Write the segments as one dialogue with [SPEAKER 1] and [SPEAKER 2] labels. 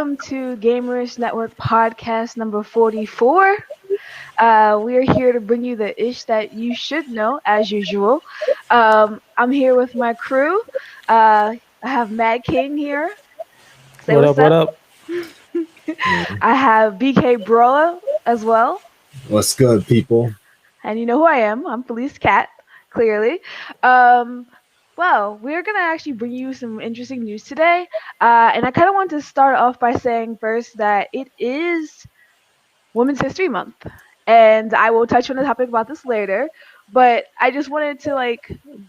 [SPEAKER 1] welcome to Gamerish Network podcast number 44. We are here to bring you the ish that you should know, as usual. I'm here with my crew. I have Mad King here. Say
[SPEAKER 2] What
[SPEAKER 1] what's
[SPEAKER 2] up? What
[SPEAKER 1] up.
[SPEAKER 2] up?
[SPEAKER 1] I have BK Brawler as well.
[SPEAKER 3] What's good, people?
[SPEAKER 1] And you know who I am. I'm Felice Cat, clearly. Um, well, we're going to actually bring you some interesting news today. And I kind of want to start off by saying first that it is Women's History Month. And I will touch on the topic about this later. But I just wanted to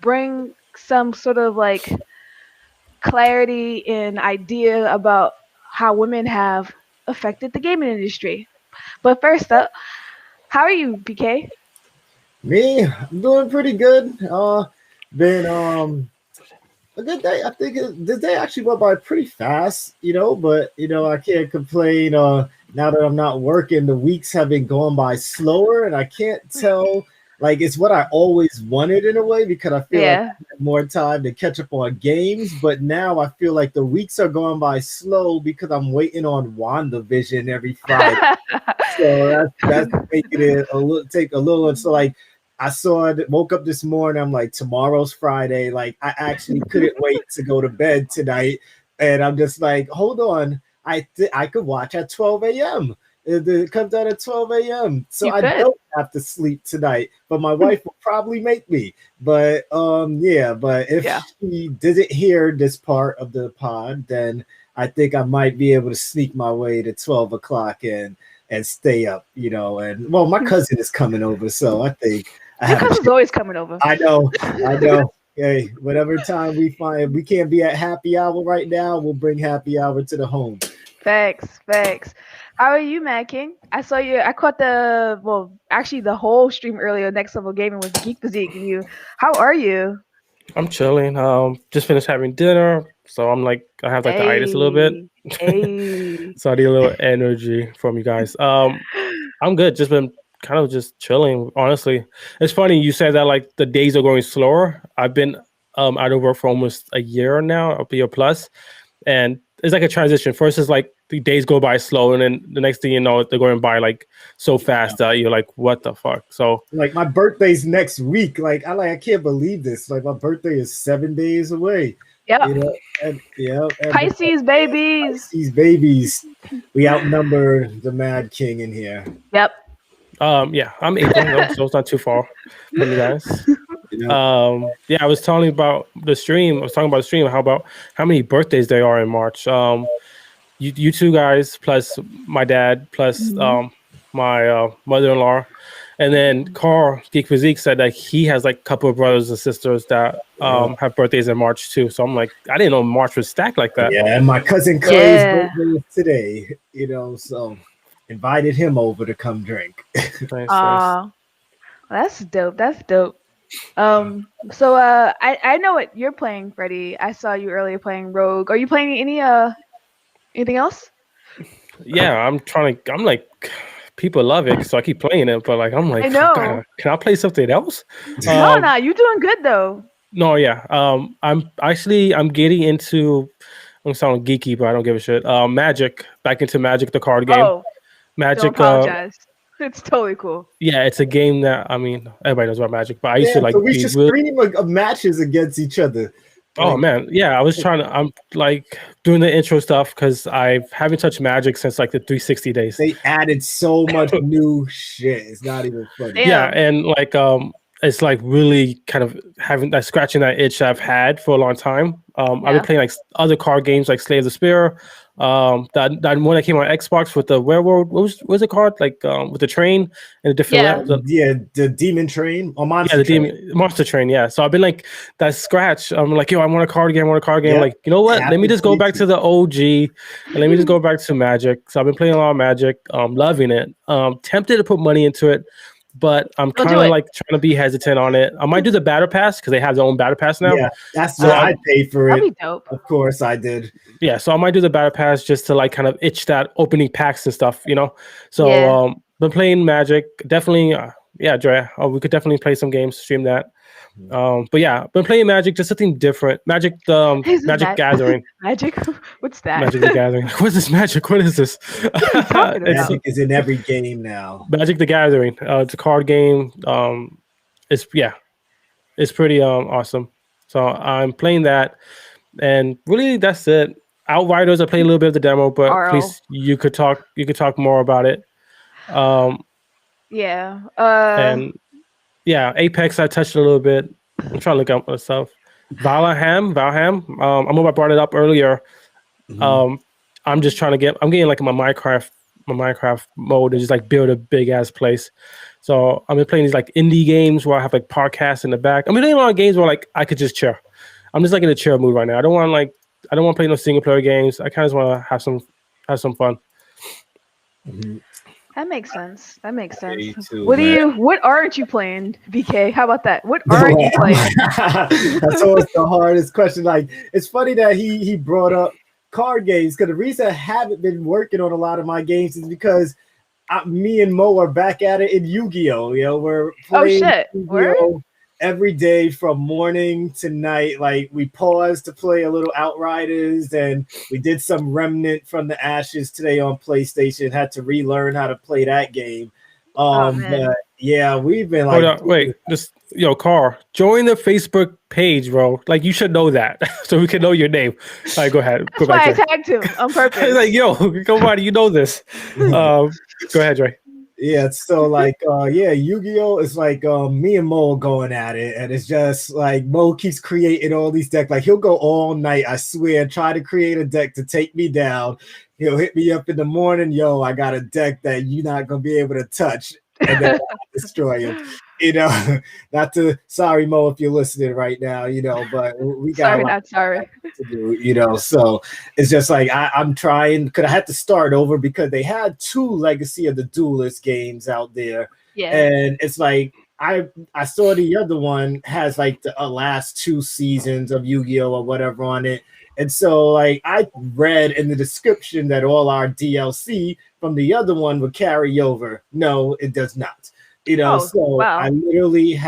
[SPEAKER 1] bring some sort of clarity and idea about how women have affected the gaming industry. But first up, how are you, BK?
[SPEAKER 3] Me, I'm doing pretty good. Been a good day. I think this day actually went by pretty fast, but I can't complain. Now that I'm not working, the weeks have been going by slower, and I can't tell. Like, it's what I always wanted in a way, because I feel like I have more time to catch up on games. But now I feel like the weeks are going by slow because I'm waiting on WandaVision every Friday. So that's making it take a little. So like, I saw it, woke up this morning. I'm like, tomorrow's Friday. Like, I actually couldn't wait to go to bed tonight. And I'm just like, hold on. I could watch at 12 a.m. It comes out at 12 a.m. So I don't have to sleep tonight. But my wife will probably make me. But but if she didn't hear this part of the pod, then I think I might be able to sneak my way to 12 o'clock and stay up, and well, my cousin is coming over, so I think
[SPEAKER 1] your cousin's always coming over.
[SPEAKER 3] I know. Hey, whatever time we find, if we can't be at happy hour right now, we'll bring happy hour to the home.
[SPEAKER 1] Facts. How are you, Mad King? I saw you. I caught the whole stream earlier. Next Level Gaming with Geek Physique. And you, how are you?
[SPEAKER 2] I'm chilling. Just finished having dinner, so I'm like, I have the itis a little bit. So I need a little energy from you guys. I'm good. Just been kind of just chilling. Honestly, it's funny you said that like the days are going slower. I've been out of work for almost a year now, a year plus, and it's like a transition. First, it's like the days go by slow, and then the next thing you know, they're going by like so fast that you're like, what the fuck? So
[SPEAKER 3] like my birthday's next week. I can't believe this. Like my birthday is 7 days away.
[SPEAKER 1] Yep. Pisces babies.
[SPEAKER 3] Pisces babies. We outnumber the Mad King in here.
[SPEAKER 1] Yep.
[SPEAKER 2] Yeah, I'm April, so it's not too far from you guys. I was talking about the stream. How many birthdays there are in March. You two guys plus my dad plus my mother-in-law, and then Carl Geek Physique said that he has like a couple of brothers and sisters that have birthdays in March too. So I'm like, I didn't know March was stacked like that.
[SPEAKER 3] Yeah, and my cousin Clay's birthday is today. So invited him over to come drink.
[SPEAKER 1] Nice. That's dope. So I know what you're playing, Freddie. I saw you earlier playing Rogue. Are you playing anything else?
[SPEAKER 2] Yeah, I'm like, people love it, so I keep playing it. But like, I'm like,
[SPEAKER 1] I know.
[SPEAKER 2] God, can I play something else?
[SPEAKER 1] No, you're doing good though.
[SPEAKER 2] No, yeah. I'm getting into. I'm sounding geeky, but I don't give a shit. Magic, back into Magic, the card game.
[SPEAKER 1] Oh,
[SPEAKER 2] Magic.
[SPEAKER 1] Don't apologize. It's totally cool.
[SPEAKER 2] Yeah, it's a game that everybody knows about Magic, but I used to like.
[SPEAKER 3] So we should stream matches against each other.
[SPEAKER 2] Oh man, yeah. I was I'm like doing the intro stuff because I haven't touched Magic since like the 360 days.
[SPEAKER 3] They added so much new shit. It's not even funny.
[SPEAKER 1] Damn.
[SPEAKER 2] Yeah, and like it's like really kind of scratching that itch I've had for a long time. I've been playing like other card games like Slay of the Spear. That one that came on Xbox with the werewolf. What was it called? Like with the train and the different.
[SPEAKER 3] The demon train or monster.
[SPEAKER 2] Yeah, monster train. Yeah. So I've been like that scratch. I'm like, I want a card game. Yeah. Like, you know what? Let me just go back to the OG and let me just go back to Magic. So I've been playing a lot of Magic. Loving it. Tempted to put money into it, but I'm kind of like trying to be hesitant on it. I might do the battle pass because they have their own battle pass now.
[SPEAKER 3] Yeah, that's what I paid for it.
[SPEAKER 1] That'd be dope.
[SPEAKER 3] Of course, I did.
[SPEAKER 2] Yeah, so I might do the battle pass just to like kind of itch that opening packs and stuff, So been playing Magic. Definitely yeah, Dre, we could definitely play some games, stream that.
[SPEAKER 3] Mhm.
[SPEAKER 2] But yeah, been playing Magic, just something different. Magic,
[SPEAKER 1] Is it
[SPEAKER 2] Magic
[SPEAKER 1] Mag-
[SPEAKER 2] Gathering,
[SPEAKER 1] magic? What's that?
[SPEAKER 2] Magic the Gathering. What is this Magic? What is this?
[SPEAKER 1] What are you talking
[SPEAKER 2] It's
[SPEAKER 1] about?
[SPEAKER 3] Magic is in every game now.
[SPEAKER 2] Magic the Gathering. It's a card game. It's yeah, it's pretty awesome. So I'm playing that, and really that's it. Outriders, I played a little bit of the demo, but
[SPEAKER 1] RL.
[SPEAKER 2] please, you could talk more about it. Um,
[SPEAKER 1] Yeah.
[SPEAKER 2] and yeah, Apex, I touched a little bit. I'm trying to look up myself. Valham. I remember I brought it up earlier.
[SPEAKER 3] Mhm.
[SPEAKER 2] Um, I'm just trying to get. I'm getting like my Minecraft mode and just like build a big ass place. So I've been playing these like indie games where I have like podcasts in the back. I'm playing a lot of games where like I could just chill. I'm just like in a chill mood right now. I don't want to play no single player games. I kind of want to have some fun.
[SPEAKER 3] Mhm.
[SPEAKER 1] That makes sense. That makes sense.
[SPEAKER 3] Me too, man.
[SPEAKER 1] What aren't you playing, BK? How about that? What aren't you playing?
[SPEAKER 3] That's always the hardest question. Like, it's funny that he brought up card games because the reason I haven't been working on a lot of my games is because me and Mo are back at it in Yu-Gi-Oh. You know, we're
[SPEAKER 1] Oh
[SPEAKER 3] playing
[SPEAKER 1] shit. Word?
[SPEAKER 3] Yu-Gi-Oh every day from morning to night. Like, we paused to play a little Outriders, and we did some Remnant from the Ashes today on PlayStation. Had to relearn how to play that game.
[SPEAKER 1] Oh man.
[SPEAKER 3] But yeah, we've been
[SPEAKER 2] Hold
[SPEAKER 3] like,
[SPEAKER 2] on, wait, just yo, Carl, join the Facebook page, bro. Like you should know that, so we can know your name. All right, go ahead, go
[SPEAKER 1] That's
[SPEAKER 2] back,
[SPEAKER 1] why I
[SPEAKER 2] Dre.
[SPEAKER 1] tagged him on purpose.
[SPEAKER 2] Like yo, come on, you know this. Go ahead, Dre.
[SPEAKER 3] yeah, so like yeah, Yu-Gi-Oh is like me and Mo going at it, and it's just like Mo keeps creating all these decks. Like he'll go all night, I swear, try to create a deck to take me down. He'll hit me up in the morning, yo, I got a deck that you're not gonna be able to touch, and then I destroy him. You know, not to sorry Mo if you're listening right now, you know, but we got a
[SPEAKER 1] Sorry,
[SPEAKER 3] lot
[SPEAKER 1] not sorry.
[SPEAKER 3] to do, you know. So it's just like I'm trying because I had to start over because they had two Legacy of the Duelist games out there,
[SPEAKER 1] Yeah.
[SPEAKER 3] and it's like I saw the other one has like the last two seasons of Yu-Gi-Oh or whatever on it, and so like I read in the description that all our DLC from the other one would carry over. No, it does not. You know,
[SPEAKER 1] Oh
[SPEAKER 3] so I
[SPEAKER 1] wow.
[SPEAKER 3] literally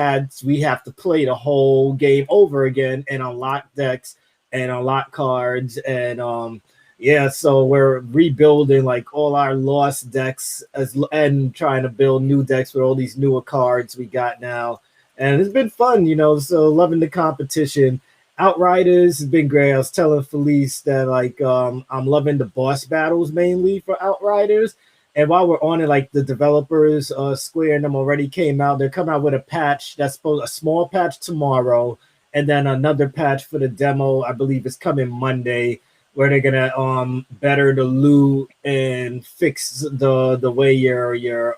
[SPEAKER 3] we have to play the whole game over again and unlock decks and unlock cards and yeah, so we're rebuilding like all our lost decks and trying to build new decks with all these newer cards we got now. And it's been fun, you know, so loving the competition. Outriders has been great. I was telling Felice that like I'm loving the boss battles mainly for Outriders. And while we're on it, like the developers, Square and them already came out. They're coming out with a patch that's supposed a small patch tomorrow, and then another patch for the demo. I believe is coming Monday, where they're gonna better the loot and fix the way your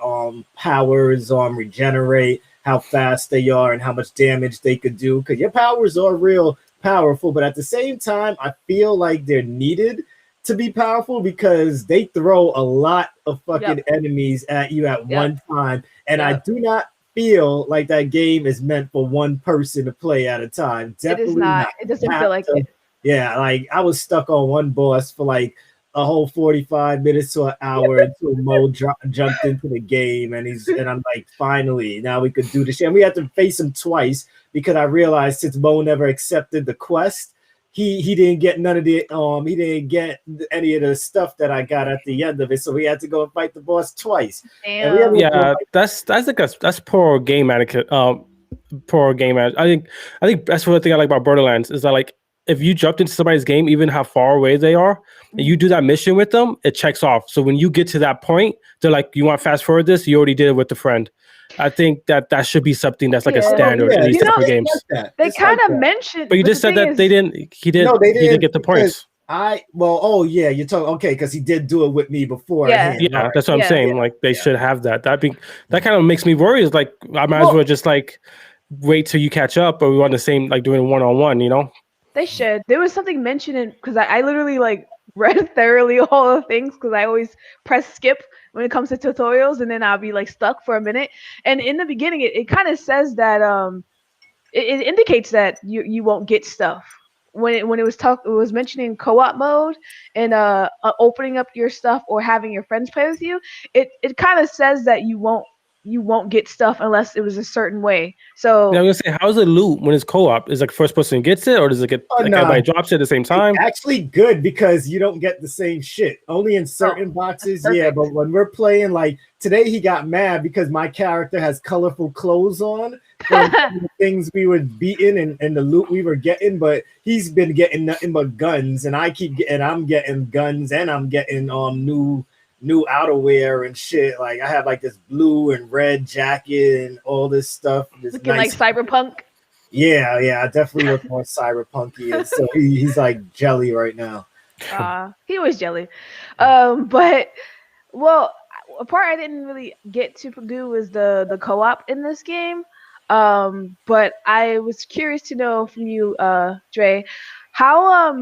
[SPEAKER 3] powers regenerate, how fast they are, and how much damage they could do. Because your powers are real powerful, but at the same time, I feel like they're needed to be powerful because they throw a lot of fucking
[SPEAKER 1] Yep.
[SPEAKER 3] enemies at you at
[SPEAKER 1] Yep.
[SPEAKER 3] one time. And I
[SPEAKER 1] Yep.
[SPEAKER 3] do not feel like that game is meant for one person to play at a time.
[SPEAKER 1] It is
[SPEAKER 3] Definitely
[SPEAKER 1] not.
[SPEAKER 3] not.
[SPEAKER 1] It
[SPEAKER 3] You
[SPEAKER 1] doesn't feel
[SPEAKER 3] have
[SPEAKER 1] like
[SPEAKER 3] to,
[SPEAKER 1] it.
[SPEAKER 3] yeah, like I was stuck on one boss for like a whole 45 minutes to an hour until jumped into the game and I'm like, finally, now we could do this shit. And we had to face him twice because I realized since Mo never accepted the quest, he didn't get none of the he didn't get any of the stuff that I got at the end of it, so we had to go and fight the boss twice. And we ended
[SPEAKER 1] Damn.
[SPEAKER 3] up doing
[SPEAKER 2] Yeah,
[SPEAKER 3] like
[SPEAKER 2] that's like that's poor game etiquette. Poor game etiquette. I think that's what thing I like about Borderlands is that like if you jumped into somebody's game, even how far away they are, and you do that mission with them, it checks off. So when you get to that point, they're like, "You want to fast forward this? You already did it with the friend." I think that should be something that's like a
[SPEAKER 1] Yeah.
[SPEAKER 3] oh no,
[SPEAKER 2] standard in
[SPEAKER 3] yeah,
[SPEAKER 2] these
[SPEAKER 1] You
[SPEAKER 2] type
[SPEAKER 1] know,
[SPEAKER 2] of
[SPEAKER 3] it's like
[SPEAKER 2] games.
[SPEAKER 3] that.
[SPEAKER 1] they
[SPEAKER 3] It's like
[SPEAKER 1] kind of
[SPEAKER 3] that.
[SPEAKER 2] But
[SPEAKER 1] mentioned,
[SPEAKER 2] you
[SPEAKER 1] but
[SPEAKER 2] just
[SPEAKER 1] the
[SPEAKER 2] said
[SPEAKER 1] thing
[SPEAKER 2] that they
[SPEAKER 1] is,
[SPEAKER 2] didn't.
[SPEAKER 3] No, they
[SPEAKER 2] He did
[SPEAKER 3] didn't
[SPEAKER 2] get the
[SPEAKER 3] because
[SPEAKER 2] points.
[SPEAKER 3] oh yeah, you're talking okay because he did do it with me
[SPEAKER 1] yeah,
[SPEAKER 3] beforehand. All
[SPEAKER 2] Yeah,
[SPEAKER 3] right,
[SPEAKER 2] that's what I'm
[SPEAKER 3] yeah,
[SPEAKER 1] yeah.
[SPEAKER 2] saying. Like they
[SPEAKER 3] yeah,
[SPEAKER 2] should have that. That kind of makes me worry. Is like I might as
[SPEAKER 1] Well,
[SPEAKER 2] well just like wait till you catch up, or we want the same like doing one on one. You know?
[SPEAKER 1] they should. There was something mentioned in because I literally like read thoroughly all the things because I always press skip when it comes to tutorials and then I'll be like stuck for a minute. And in the beginning, it kind of says that it indicates that you won't get stuff when it was mentioning co-op mode and opening up your stuff or having your friends play with you. It kind of says that you won't. you won't get stuff unless it was a certain way.
[SPEAKER 2] Now
[SPEAKER 1] So
[SPEAKER 2] I'm gonna say, how's it loot when it's co-op? Is like first person gets it, or does it get
[SPEAKER 3] Oh
[SPEAKER 2] like
[SPEAKER 3] no,
[SPEAKER 2] everybody drops it at the same
[SPEAKER 3] it's
[SPEAKER 2] time?
[SPEAKER 3] actually good because you don't get the same shit. Only in
[SPEAKER 1] oh,
[SPEAKER 3] certain
[SPEAKER 1] that's
[SPEAKER 3] boxes, yeah.
[SPEAKER 1] perfect.
[SPEAKER 3] But when we're playing, like today, he got mad because my character has colorful clothes on from the things we were beating and the loot we were getting. But he's been getting nothing but guns, and I'm getting guns, and I'm getting new outerwear and shit. Like I have like this blue and red jacket and all this stuff. This
[SPEAKER 1] Looking like
[SPEAKER 3] nice.
[SPEAKER 1] cyberpunk.
[SPEAKER 3] Yeah, yeah, I definitely look more cyberpunky, and so he's like jelly right now.
[SPEAKER 1] He was jelly. But well, a part I didn't really get to do was the co-op in this game. But I was curious to know from you, Dre, how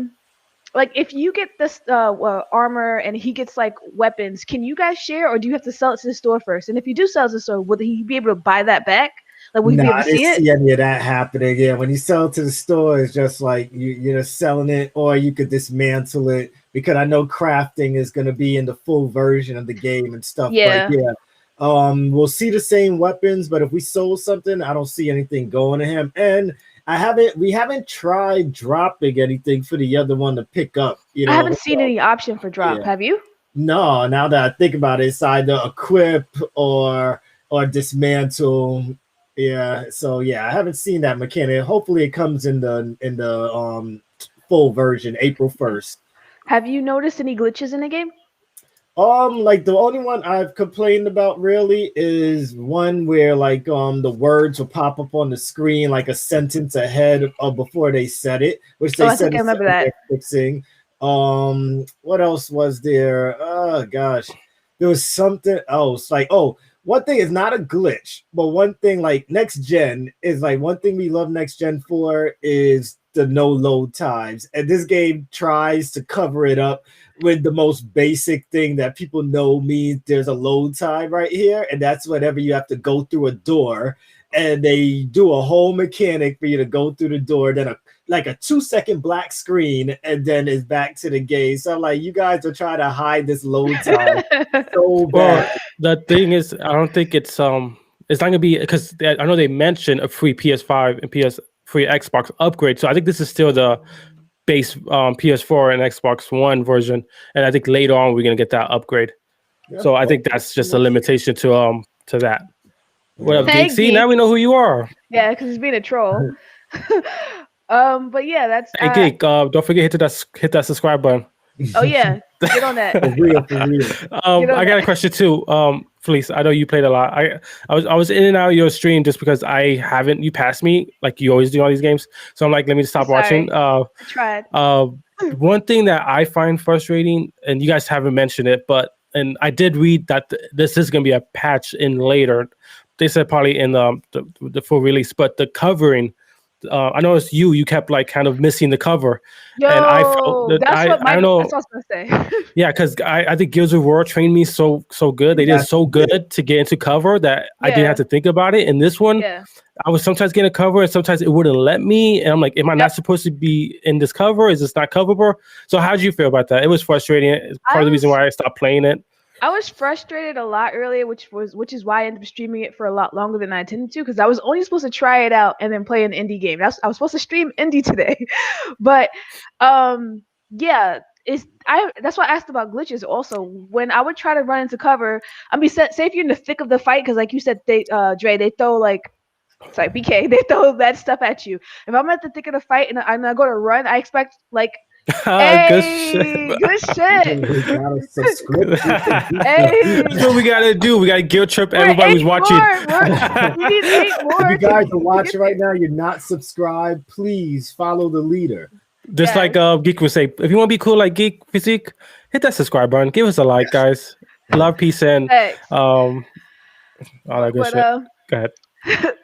[SPEAKER 1] like if you get this armor and he gets like weapons, can you guys share, or do you have to sell it to the store first? And if you do sell it to the store, will he be able to buy that back? Like, will he
[SPEAKER 3] Nah,
[SPEAKER 1] be able
[SPEAKER 3] I
[SPEAKER 1] to
[SPEAKER 3] didn't
[SPEAKER 1] see it?
[SPEAKER 3] see any of that happening. Yeah, when you sell it to the store, it's just like you're just selling it, or you could dismantle it because I know crafting is going to be in the full version of the game and stuff. But
[SPEAKER 1] Yeah,
[SPEAKER 3] yeah, we'll see the same weapons, but if we sold something, I don't see anything going to him. And we haven't tried dropping anything for the other one to pick up. You
[SPEAKER 1] I
[SPEAKER 3] know,
[SPEAKER 1] haven't seen any option for drop.
[SPEAKER 3] yeah.
[SPEAKER 1] Have you?
[SPEAKER 3] No, now that I think about it, it's either equip or dismantle. Yeah, so yeah, I haven't seen that mechanic. Hopefully, it comes in the full version April 1st.
[SPEAKER 1] Have you noticed any glitches in the game?
[SPEAKER 3] Like the only one I've complained about really is one where like the words will pop up on the screen like a sentence ahead of before they said it, which
[SPEAKER 1] Oh,
[SPEAKER 3] they
[SPEAKER 1] I
[SPEAKER 3] said
[SPEAKER 1] think I
[SPEAKER 3] is
[SPEAKER 1] remember
[SPEAKER 3] something
[SPEAKER 1] that.
[SPEAKER 3] they're fixing. What else was there? Oh gosh, there was something else. Like, oh, one thing is not a glitch, but one thing like next gen is like one thing we love next gen for is the no load times, and this game tries to cover it up with the most basic thing that people know means there's a load time right here, and that's whenever you have to go through a door, and they do a whole mechanic for you to go through the door, then a 2 second black screen, and then it's back to the game. So I'm like, you guys are trying to hide this load time so
[SPEAKER 2] Well,
[SPEAKER 3] bad.
[SPEAKER 2] the thing is, I don't think it's not gonna be because I know they mentioned a free PS5 and PS free Xbox upgrade. So I think this is still the base PS4 and Xbox One version, and I think later on we're gonna get that upgrade.
[SPEAKER 3] Yeah,
[SPEAKER 2] So I think
[SPEAKER 3] hopefully
[SPEAKER 2] that's just a
[SPEAKER 3] next year.
[SPEAKER 2] limitation to that. What up,
[SPEAKER 3] Yeah.
[SPEAKER 2] Geek?
[SPEAKER 1] Hey,
[SPEAKER 2] See, now
[SPEAKER 1] geek.
[SPEAKER 2] we know who you are.
[SPEAKER 1] Yeah, because he's being a troll. But yeah, that's
[SPEAKER 2] Hey, Geek, don't forget hit that subscribe button.
[SPEAKER 1] oh yeah, get on that.
[SPEAKER 3] For real, for real.
[SPEAKER 1] Get on
[SPEAKER 2] I got a
[SPEAKER 1] that.
[SPEAKER 2] question too. Felice, I know you played a lot. I was in and out of your stream just because I haven't. You passed me like you always do on these games. So I'm like, let me
[SPEAKER 1] I'm
[SPEAKER 2] stop
[SPEAKER 1] sorry.
[SPEAKER 2] watching.
[SPEAKER 1] I tried.
[SPEAKER 2] Uh, one thing that I find frustrating, and you guys haven't mentioned it, and I did read that this is going to be a patch in later. They said probably in the full release, but the covering. I noticed you kept like kind of missing the cover, and I felt
[SPEAKER 1] Yo,
[SPEAKER 2] that I don't
[SPEAKER 1] that's
[SPEAKER 2] know.
[SPEAKER 1] what I was gonna say.
[SPEAKER 2] Yeah, because I think Gears of War trained me so good. They did
[SPEAKER 3] Yes,
[SPEAKER 2] so
[SPEAKER 3] you did.
[SPEAKER 2] good to get into cover that I didn't have
[SPEAKER 1] Yeah,
[SPEAKER 2] to think about it. In this one,
[SPEAKER 1] yeah.
[SPEAKER 2] I was sometimes getting a cover and sometimes it wouldn't let me. And I'm like, am I
[SPEAKER 1] Yep.
[SPEAKER 2] not supposed to be in this cover? Is this not coverable? So how did you feel about that? It was frustrating. It's
[SPEAKER 1] I
[SPEAKER 2] part of the reason
[SPEAKER 1] was
[SPEAKER 2] why I stopped playing it.
[SPEAKER 1] I was frustrated a lot earlier, which is why I ended up streaming it for a lot longer than I intended to, because I was only supposed to try it out and then play an indie game. I was supposed to stream indie today, but yeah, it's I that's why I asked about glitches. Also, when I would try to run into cover, I mean, say if you're in the thick of the fight, because like you said, Dre, they throw like. Sorry, BK, they throw that stuff at you. If I'm at the thick of the fight and I go to run, I expect like,
[SPEAKER 2] Good shit.
[SPEAKER 1] hey, good shit.
[SPEAKER 3] We got a subscription to beat the heat.
[SPEAKER 2] That's what we gotta do. We gotta guilt trip
[SPEAKER 1] We're
[SPEAKER 2] everybody who's
[SPEAKER 1] eight
[SPEAKER 2] watching.
[SPEAKER 1] more. We need eight
[SPEAKER 3] If
[SPEAKER 1] more
[SPEAKER 3] you guys are
[SPEAKER 1] to
[SPEAKER 3] watching
[SPEAKER 1] get
[SPEAKER 3] right now, you're not subscribed, please follow the leader.
[SPEAKER 2] Just like
[SPEAKER 1] yes.
[SPEAKER 2] Geek would say, if you want to be cool like Geek Physique, hit that subscribe button. Give us a like, guys. Love, peace, and
[SPEAKER 1] Thanks.
[SPEAKER 2] all that good
[SPEAKER 1] But
[SPEAKER 2] shit. Go ahead.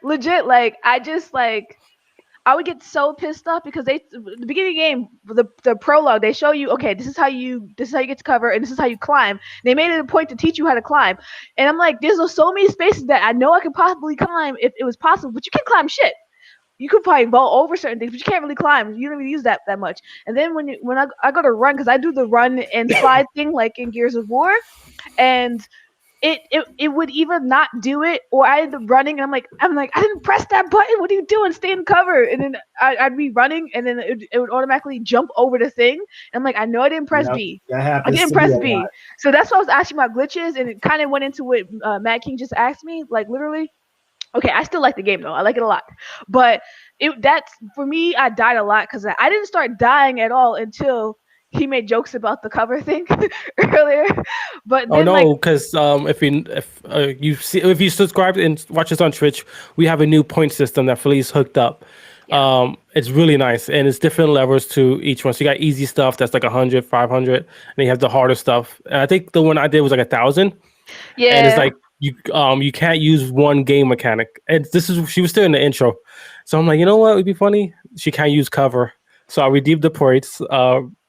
[SPEAKER 1] legit, like I just like I would get so pissed off because the beginning of the game, the prologue, they show you, okay, this is how you get to cover and this is how you climb. They made it a point to teach you how to climb. And I'm like, there's so many spaces that I know I could possibly climb if it was possible, but you can't climb shit. You could probably vault over certain things, but you can't really climb. You don't really use that much. And then when I go to run, because I do the run and slide thing like in Gears of War, and it would either not do it, or I end up running and I'm like I didn't press that button. What are you doing? Stay in cover. And then I'd be running and then it would automatically jump over the thing. And I'm like, I know I didn't press
[SPEAKER 3] Yep,
[SPEAKER 1] B.
[SPEAKER 3] that
[SPEAKER 1] I
[SPEAKER 3] happens
[SPEAKER 1] didn't
[SPEAKER 3] to me
[SPEAKER 1] press
[SPEAKER 3] a
[SPEAKER 1] B.
[SPEAKER 3] lot.
[SPEAKER 1] So that's why I was asking about glitches, and it kind of went into what Matt King just asked me. Like literally, okay, I still like the game though. I like it a lot, but that's for me. I died a lot because I didn't start dying at all until he made jokes about the cover thing earlier. But
[SPEAKER 2] Oh
[SPEAKER 1] then like
[SPEAKER 2] no, because if you subscribe and watch us on Twitch, we have a new point system that Felice hooked up.
[SPEAKER 1] yeah,
[SPEAKER 2] It's really nice, and it's different levels to each one. So you got easy stuff that's like 100, 500, and then you have the harder stuff. And I think the one I did was like 1,000, and it's
[SPEAKER 1] yeah.
[SPEAKER 2] like you can't use one game mechanic. And this is she was still in the intro, so I'm like, you know what would be funny? She can't use cover, so I redeemed the points.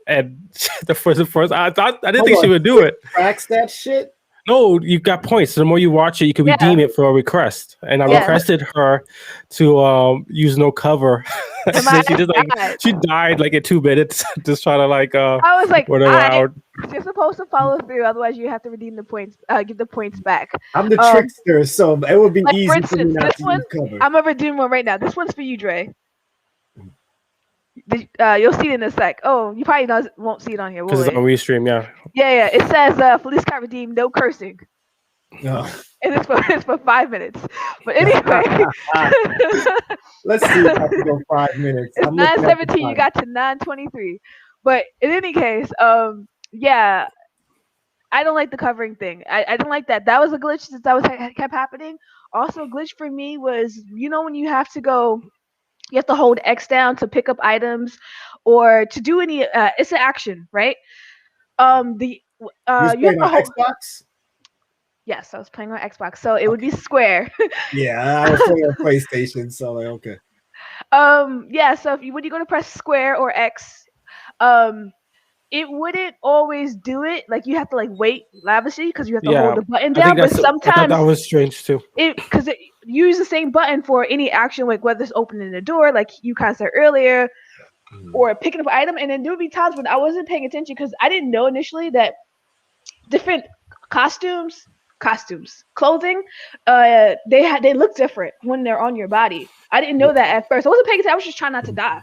[SPEAKER 2] And the first, I didn't
[SPEAKER 3] Hold
[SPEAKER 2] think she
[SPEAKER 3] on,
[SPEAKER 2] would do
[SPEAKER 3] Twitch
[SPEAKER 2] it.
[SPEAKER 3] tracks that shit.
[SPEAKER 2] No, you got points. So the more you watch it, you can
[SPEAKER 1] Yeah,
[SPEAKER 2] redeem it for a request. And I
[SPEAKER 1] yeah.
[SPEAKER 2] requested her to use no cover.
[SPEAKER 1] And
[SPEAKER 2] And
[SPEAKER 1] my
[SPEAKER 2] then she
[SPEAKER 1] ass
[SPEAKER 2] just like
[SPEAKER 1] died.
[SPEAKER 2] she died like in 2 minutes, just trying to like
[SPEAKER 1] I was like,
[SPEAKER 2] whatever
[SPEAKER 1] I
[SPEAKER 2] out.
[SPEAKER 1] you're supposed to follow through, otherwise you have to redeem the points, give the points back.
[SPEAKER 3] I'm the
[SPEAKER 1] Um,
[SPEAKER 3] trickster, so it would be
[SPEAKER 1] like for
[SPEAKER 3] easy for me
[SPEAKER 1] instance,
[SPEAKER 3] not
[SPEAKER 1] this
[SPEAKER 3] to
[SPEAKER 1] one,
[SPEAKER 3] use cover.
[SPEAKER 1] I'm gonna redeem one right now. This one's for you, Dre. You'll see it in a sec. Oh, you probably won't see it on here,
[SPEAKER 2] Because
[SPEAKER 1] will
[SPEAKER 2] it's
[SPEAKER 1] it?
[SPEAKER 2] on restream, yeah.
[SPEAKER 1] Yeah. It says Felice got redeemed, no cursing,
[SPEAKER 3] Oh.
[SPEAKER 1] and it's for 5 minutes. But anyway,
[SPEAKER 3] Let's see if I can go 5 minutes.
[SPEAKER 1] it's
[SPEAKER 3] I'm looking at the
[SPEAKER 1] 9:17. You
[SPEAKER 3] time.
[SPEAKER 1] got to 9:23. But in any case, yeah, I don't like the covering thing. I didn't like that. That was a glitch that was kept happening. Also, a glitch for me was when you have to go, you have to hold X down to pick up items, or to do any. It's an action, right? The
[SPEAKER 3] You was
[SPEAKER 1] you have
[SPEAKER 3] playing
[SPEAKER 1] to
[SPEAKER 3] on
[SPEAKER 1] hold.
[SPEAKER 3] Xbox?
[SPEAKER 1] Yes, I was playing on Xbox, so it would
[SPEAKER 3] Okay.
[SPEAKER 1] be square.
[SPEAKER 3] Yeah, I was playing on PlayStation, so like, okay.
[SPEAKER 1] Yeah. So when you go to press square or X, um, it wouldn't always do it. Like you have to like wait lavishly because you have to hold
[SPEAKER 2] Yeah.
[SPEAKER 1] the button
[SPEAKER 2] I think
[SPEAKER 1] down. But
[SPEAKER 2] I thought that
[SPEAKER 1] sometimes
[SPEAKER 2] was strange too.
[SPEAKER 1] because it use the same button for any action, like whether it's opening the door, like you kind of said earlier, or picking up an item. And then there would be times when I wasn't paying attention because I didn't know initially that different clothing, they look different when they're on your body. I didn't know that at first. I wasn't paying attention. I was just trying not to die.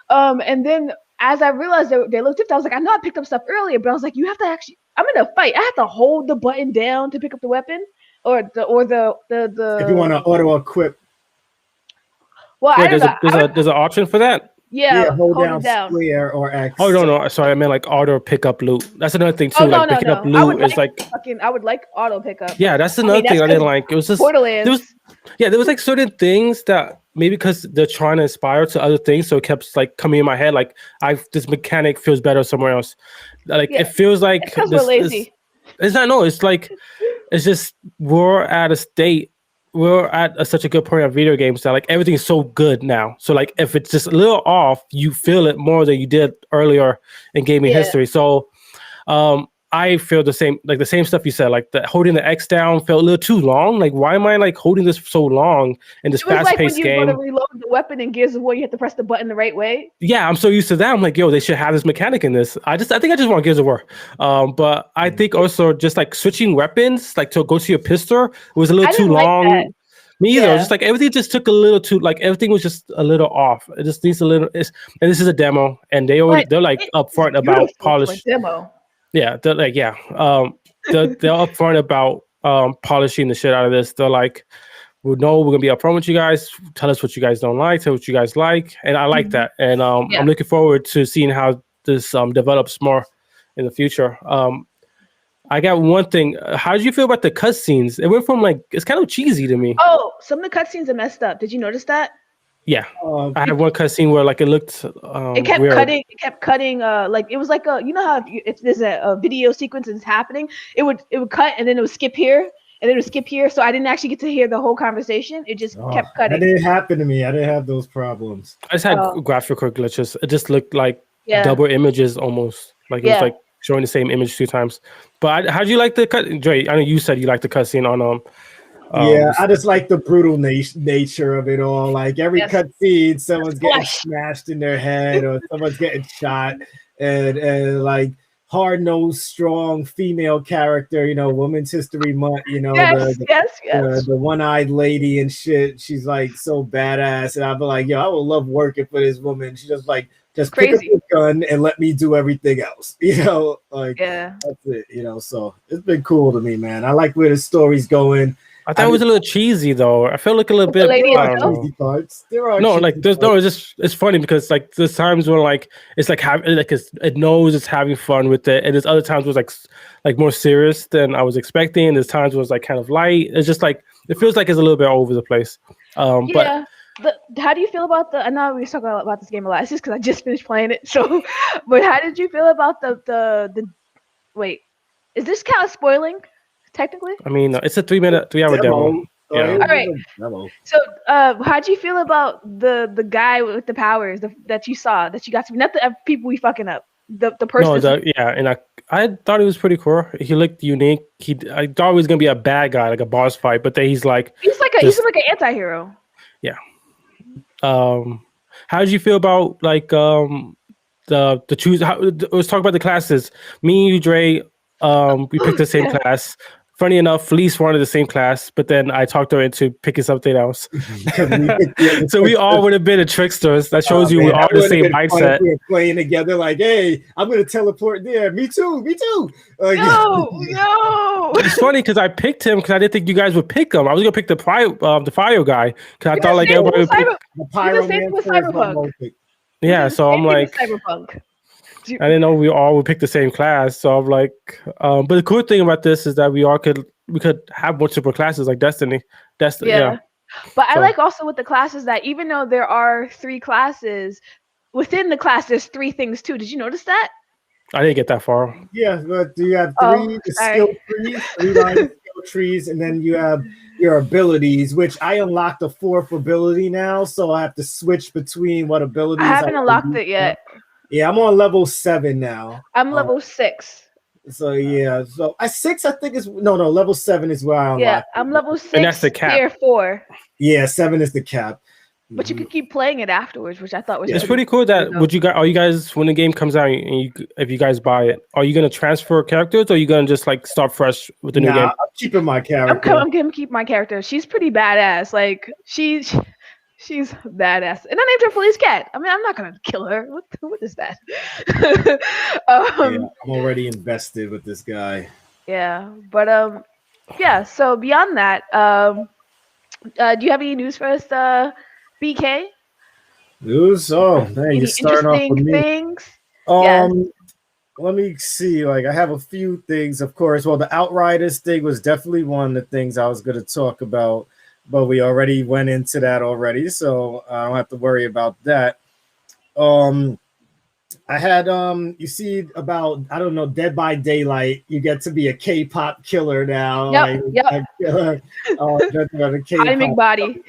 [SPEAKER 1] And then as I realized they looked different, I was like, I know I picked up stuff earlier, but I was like, you have to actually. I'm in a fight. I have to hold the button down to pick up the weapon, or
[SPEAKER 3] If you want to
[SPEAKER 1] the.
[SPEAKER 3] auto equip,
[SPEAKER 1] Well, I
[SPEAKER 2] Wait,
[SPEAKER 1] don't know.
[SPEAKER 2] there's an option for that?
[SPEAKER 3] yeah,
[SPEAKER 1] Yeah,
[SPEAKER 3] hold
[SPEAKER 1] hold
[SPEAKER 3] down
[SPEAKER 1] it down.
[SPEAKER 3] square or X.
[SPEAKER 2] Oh no, sorry, I meant like auto pick up loot. That's another thing
[SPEAKER 1] Oh
[SPEAKER 2] too.
[SPEAKER 1] no
[SPEAKER 2] Like
[SPEAKER 1] no
[SPEAKER 2] picking up
[SPEAKER 1] no!
[SPEAKER 2] loot is like
[SPEAKER 1] I would like auto pickup,
[SPEAKER 2] yeah,
[SPEAKER 1] but
[SPEAKER 2] that's
[SPEAKER 1] I mean
[SPEAKER 2] another
[SPEAKER 1] that's
[SPEAKER 2] thing I didn't
[SPEAKER 1] because
[SPEAKER 2] like. It was just there was
[SPEAKER 1] Borderlands.
[SPEAKER 2] yeah, there was like certain things that maybe because they're trying to inspire to other things, so it kept like coming in my head. Like this mechanic feels better somewhere else. Like
[SPEAKER 1] Yeah,
[SPEAKER 2] it feels
[SPEAKER 1] it's
[SPEAKER 2] like
[SPEAKER 1] because we're
[SPEAKER 2] this.
[SPEAKER 1] lazy.
[SPEAKER 2] It's not no. It's like it's just we're at a state. We're at such a good point of video games that like everything is so good now. So like if it's just a little off, you feel it more than you did earlier in gaming
[SPEAKER 1] Yeah,
[SPEAKER 2] history. So I feel the same stuff you said, like the holding the X down felt a little too long. Like, why am I like holding this so long in this
[SPEAKER 1] it was
[SPEAKER 2] fast
[SPEAKER 1] like when
[SPEAKER 2] paced
[SPEAKER 1] you go to
[SPEAKER 2] game?
[SPEAKER 1] reload the weapon in Gears of War, you have to press the button the right way.
[SPEAKER 2] Yeah, I'm so used to that. I'm like, yo, they should have this mechanic in this. I think I just want Gears of War. But I think also just like switching weapons, like to go to your pistol, was a little
[SPEAKER 1] I
[SPEAKER 2] too
[SPEAKER 1] didn't like that.
[SPEAKER 2] long. Me either. It was
[SPEAKER 1] Yeah,
[SPEAKER 2] just like everything just took a little too like everything was just a little off. It just needs a little. And this is a demo, and
[SPEAKER 1] but
[SPEAKER 2] they're like
[SPEAKER 1] it's
[SPEAKER 2] upfront about
[SPEAKER 1] beautiful for a
[SPEAKER 2] polish.
[SPEAKER 1] demo.
[SPEAKER 2] Yeah, they're like, yeah. They're upfront about polishing the shit out of this. They're like, we know we're gonna be upfront with you guys. Tell us what you guys don't like, tell what you guys like. And I like
[SPEAKER 1] Mhm.
[SPEAKER 2] that. And
[SPEAKER 1] Yeah.
[SPEAKER 2] I'm looking forward to seeing how this develops more in the future. I got one thing. How did you feel about the cutscenes? It went from like it's kind of cheesy to me.
[SPEAKER 1] Oh, some of the cutscenes are messed up. Did you notice that?
[SPEAKER 2] Yeah.
[SPEAKER 3] Um,
[SPEAKER 2] I had one cutscene where like it looked
[SPEAKER 1] It kept
[SPEAKER 2] weird.
[SPEAKER 1] cutting. It kept cutting. Like it was like how if there's a video sequence that's happening, it would cut and then it would skip here and then it would skip here. So I didn't actually get to hear the whole conversation. It just kept
[SPEAKER 3] that
[SPEAKER 1] cutting.
[SPEAKER 3] didn't happen to me. I didn't have those problems.
[SPEAKER 2] I just had
[SPEAKER 1] Oh.
[SPEAKER 2] graphical glitches. It just looked like
[SPEAKER 1] Yeah.
[SPEAKER 2] double images almost. Like it was
[SPEAKER 1] Yeah.
[SPEAKER 2] like showing the same image 2 times. But how do you like the cut? Dre, I know you said you liked the cutscene on
[SPEAKER 3] Yeah, I just like the brutal nature of it all. Like every
[SPEAKER 1] Yes.
[SPEAKER 3] cutscene, someone's getting
[SPEAKER 1] Flash.
[SPEAKER 3] smashed in their head or someone's getting shot, and like hard-nosed, strong female character, Women's History Month,
[SPEAKER 1] Yes, yes, yes.
[SPEAKER 3] the one-eyed lady and shit. She's like so badass, and I'd be like, yo, I would love working for this woman. She just pick up
[SPEAKER 1] Crazy.
[SPEAKER 3] your gun and let me do everything else. Like
[SPEAKER 1] Yeah.
[SPEAKER 3] that's it. So it's been cool to me, man. I like where the story's going.
[SPEAKER 2] I thought it was a little cheesy though. I felt like a little
[SPEAKER 1] With the
[SPEAKER 2] bit.
[SPEAKER 1] lady
[SPEAKER 2] I
[SPEAKER 1] in the
[SPEAKER 2] don't
[SPEAKER 1] milk?
[SPEAKER 2] know.
[SPEAKER 3] Cheesy parts. There are
[SPEAKER 2] No,
[SPEAKER 3] cheesy
[SPEAKER 2] like there's
[SPEAKER 3] parts.
[SPEAKER 2] no. It's funny because like there's times when like it's like it knows it's having fun with it, and there's other times where it's like more serious than I was expecting. There's times where it's like kind of light. It's just like it feels like it's a little bit all over the place. But
[SPEAKER 1] Yeah. How do you feel about the? I know we talk about this game a lot. It's just because I just finished playing it. So, but how did you feel about the? Wait, is this kind of spoiling? Technically.
[SPEAKER 2] I mean, it's a 3 hour demo. Yeah.
[SPEAKER 1] All right. So, how'd you feel about the guy with the powers that you saw that you got to not the people we fucking up the person?
[SPEAKER 2] No, and I thought he was pretty cool. He looked unique. I thought he was gonna be a bad guy, like a boss fight, but then he's like
[SPEAKER 1] he's like an anti-hero.
[SPEAKER 2] yeah. How did you feel about like the choose? Let's talk about the classes. Me and you, Dre, we picked the same class. Funny enough, Felice wanted the same class, but then I talked her into picking something else. So we all would have been a tricksters. That shows you we're all the same mindset.
[SPEAKER 3] We were playing together, like, hey, I'm gonna teleport there. Me too.
[SPEAKER 1] No.
[SPEAKER 2] It's funny because I picked him because I didn't think you guys would pick him. I was gonna pick the fire guy because I thought like everybody would pick
[SPEAKER 3] the Pyromancer.
[SPEAKER 2] Yeah, so I'm like,
[SPEAKER 1] Cyberpunk.
[SPEAKER 2] I didn't know we all would pick the same class. So I'm like, but the cool thing about this is that we could have multiple classes like Destiny. Yeah.
[SPEAKER 1] But I like also with the classes that even though there are 3 classes, within the class there's 3 things too. Did you notice that?
[SPEAKER 2] I didn't get that far.
[SPEAKER 3] Yeah, but you have 3 skill trees, 3 lines of skill trees, and then you have your abilities, which I unlocked a 4th ability now, so I have to switch between what abilities.
[SPEAKER 1] I haven't unlocked it yet.
[SPEAKER 3] Yeah, I'm on level 7 now.
[SPEAKER 1] I'm level 6.
[SPEAKER 3] So yeah, so 6 I think is level 7 is where I unlock.
[SPEAKER 1] Yeah, I'm level 6.
[SPEAKER 2] And that's the cap.
[SPEAKER 1] Tier 4.
[SPEAKER 3] Yeah, 7 is the cap.
[SPEAKER 1] But you could keep playing it afterwards, which I thought was
[SPEAKER 2] it's pretty cool. That are you guys when the game comes out and if you guys buy it, are you gonna transfer characters or are you gonna just like start fresh with the new game?
[SPEAKER 3] I'm keeping my character.
[SPEAKER 1] I'm gonna keep my character. She's pretty badass. Like she's badass, and I named her Felice Cat. I mean, I'm not gonna kill her. What is that?
[SPEAKER 3] I'm already invested with this guy.
[SPEAKER 1] Yeah, but yeah. So beyond that, do you have any news for us, BK?
[SPEAKER 3] News? Oh, man, you're starting off with me.
[SPEAKER 1] Things?
[SPEAKER 3] Let me see. Like, I have a few things, of course. Well, the Outriders thing was definitely one of the things I was going to talk about, but we already went into that already, so I don't have to worry about that. I had you see about Dead by Daylight. You get to be a K-pop killer now.
[SPEAKER 1] Yep.
[SPEAKER 3] K-pop
[SPEAKER 1] body.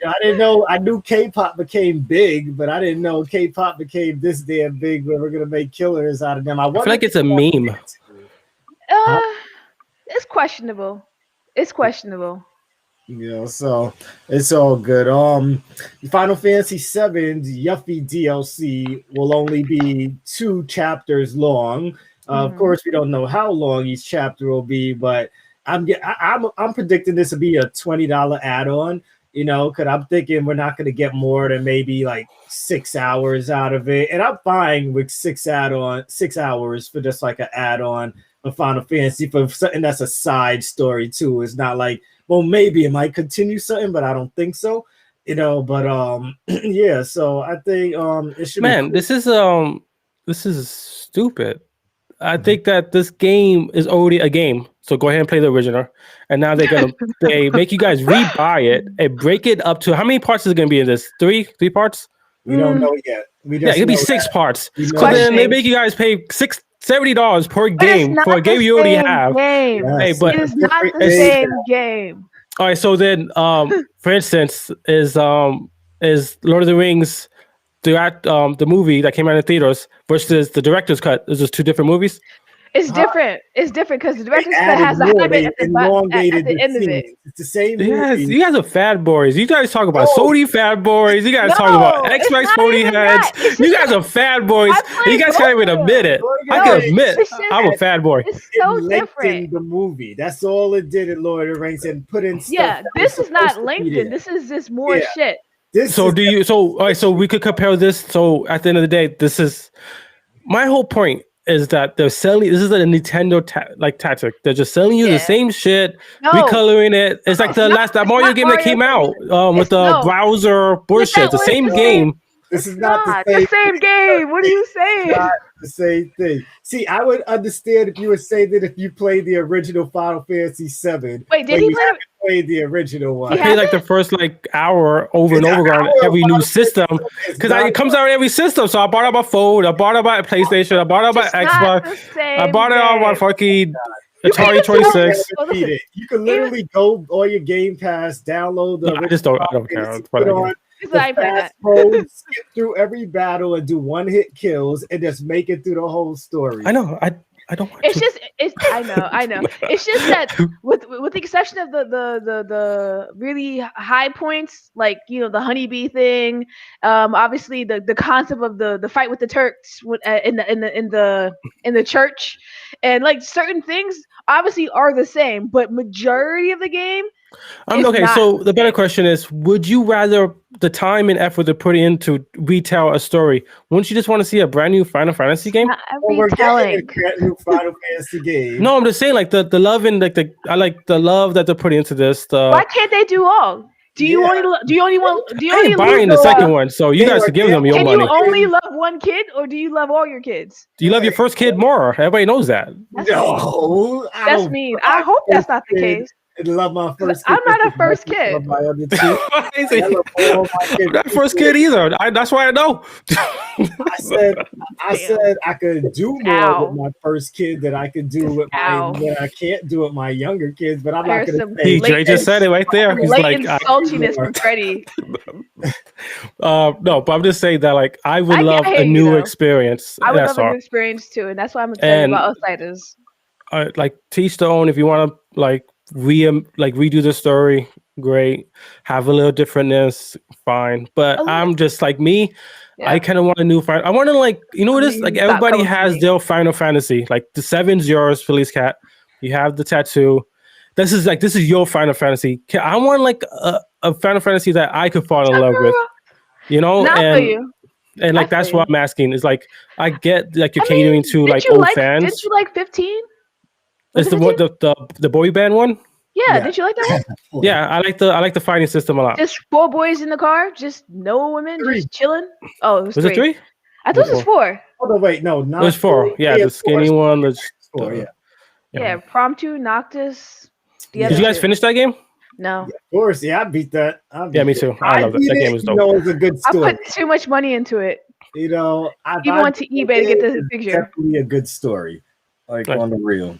[SPEAKER 3] I didn't know. I knew K-pop became big, but I didn't know K-pop became this damn big. Where we're gonna make killers out of them. I
[SPEAKER 2] feel like it's a meme.
[SPEAKER 1] It's questionable. It's questionable.
[SPEAKER 3] So it's all good. Final Fantasy VII's Yuffie DLC will only be 2 chapters long. Of course, we don't know how long each chapter will be, but I'm predicting this will be a $20 add-on. Because I'm thinking we're not going to get more than maybe like 6 hours out of it, and I'm fine with 6 hours for just like an add-on of Final Fantasy for something that's a side story too. It's not like, well, maybe it might continue something, but I don't think so. But yeah. So I think it should.
[SPEAKER 2] Man,
[SPEAKER 3] be
[SPEAKER 2] cool. This is stupid. I think that this game is already a game. So go ahead and play the original. And now they make you guys rebuy it and break it up to how many parts is it gonna be in this? 3 parts?
[SPEAKER 3] We don't know yet.
[SPEAKER 2] It could be 6 parts. So then they make you guys pay $70 per game for a game you already have.
[SPEAKER 3] Yes.
[SPEAKER 2] Hey, but
[SPEAKER 1] it is not the same game.
[SPEAKER 2] All right, so then for instance, is Lord of the Rings the movie that came out in theaters versus the director's cut? Is those 2 different movies?
[SPEAKER 1] It's
[SPEAKER 3] Huh?
[SPEAKER 1] different. It's different because the
[SPEAKER 3] They
[SPEAKER 1] director's cut
[SPEAKER 3] added
[SPEAKER 1] has a
[SPEAKER 3] more.
[SPEAKER 1] highlight
[SPEAKER 3] They
[SPEAKER 1] at at
[SPEAKER 3] elongated
[SPEAKER 1] the
[SPEAKER 3] the
[SPEAKER 1] end of it.
[SPEAKER 3] scenes. It's the same
[SPEAKER 2] Yes,
[SPEAKER 3] movie.
[SPEAKER 2] you guys are fat boys. You guys talk about
[SPEAKER 3] No,
[SPEAKER 2] Sony fat boys. You guys talk about
[SPEAKER 1] No, it's
[SPEAKER 2] Xbox
[SPEAKER 1] not
[SPEAKER 2] Sony
[SPEAKER 1] even that.
[SPEAKER 2] heads.
[SPEAKER 1] It's
[SPEAKER 2] You
[SPEAKER 1] just
[SPEAKER 2] guys
[SPEAKER 1] that
[SPEAKER 2] are fat boys.
[SPEAKER 1] I
[SPEAKER 2] You
[SPEAKER 1] played
[SPEAKER 2] guys
[SPEAKER 1] both
[SPEAKER 2] can't even
[SPEAKER 1] of
[SPEAKER 2] admit
[SPEAKER 1] them.
[SPEAKER 2] it.
[SPEAKER 3] all
[SPEAKER 2] I
[SPEAKER 3] you're
[SPEAKER 2] can
[SPEAKER 1] No,
[SPEAKER 3] saying
[SPEAKER 2] admit
[SPEAKER 1] it's
[SPEAKER 3] is
[SPEAKER 1] just
[SPEAKER 2] I'm a
[SPEAKER 3] that
[SPEAKER 2] fat boy.
[SPEAKER 1] it's
[SPEAKER 3] it
[SPEAKER 1] so different.
[SPEAKER 3] lengthened the movie. That's all it did in Lord of the Rings and put in stuff
[SPEAKER 1] Yeah,
[SPEAKER 3] that was
[SPEAKER 1] this is
[SPEAKER 3] supposed
[SPEAKER 1] not
[SPEAKER 3] to be
[SPEAKER 1] lengthened.
[SPEAKER 3] there.
[SPEAKER 1] This is just more
[SPEAKER 3] Yeah,
[SPEAKER 1] shit.
[SPEAKER 3] this
[SPEAKER 2] So
[SPEAKER 3] is
[SPEAKER 2] do you? So all right. So we could compare this. So at the end of the day, this is my whole point. Is that they're selling? This is a Nintendo tactic. They're just selling you the
[SPEAKER 1] Yeah.
[SPEAKER 2] same shit,
[SPEAKER 1] No,
[SPEAKER 2] recoloring it. It's like
[SPEAKER 1] it's
[SPEAKER 2] the
[SPEAKER 1] not.
[SPEAKER 2] last that
[SPEAKER 1] It's
[SPEAKER 2] Mario
[SPEAKER 1] not
[SPEAKER 2] game that
[SPEAKER 1] Mario
[SPEAKER 2] came out
[SPEAKER 1] Sunshine.
[SPEAKER 2] with
[SPEAKER 1] It's
[SPEAKER 2] the
[SPEAKER 1] no.
[SPEAKER 2] browser
[SPEAKER 1] But
[SPEAKER 2] bullshit.
[SPEAKER 1] that
[SPEAKER 2] The
[SPEAKER 1] was
[SPEAKER 2] same
[SPEAKER 1] the
[SPEAKER 3] no.
[SPEAKER 1] same.
[SPEAKER 2] game.
[SPEAKER 3] This
[SPEAKER 1] It's
[SPEAKER 3] is not the
[SPEAKER 1] not the
[SPEAKER 3] same
[SPEAKER 1] same
[SPEAKER 3] thing.
[SPEAKER 1] game. What are you
[SPEAKER 3] It's not
[SPEAKER 1] saying?
[SPEAKER 3] the same thing. See, I would understand if you were saying that if you played the original Final Fantasy VII,
[SPEAKER 1] Wait, did
[SPEAKER 3] but
[SPEAKER 1] he
[SPEAKER 3] you
[SPEAKER 1] play the?
[SPEAKER 3] haven't played the original
[SPEAKER 2] I
[SPEAKER 1] He
[SPEAKER 3] one.
[SPEAKER 2] played like
[SPEAKER 1] hasn't.
[SPEAKER 2] the first like hour over and
[SPEAKER 3] It's an
[SPEAKER 2] over again on
[SPEAKER 3] hour of
[SPEAKER 2] every new
[SPEAKER 3] Final Fantasy
[SPEAKER 2] system
[SPEAKER 3] VII is
[SPEAKER 2] because
[SPEAKER 3] not
[SPEAKER 2] it comes out on every system. So I bought it on my phone, I bought it on my PlayStation, I bought it on my
[SPEAKER 1] Just not
[SPEAKER 2] Xbox,
[SPEAKER 1] the
[SPEAKER 2] I
[SPEAKER 1] same
[SPEAKER 2] bought it on my
[SPEAKER 1] game.
[SPEAKER 2] fucking
[SPEAKER 1] You can
[SPEAKER 2] Atari
[SPEAKER 1] even
[SPEAKER 2] Twenty
[SPEAKER 1] tell.
[SPEAKER 2] Six.
[SPEAKER 1] Oh,
[SPEAKER 3] beat
[SPEAKER 1] listen.
[SPEAKER 3] it. You can
[SPEAKER 1] Even
[SPEAKER 3] literally go on your Game Pass, download the
[SPEAKER 2] No, I just
[SPEAKER 3] original
[SPEAKER 2] don't. I
[SPEAKER 3] Final
[SPEAKER 2] don't care
[SPEAKER 3] Fantasy,
[SPEAKER 2] for
[SPEAKER 3] put
[SPEAKER 2] that
[SPEAKER 3] on
[SPEAKER 2] game.
[SPEAKER 1] this is
[SPEAKER 3] the
[SPEAKER 1] I ain't playing
[SPEAKER 3] fast
[SPEAKER 1] that.
[SPEAKER 3] mode, skip through every battle, and do one hit kills, and just make it through the whole
[SPEAKER 2] I
[SPEAKER 3] story.
[SPEAKER 2] know. I don't want
[SPEAKER 1] It's
[SPEAKER 2] to.
[SPEAKER 1] just it's I know. It's just that with the exception of the really high points, like the honeybee thing, obviously the concept of the fight with the Turks in the church, and like certain things obviously are the same, but majority of the game is
[SPEAKER 2] Okay.
[SPEAKER 1] not
[SPEAKER 2] So
[SPEAKER 1] the
[SPEAKER 2] the better
[SPEAKER 1] same.
[SPEAKER 2] question is: would you rather the time and effort to put into retell a story? Wouldn't you just want to see a brand new Final Fantasy
[SPEAKER 1] It's
[SPEAKER 2] game?
[SPEAKER 1] not a
[SPEAKER 3] Well, we're getting a
[SPEAKER 1] retelling.
[SPEAKER 3] brand new Final Fantasy game.
[SPEAKER 2] No, I'm just saying, like the love and like the I like the love that they're putting into this.
[SPEAKER 1] Why can't they do all?
[SPEAKER 3] Yeah,
[SPEAKER 1] Do you
[SPEAKER 2] I
[SPEAKER 1] only
[SPEAKER 2] ain't buying the
[SPEAKER 3] so
[SPEAKER 2] second one, so you
[SPEAKER 3] they
[SPEAKER 2] guys
[SPEAKER 3] were
[SPEAKER 2] should give
[SPEAKER 3] they
[SPEAKER 2] them your
[SPEAKER 1] can
[SPEAKER 3] are
[SPEAKER 1] you
[SPEAKER 2] money.
[SPEAKER 1] only
[SPEAKER 3] working.
[SPEAKER 1] love one kid or do you love all your kids?
[SPEAKER 2] Do you love your first kid more? Everybody knows that.
[SPEAKER 1] That's mean.
[SPEAKER 3] No, I
[SPEAKER 1] That's
[SPEAKER 3] don't
[SPEAKER 1] mean.
[SPEAKER 3] love
[SPEAKER 1] I
[SPEAKER 3] my
[SPEAKER 1] hope that's
[SPEAKER 3] first
[SPEAKER 1] not the
[SPEAKER 3] kid
[SPEAKER 1] case.
[SPEAKER 3] and love my
[SPEAKER 1] 'Cause
[SPEAKER 3] first kid
[SPEAKER 1] I'm
[SPEAKER 3] just
[SPEAKER 1] not a
[SPEAKER 3] as much
[SPEAKER 1] first
[SPEAKER 3] as I love
[SPEAKER 1] kid.
[SPEAKER 3] my other two. I love all my
[SPEAKER 2] I'm
[SPEAKER 3] kids
[SPEAKER 2] not first
[SPEAKER 3] equally.
[SPEAKER 2] kid either. That's why I know.
[SPEAKER 3] I said I
[SPEAKER 1] Damn.
[SPEAKER 3] said I could do more with
[SPEAKER 1] Ow.
[SPEAKER 3] my first kid than I could do
[SPEAKER 1] Just
[SPEAKER 3] with my
[SPEAKER 1] ow.
[SPEAKER 3] that I can't do with my younger kids, but I'm not
[SPEAKER 1] There's
[SPEAKER 3] gonna
[SPEAKER 1] some
[SPEAKER 3] say
[SPEAKER 2] DJ just
[SPEAKER 1] blatant
[SPEAKER 2] said it right there. He's like,
[SPEAKER 1] blatant
[SPEAKER 2] I,
[SPEAKER 3] do
[SPEAKER 1] saltiness
[SPEAKER 3] more.
[SPEAKER 1] from Freddie.
[SPEAKER 2] no, but I'm just saying that like I would
[SPEAKER 1] I
[SPEAKER 2] love
[SPEAKER 1] hear
[SPEAKER 2] a
[SPEAKER 1] you
[SPEAKER 2] new
[SPEAKER 1] though.
[SPEAKER 2] experience.
[SPEAKER 1] I would
[SPEAKER 2] That's
[SPEAKER 1] love a new
[SPEAKER 2] all.
[SPEAKER 1] experience too, and that's why I'm excited
[SPEAKER 2] And
[SPEAKER 1] about Outsiders.
[SPEAKER 2] like teach their own. If you want to redo the story, great. Have a little differentness, fine. But
[SPEAKER 1] A little,
[SPEAKER 2] I'm just like me. I
[SPEAKER 1] yeah.
[SPEAKER 2] kind of want a new final. I want to like what
[SPEAKER 1] I
[SPEAKER 2] it is
[SPEAKER 1] mean,
[SPEAKER 2] like
[SPEAKER 1] stop
[SPEAKER 2] everybody
[SPEAKER 1] coming for
[SPEAKER 2] has
[SPEAKER 1] me.
[SPEAKER 2] their Final Fantasy. Like the seven's yours, Felice Cat. You have the tattoo. This is your Final Fantasy. I want like a Final Fantasy that I could fall in love with.
[SPEAKER 1] Sakura.
[SPEAKER 2] You know,
[SPEAKER 1] Not for you.
[SPEAKER 2] and
[SPEAKER 1] I
[SPEAKER 2] like
[SPEAKER 1] feel
[SPEAKER 2] that's what
[SPEAKER 1] you.
[SPEAKER 2] I'm asking. Is like I get like you're
[SPEAKER 1] I
[SPEAKER 2] catering
[SPEAKER 1] mean,
[SPEAKER 2] to
[SPEAKER 1] didn't
[SPEAKER 2] like
[SPEAKER 1] you
[SPEAKER 2] old
[SPEAKER 1] like didn't
[SPEAKER 2] fans.
[SPEAKER 1] you like 15? Was
[SPEAKER 2] It's
[SPEAKER 1] it
[SPEAKER 2] the
[SPEAKER 1] 15?
[SPEAKER 2] what the boy band one.
[SPEAKER 1] Yeah,
[SPEAKER 3] Yeah.
[SPEAKER 1] didn't you like that one?
[SPEAKER 3] Boy,
[SPEAKER 2] Yeah, I like the fighting system a lot.
[SPEAKER 1] Just four boys in the car, just no women,
[SPEAKER 3] three.
[SPEAKER 1] just chilling. Oh, it was
[SPEAKER 2] Was it
[SPEAKER 1] three.
[SPEAKER 2] three?
[SPEAKER 1] I
[SPEAKER 2] Or
[SPEAKER 1] thought it was
[SPEAKER 2] four?
[SPEAKER 1] four.
[SPEAKER 3] Oh no, wait, no,
[SPEAKER 2] It was
[SPEAKER 3] not
[SPEAKER 2] four. Yeah,
[SPEAKER 3] three
[SPEAKER 2] the
[SPEAKER 3] and four.
[SPEAKER 2] skinny one.
[SPEAKER 3] Four, yeah.
[SPEAKER 1] Yeah, Promptu, Noctis, the
[SPEAKER 2] Did
[SPEAKER 1] other
[SPEAKER 2] you
[SPEAKER 3] Yeah.
[SPEAKER 2] guys
[SPEAKER 1] two.
[SPEAKER 2] finish that game?
[SPEAKER 1] No,
[SPEAKER 3] Yeah, of course. Yeah, I beat that.
[SPEAKER 2] Yeah, me too. I
[SPEAKER 3] I
[SPEAKER 2] love that.
[SPEAKER 3] beat
[SPEAKER 2] That game
[SPEAKER 3] it.
[SPEAKER 2] was
[SPEAKER 3] You
[SPEAKER 2] dope.
[SPEAKER 3] know, it's a good
[SPEAKER 1] I
[SPEAKER 3] story.
[SPEAKER 1] put too much money into it.
[SPEAKER 3] You know, if
[SPEAKER 1] Even
[SPEAKER 3] I
[SPEAKER 1] went
[SPEAKER 3] beat
[SPEAKER 1] to
[SPEAKER 3] the
[SPEAKER 1] eBay to get
[SPEAKER 3] game,
[SPEAKER 1] the
[SPEAKER 3] it's
[SPEAKER 1] picture.
[SPEAKER 3] definitely a good story. Like
[SPEAKER 2] Right.
[SPEAKER 3] on the real.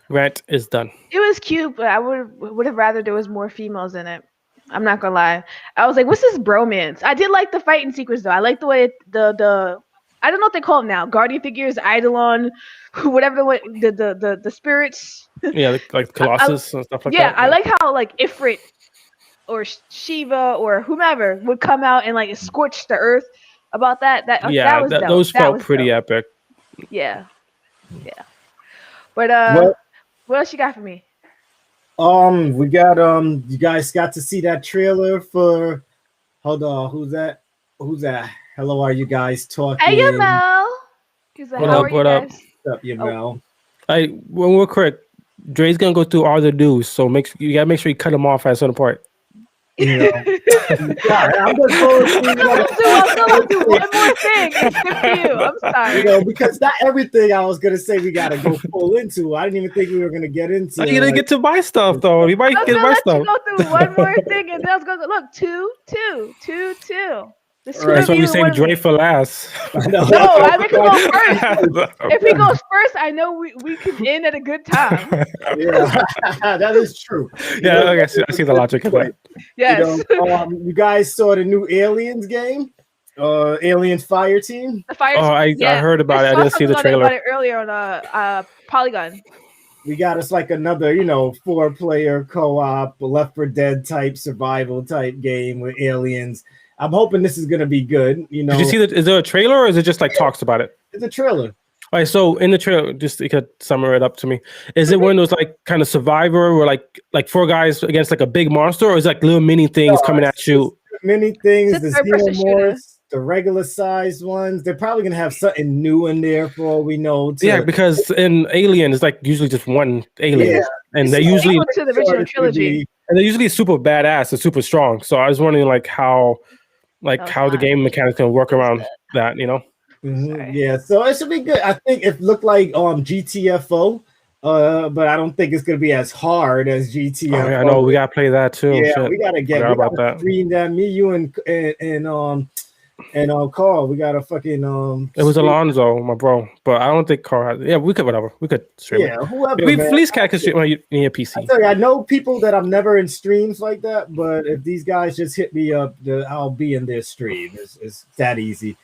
[SPEAKER 2] Rant is done.
[SPEAKER 1] It was cute, but I would have rather there was more females in it. I'm not gonna lie. I was like, what's this bromance? I did like the fighting sequence though. I like the way the I don't know what they call them now. Guardian figures, Eidolon, whatever the spirits.
[SPEAKER 2] Yeah, like
[SPEAKER 1] I,
[SPEAKER 2] Colossus and stuff like
[SPEAKER 1] yeah,
[SPEAKER 2] that.
[SPEAKER 1] I
[SPEAKER 2] Yeah.
[SPEAKER 1] like how like Ifrit or Shiva or whomever would come out and like scorch the earth. About that
[SPEAKER 2] Yeah,
[SPEAKER 1] was dope.
[SPEAKER 2] those
[SPEAKER 1] That
[SPEAKER 2] felt
[SPEAKER 1] was
[SPEAKER 2] pretty
[SPEAKER 1] dope.
[SPEAKER 2] epic.
[SPEAKER 1] Yeah, yeah. But
[SPEAKER 3] Well,
[SPEAKER 1] what else you got for me?
[SPEAKER 3] we got you guys got to see that trailer for hold on, who's that? Who's that? Hello, are you guys talking?
[SPEAKER 1] Hey, you Mel. He's like,
[SPEAKER 2] What
[SPEAKER 1] how
[SPEAKER 2] up?
[SPEAKER 1] are you
[SPEAKER 2] What up?
[SPEAKER 1] guys?
[SPEAKER 3] What's up, you
[SPEAKER 1] Oh.
[SPEAKER 3] Mel?
[SPEAKER 2] When we're correct, Dre's gonna go through all the news, so you gotta make sure you cut them off at a certain point.
[SPEAKER 3] You know, yeah, I'm just going through
[SPEAKER 1] I'm gonna do one more thing and skip to you. I'm sorry.
[SPEAKER 3] you know, because not everything I was gonna say we gotta go full into. I didn't even think we were gonna get into.
[SPEAKER 2] Are you gonna
[SPEAKER 3] like,
[SPEAKER 2] get to my stuff though? You might
[SPEAKER 1] I was
[SPEAKER 2] get
[SPEAKER 1] gonna
[SPEAKER 2] my
[SPEAKER 1] let you
[SPEAKER 2] stuff.
[SPEAKER 1] go through one more thing, and then I was gonna go look two. The two
[SPEAKER 2] That's
[SPEAKER 1] of
[SPEAKER 2] why we
[SPEAKER 1] you.
[SPEAKER 2] saved Dre for last.
[SPEAKER 3] no,
[SPEAKER 1] No, I make him go first. If he goes first, I know we can end at a good time.
[SPEAKER 3] yeah, that is true. You
[SPEAKER 2] Yeah,
[SPEAKER 3] know,
[SPEAKER 2] I see the logic of that.
[SPEAKER 1] Yes.
[SPEAKER 3] You know, you guys saw the new Aliens game. Alien Fire Team.
[SPEAKER 1] The fire.
[SPEAKER 2] Oh, I
[SPEAKER 1] Yeah,
[SPEAKER 2] heard
[SPEAKER 1] I
[SPEAKER 2] about it. I
[SPEAKER 1] saw
[SPEAKER 2] didn't see
[SPEAKER 1] something
[SPEAKER 2] the
[SPEAKER 1] on it about
[SPEAKER 2] trailer.
[SPEAKER 1] it earlier on Polygon.
[SPEAKER 3] We got us like another, 4-player co-op, Left 4 Dead type survival type game with aliens. I'm hoping this is gonna be good.
[SPEAKER 2] Did you see that? Is there a trailer or is it just like
[SPEAKER 3] Yeah,
[SPEAKER 2] talks about it?
[SPEAKER 3] it's a trailer.
[SPEAKER 2] All right, so in the trailer, just you could summarize it up to me. Is it one of those like kind of Survivor where like four guys against like a big monster, or is it like little mini things
[SPEAKER 3] No,
[SPEAKER 2] coming
[SPEAKER 3] it's
[SPEAKER 2] at you?
[SPEAKER 3] many
[SPEAKER 1] It's
[SPEAKER 3] things.
[SPEAKER 1] a
[SPEAKER 3] The
[SPEAKER 1] third person shooter.
[SPEAKER 3] xenomorphs, the regular sized ones. They're probably gonna have something new in there for all we know.
[SPEAKER 2] Yeah,
[SPEAKER 3] To
[SPEAKER 2] because in Alien, it's like usually just one
[SPEAKER 3] yeah,
[SPEAKER 2] alien, and
[SPEAKER 3] it's
[SPEAKER 2] they're
[SPEAKER 3] a
[SPEAKER 2] usually
[SPEAKER 1] Equal to the
[SPEAKER 3] sure
[SPEAKER 1] original
[SPEAKER 3] it's gonna
[SPEAKER 1] trilogy.
[SPEAKER 3] be.
[SPEAKER 2] super badass and super strong. So I was wondering
[SPEAKER 1] No, it's
[SPEAKER 2] how the
[SPEAKER 1] not.
[SPEAKER 2] game mechanics can work
[SPEAKER 1] It was
[SPEAKER 2] around
[SPEAKER 1] good.
[SPEAKER 2] that.
[SPEAKER 1] Sorry.
[SPEAKER 3] Yeah, so it should be good. I think it looked like GTFO, but I don't think it's gonna be as hard as
[SPEAKER 2] Oh yeah, I know
[SPEAKER 3] GTFO.
[SPEAKER 2] we gotta play that too.
[SPEAKER 3] Yeah,
[SPEAKER 2] Shit, forgot
[SPEAKER 3] we
[SPEAKER 2] about
[SPEAKER 3] gotta
[SPEAKER 2] that.
[SPEAKER 3] stream that. Me, you, and Carl. We gotta fucking
[SPEAKER 2] It was
[SPEAKER 3] stream.
[SPEAKER 2] Alonzo, my bro, but I don't think Carl has. Yeah, we could whatever. We could stream it.
[SPEAKER 3] Yeah, whoever,
[SPEAKER 2] Maybe
[SPEAKER 3] man.
[SPEAKER 2] Fleece Cat could stream on your
[SPEAKER 3] I
[SPEAKER 2] PC.
[SPEAKER 3] tell you, I know people that I'm never in streams like that, but if these guys just hit me up, I'll be in their stream. It's that easy,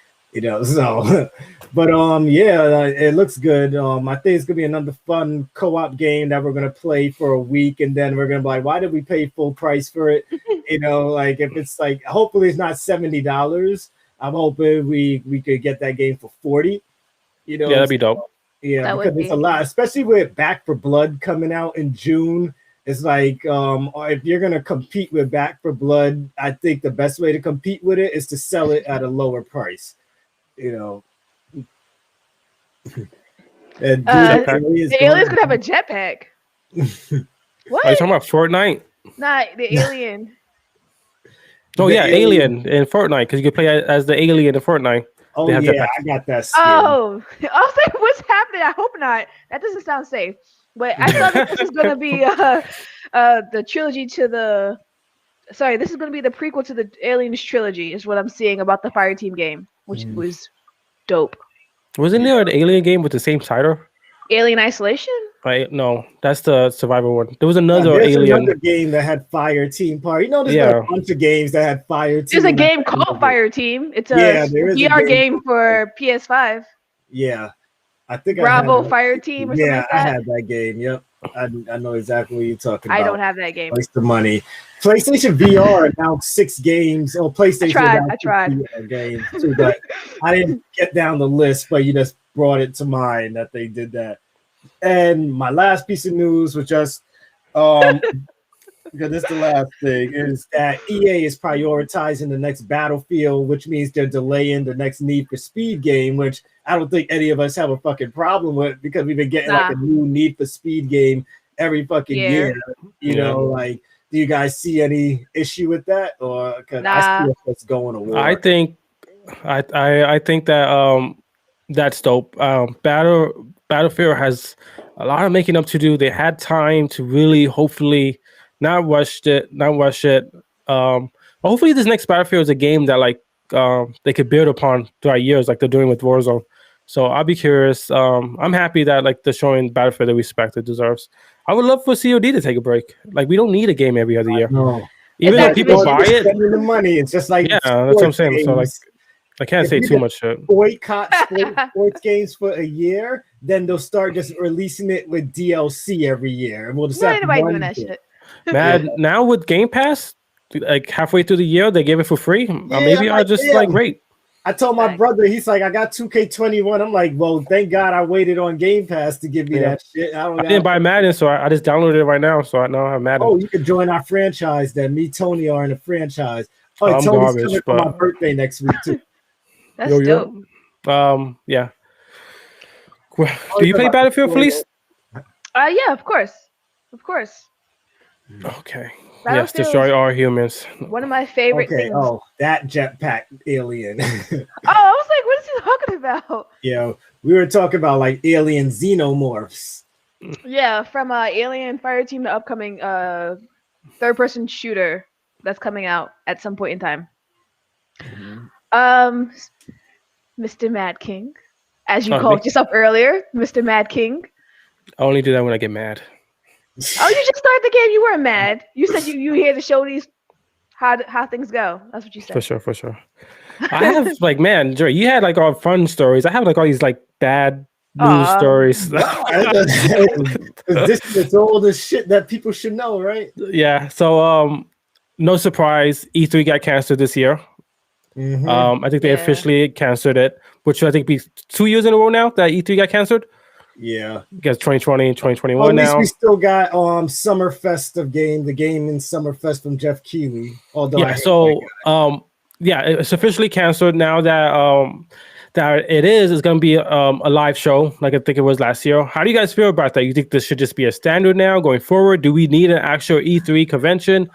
[SPEAKER 3] So, but yeah, it looks good. I think it's gonna be another fun co-op game that we're gonna play for a week, and then we're gonna be like, why did we pay full price for it? Like if it's like, hopefully it's not $70. I'm hoping we could get that game for 40.
[SPEAKER 2] Yeah, that'd be dope.
[SPEAKER 3] Yeah,
[SPEAKER 1] That
[SPEAKER 3] because
[SPEAKER 1] would
[SPEAKER 3] it's a
[SPEAKER 1] be.
[SPEAKER 3] lot, especially with Back for Blood coming out in June. It's like if you're gonna compete with Back for Blood, I think the best way to compete with it is to sell it at a lower price. And dude,
[SPEAKER 1] The alien's gonna have a jetpack. What?
[SPEAKER 2] Are you talking about Fortnite?
[SPEAKER 1] Nah, the alien.
[SPEAKER 2] Oh
[SPEAKER 3] The
[SPEAKER 2] yeah, Alien in Fortnite because you can play as the alien in Fortnite.
[SPEAKER 3] Oh
[SPEAKER 2] They have
[SPEAKER 3] yeah,
[SPEAKER 2] jetpacks.
[SPEAKER 3] I got that skin.
[SPEAKER 1] Oh, I was like, what's happening? I hope not. That doesn't sound safe. But I thought that this was gonna be the trilogy to the. Sorry, this is gonna be the prequel to the Aliens trilogy. Is what I'm seeing about the Fireteam game, which was dope.
[SPEAKER 2] Wasn't there an Alien game with the same title?
[SPEAKER 1] Alien Isolation.
[SPEAKER 2] Right? No, that's the survival one. There was
[SPEAKER 3] Yeah,
[SPEAKER 2] another
[SPEAKER 3] there's
[SPEAKER 2] Alien.
[SPEAKER 3] another game that had Fire Team Party. There's been
[SPEAKER 2] Yeah.
[SPEAKER 3] a bunch of games that had Fire Team.
[SPEAKER 1] There's a game called Fireteam. It's a
[SPEAKER 3] Yeah, there is a
[SPEAKER 1] VR
[SPEAKER 3] game
[SPEAKER 1] game for PS5.
[SPEAKER 3] Yeah, I think
[SPEAKER 1] Bravo
[SPEAKER 3] I had
[SPEAKER 1] Fireteam or something
[SPEAKER 3] Yeah,
[SPEAKER 1] like
[SPEAKER 3] I
[SPEAKER 1] that.
[SPEAKER 3] had that game. Yep, I know exactly what you're talking about.
[SPEAKER 1] I don't have that game.
[SPEAKER 3] Waste of money. PlayStation VR announced 6 games. Or PlayStation
[SPEAKER 1] I tried.
[SPEAKER 3] announced 6 VR games too, but I didn't get down the list. But you just brought it to mind that they did that. And my last piece of news was just because this is the last thing, is that EA is prioritizing the next Battlefield, which means they're delaying the next Need for Speed game, which I don't think any of us have a fucking problem with because we've been getting like a new Need for Speed game every fucking year. Like, do you guys see any issue with that, or because I see what's going on?
[SPEAKER 2] I think that that's dope. Battlefield has a lot of making up to do. They had time to really, hopefully, not rush it. But hopefully, this next Battlefield is a game that they could build upon throughout years, like they're doing with Warzone. So I'll be curious. I'm happy that they're showing Battlefield the respect it deserves. I would love for COD to take a break. Like, we don't need a game every other year.
[SPEAKER 3] No.
[SPEAKER 2] Even though people buy it,
[SPEAKER 3] spending the money, it's just like
[SPEAKER 2] that's what I'm saying.
[SPEAKER 3] Games.
[SPEAKER 2] So I can't say too much shit.
[SPEAKER 3] Boycott sports games for a year, then they'll start just releasing it with DLC every year, and we'll just have
[SPEAKER 1] anybody doing that shit.
[SPEAKER 2] Man, now with Game Pass, like halfway through the year, they give it for free. Maybe I'll just rate.
[SPEAKER 3] I told my brother, he's like, I got 2K21. I'm like, well, thank God I waited on Game Pass to give me that shit.
[SPEAKER 2] I didn't buy Madden, so I just downloaded it right now, so I know I have Madden.
[SPEAKER 3] Oh, you can join our franchise then. Me, Tony are in a franchise. Oh,
[SPEAKER 2] I'm
[SPEAKER 3] Tony's
[SPEAKER 2] garbage,
[SPEAKER 3] coming for my birthday next week too.
[SPEAKER 1] That's dope.
[SPEAKER 2] Yeah. Do you play Battlefield, Felice?
[SPEAKER 1] Yeah, of course.
[SPEAKER 2] Okay. Yes, destroy all humans.
[SPEAKER 1] One of my favorite things.
[SPEAKER 3] Oh, that jetpack alien.
[SPEAKER 1] I was like, what is he talking about?
[SPEAKER 3] We were talking about like alien xenomorphs.
[SPEAKER 1] Yeah, from Alien Fireteam, the upcoming third-person shooter that's coming out at some point in time. Mr. Mad King, as you called yourself earlier, Mr. Mad King.
[SPEAKER 2] I only do that when I get mad.
[SPEAKER 1] Oh, you just started the game. You weren't mad. You said you here to show these how things go. That's what you
[SPEAKER 2] For
[SPEAKER 1] said.
[SPEAKER 2] sure, for sure. I have like, man, Joy, you had like all fun stories. I have like all these like bad news
[SPEAKER 1] Aw.
[SPEAKER 2] stories.
[SPEAKER 3] This is all the shit that people should know, right?
[SPEAKER 2] Yeah. So no surprise, E3 got canceled this year.
[SPEAKER 3] Mm-hmm.
[SPEAKER 2] I think they
[SPEAKER 1] Yeah.
[SPEAKER 2] officially canceled it, which I think be 2 years in a row now that E3 got canceled.
[SPEAKER 3] Yeah.
[SPEAKER 2] Because 2020 and
[SPEAKER 3] Well,
[SPEAKER 2] 2021
[SPEAKER 3] at least we
[SPEAKER 2] now.
[SPEAKER 3] still got Summerfest the game in Summerfest from Jeff Keighley. Although I
[SPEAKER 2] Yeah,
[SPEAKER 3] hate that
[SPEAKER 2] so yeah, it's officially canceled now that it is. It's going to be a live show, like I think it was last year. How do you guys feel about that? You think this should just be a standard now going forward? Do we need an actual E3 convention,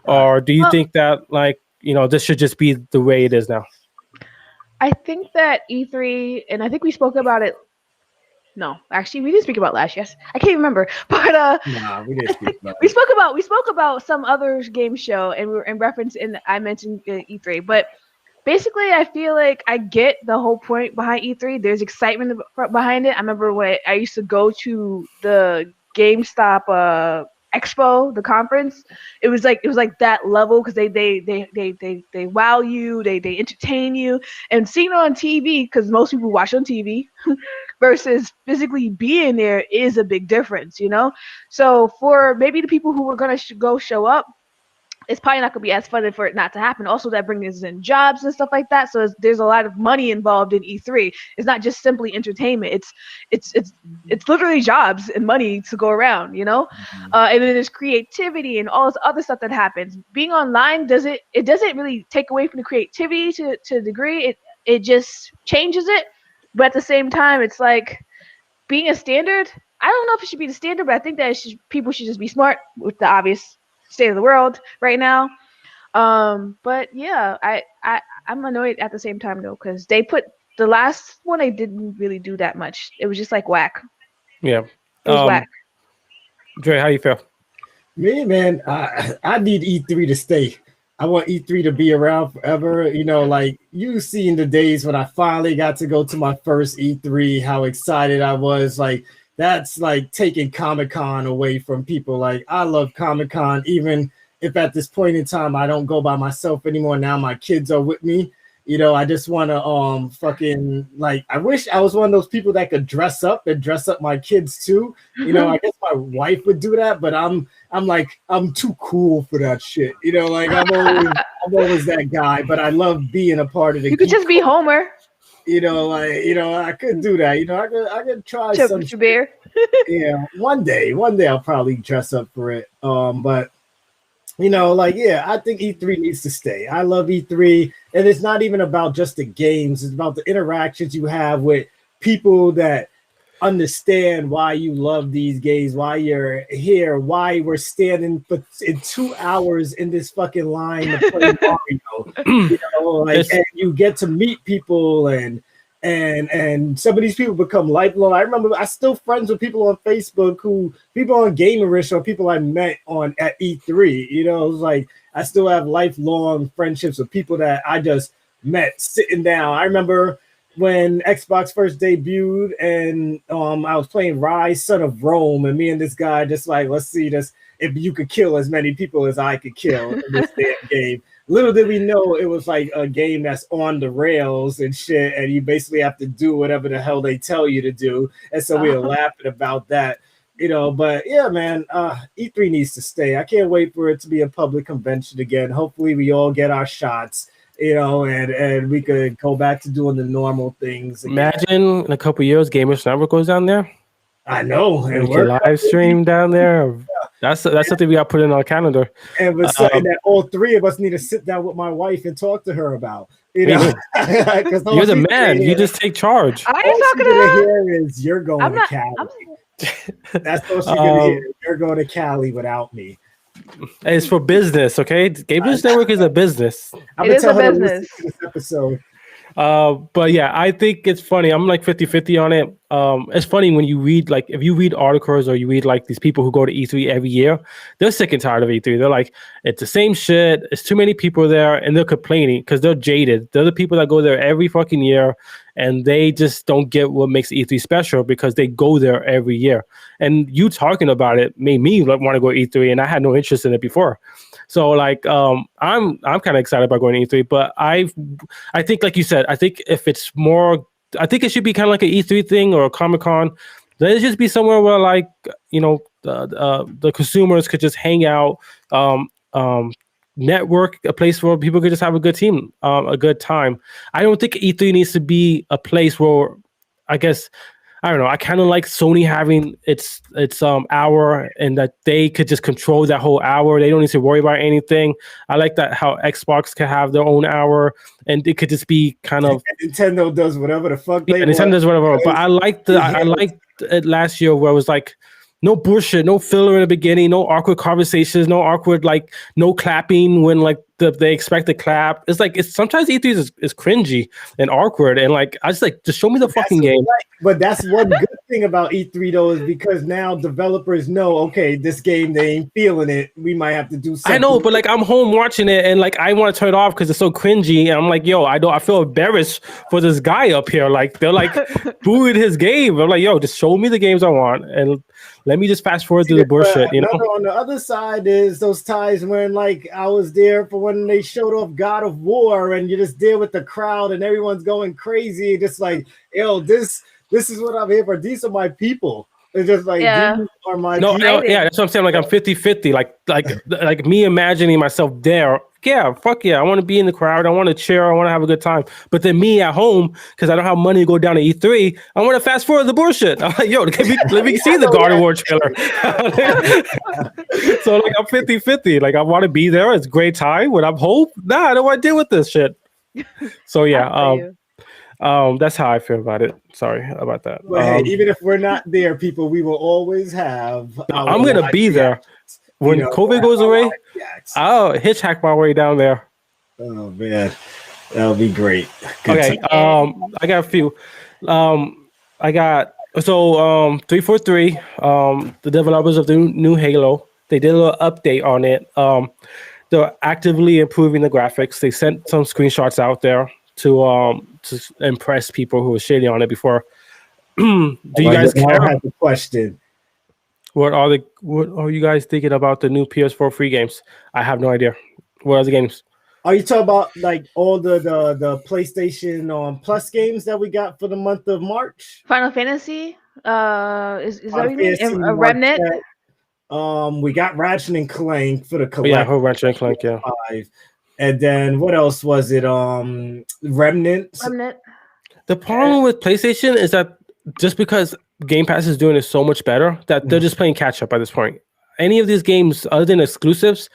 [SPEAKER 3] guy.
[SPEAKER 2] or do you
[SPEAKER 1] Well,
[SPEAKER 2] think that this should just be the way it is now?
[SPEAKER 1] I think that E3, and I think we spoke about it. No, actually, we didn't speak about last. Yes, I can't remember. But
[SPEAKER 3] Nah, we didn't speak about it.
[SPEAKER 1] we spoke about some other game show, and we were in reference. And I mentioned E3, but basically, I feel like I get the whole point behind E3. There's excitement behind it. I remember when I used to go to the GameStop expo, the conference. It was like that level because they wow you, they entertain you, and seeing it on TV because most people watch on TV versus physically being there is a big difference, you know. So for maybe the people who were gonna go show up, it's probably not going to be as fun for it not to happen. Also, that brings in jobs and stuff like that. So there's a lot of money involved in E3. It's not just simply entertainment. It's literally jobs and money to go around, you know. And then there's creativity and all this other stuff that happens. Being online doesn't really take away from the creativity to a degree. It just changes it. But at the same time, it's like being a standard. I don't know if it should be the standard, but I think that people should just be smart with the obvious state of the world right now. But yeah, I'm annoyed at the same time though because they put the last one they didn't really do that much. It was just like whack.
[SPEAKER 2] Yeah.
[SPEAKER 1] It was whack.
[SPEAKER 2] Dre, how you feel?
[SPEAKER 3] Me, man, I need E3 to stay. I want E3 to be around forever. You know, like you seen the days when I finally got to go to my first E3, how excited I was. Like that's like taking Comic-Con away from people. Like I love Comic-Con, even if at this point in time I don't go by myself anymore. Now my kids are with me. You know, I just want to fucking like I wish I was one of those people that could dress up and dress up my kids too. You know, I guess my wife would do that, but I'm like I'm too cool for that shit. You know, like I'm always that guy, but I love being a part of the
[SPEAKER 1] You could
[SPEAKER 3] geek
[SPEAKER 1] just be Homer.
[SPEAKER 3] you know, like I could do that. You know, I could try some shit.
[SPEAKER 1] Bear.
[SPEAKER 3] Yeah, one day I'll probably dress up for it. But you know, like yeah, I think E3 needs to stay. I love E3, and it's not even about just the games. It's about the interactions you have with people that understand why you love these games, why you're here, why we're standing for in 2 hours in this fucking line to play Mario. You know, like and you get to meet people and some of these people become lifelong. I remember I still friends with people on Facebook people on Gamerish or people I met on at E3. You know, it's like I still have lifelong friendships with people that I just met sitting down. I remember when Xbox first debuted and I was playing Rise Son of Rome and me and this guy just like let's see this if you could kill as many people as I could kill in this damn game. Little did we know it was like a game that's on the rails and shit, and you basically have to do whatever the hell they tell you to do. And so we were laughing about that, you know. But yeah, man, E3 needs to stay. I can't wait for it to be a public convention again. Hopefully, we all get our shots, you know, and we could go back to doing the normal things again.
[SPEAKER 2] Imagine in a couple years, Gamers Network goes down there.
[SPEAKER 3] I know,
[SPEAKER 2] and we can live stream down there. That's something we got put in our calendar.
[SPEAKER 3] And it was something that all three of us need to sit down with my wife and talk to her about. You know,
[SPEAKER 2] you're the man. You just take charge.
[SPEAKER 1] I ain't talking to her.
[SPEAKER 3] Hear is you're going to Cali. That's all she's gonna hear. You're going to Cali without me.
[SPEAKER 2] It's for business, okay? Gamers Network is a business.
[SPEAKER 1] It is a business.
[SPEAKER 3] This episode.
[SPEAKER 2] But yeah, I think it's funny. I'm like 50-50 on it. It's funny when you read, like, if you read articles or you read like these people who go to E3 every year, they're sick and tired of E3. They're like, it's the same shit. It's too many people there, and they're complaining because they're jaded. They're the people that go there every fucking year, and they just don't get what makes E3 special because they go there every year. And you talking about it made me want to go to E3, and I had no interest in it before. So like I'm kind of excited about going to E3, but I think like you said, I think if it's more, I think it should be kind of like an E3 thing or a Comic Con. Let it just be somewhere where like the consumers could just hang out, um, um, network, a place where people could just have a good time. I don't think E3 needs to be a place where I guess I don't know. I kind of like Sony having its hour and that they could just control that whole hour. They don't need to worry about anything. I like that how Xbox can have their own hour and it could just be kind of
[SPEAKER 3] Nintendo does whatever the fuck they want.
[SPEAKER 2] Nintendo does whatever. But I liked it last year where it was like no bullshit, no filler in the beginning, no awkward conversations, no awkward like no clapping when like they expect to clap. It's like it's sometimes E3 is cringy and awkward and like I just show me the fucking game.
[SPEAKER 3] Right. But that's one good thing about E3 though is because now developers know, okay, this game they ain't feeling it. We might have to do something.
[SPEAKER 2] I know, but like I'm home watching it and like I want to turn it off because it's so cringy. And I'm like, yo, I feel embarrassed for this guy up here. Like they're like booing his game. I'm like, yo, just show me the games I want and let me just fast forward through the bullshit. You know.
[SPEAKER 3] On the other side is those times when like I was there for when they showed off God of War and you're just there with the crowd and everyone's going crazy, just like, yo, this is what I'm here for. These are my people. It's just like these are my people.
[SPEAKER 2] Yeah, that's what I'm saying. Like I'm 50-50. Like me imagining myself there. Yeah, fuck yeah. I want to be in the crowd. I want to cheer. I want to have a good time. But then me at home, because I don't have money to go down to E3, I want to fast forward the bullshit. I'm like, yo, let me see the God of War trailer. So like I'm 50-50. Like I want to be there. It's a great time. When I'm home, nah, I don't want to deal with this shit. So yeah, that's how I feel about it. Sorry about that.
[SPEAKER 3] Well, hey, even if we're not there, people, we will always have.
[SPEAKER 2] I'm gonna be there when COVID goes away. I'll hitchhike my way down there.
[SPEAKER 3] Oh man, that'll be great.
[SPEAKER 2] Good okay, time. I got a few. I got 343. The developers of the new Halo, they did a little update on it. They're actively improving the graphics. They sent some screenshots out there to impress people who were shitting on it before. Do you guys care?
[SPEAKER 3] I have a question.
[SPEAKER 2] What are you guys thinking about the new PS4 free games? I have no idea. What are the games?
[SPEAKER 3] Are you talking about like all the PlayStation Plus games that we got for the month of March?
[SPEAKER 1] Final Fantasy, is everything Remnant?
[SPEAKER 3] We got Ratchet and Clank for the
[SPEAKER 2] collect. Yeah, Ratchet and Clank, yeah.
[SPEAKER 3] 5. And then what else was it? Remnant.
[SPEAKER 2] The problem with PlayStation is that just because Game Pass is doing it so much better that they're just playing catch up at this point. Any of these games other than exclusives,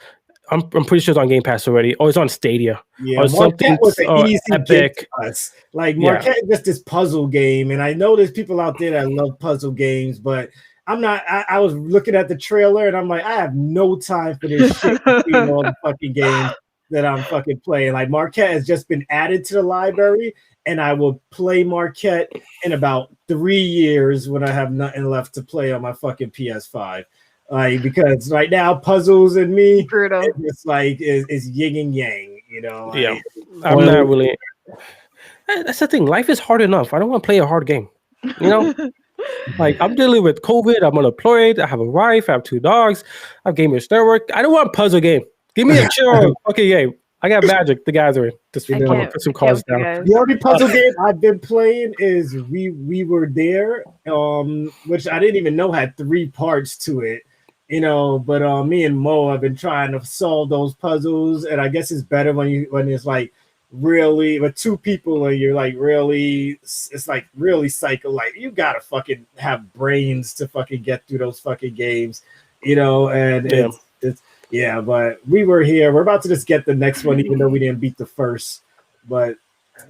[SPEAKER 2] I'm pretty sure it's on Game Pass already, or it's on Stadia.
[SPEAKER 3] Yeah, or Marquette was an easy Epic. To us. Like Marquette is just this puzzle game, and I know there's people out there that love puzzle games, but I'm not. I was looking at the trailer, and I'm like, I have no time for this shit. All the fucking games that I'm fucking playing. Like Marquette has just been added to the library, and I will play Marquette in about 3 years when I have nothing left to play on my fucking PS5. Like because right now puzzles and me, it's like is yin and yang, you know. Like,
[SPEAKER 2] yeah, I'm not really. That's the thing. Life is hard enough. I don't want to play a hard game, you know. Like I'm dealing with COVID. I'm unemployed. I have a wife. I have 2 dogs. I have Gamerish Network. I don't want a puzzle game. Give me a chill. Okay, game. I got Magic the Gathering. Just put some cards down.
[SPEAKER 3] The only puzzle game I've been playing is We Were There, which I didn't even know had 3 parts to it. You know, but me and Mo have been trying to solve those puzzles, and I guess it's better when it's like really with 2 people and you're like really, it's like really psycho. Like you gotta fucking have brains to fucking get through those fucking games, you know. And it's yeah, but we were here. We're about to just get the next one, even though we didn't beat the first. But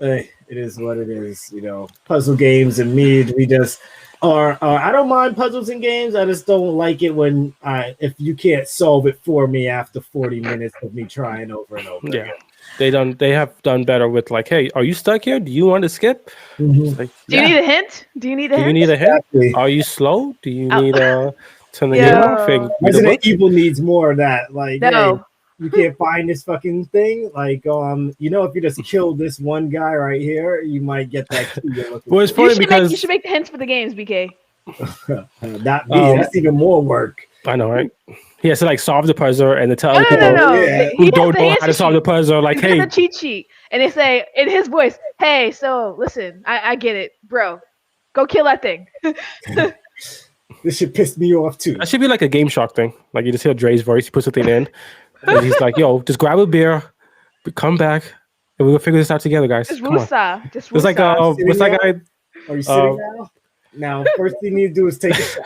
[SPEAKER 3] it is what it is, you know. Puzzle games and me, we just. Or I don't mind puzzles and games. I just don't like it when if you can't solve it for me after 40 minutes of me trying over and over.
[SPEAKER 2] Yeah, again. They have done better with like, hey, are you stuck here? Do you want to skip?
[SPEAKER 1] Mm-hmm. Like, do you need a hint? Do you need a hint?
[SPEAKER 2] Exactly. Are you slow? Do you need turn the game off?
[SPEAKER 3] Resident Evil needs more of that. Like, no. Hey, you can't find this fucking thing. Like, you know, if you just kill this one guy right here, you might get that key.
[SPEAKER 2] Well, it's funny because
[SPEAKER 1] you should make the hints for the games, BK.
[SPEAKER 3] That's even more work.
[SPEAKER 2] I know, right? he has to like solve the puzzle and to tell
[SPEAKER 1] No,
[SPEAKER 2] other
[SPEAKER 1] no, no,
[SPEAKER 2] people
[SPEAKER 3] Oh
[SPEAKER 1] no.
[SPEAKER 3] yeah.
[SPEAKER 2] who
[SPEAKER 1] He has
[SPEAKER 2] don't
[SPEAKER 1] the
[SPEAKER 2] know how
[SPEAKER 1] answer
[SPEAKER 2] to solve the
[SPEAKER 1] sheet.
[SPEAKER 2] puzzle, like,
[SPEAKER 1] He's got the
[SPEAKER 2] hey,
[SPEAKER 1] cheat sheet, and they say in his voice, "Hey, so listen, I get it, bro. Go kill that thing."
[SPEAKER 3] This shit pissed me off too.
[SPEAKER 2] that should be like a Game Shock thing. Like you just hear Dre's voice, he puts something in, and he's like, "Yo, just grab a beer, come back, and we'll figure this out together, guys.
[SPEAKER 1] Just
[SPEAKER 2] Come on."
[SPEAKER 1] woosah, just
[SPEAKER 2] It's like
[SPEAKER 3] Are you
[SPEAKER 1] woosah.
[SPEAKER 3] sitting
[SPEAKER 2] what's that
[SPEAKER 3] now?
[SPEAKER 2] guy?
[SPEAKER 3] Are you sitting
[SPEAKER 2] Uh,
[SPEAKER 3] now? Now, first thing you need to do is take a shot.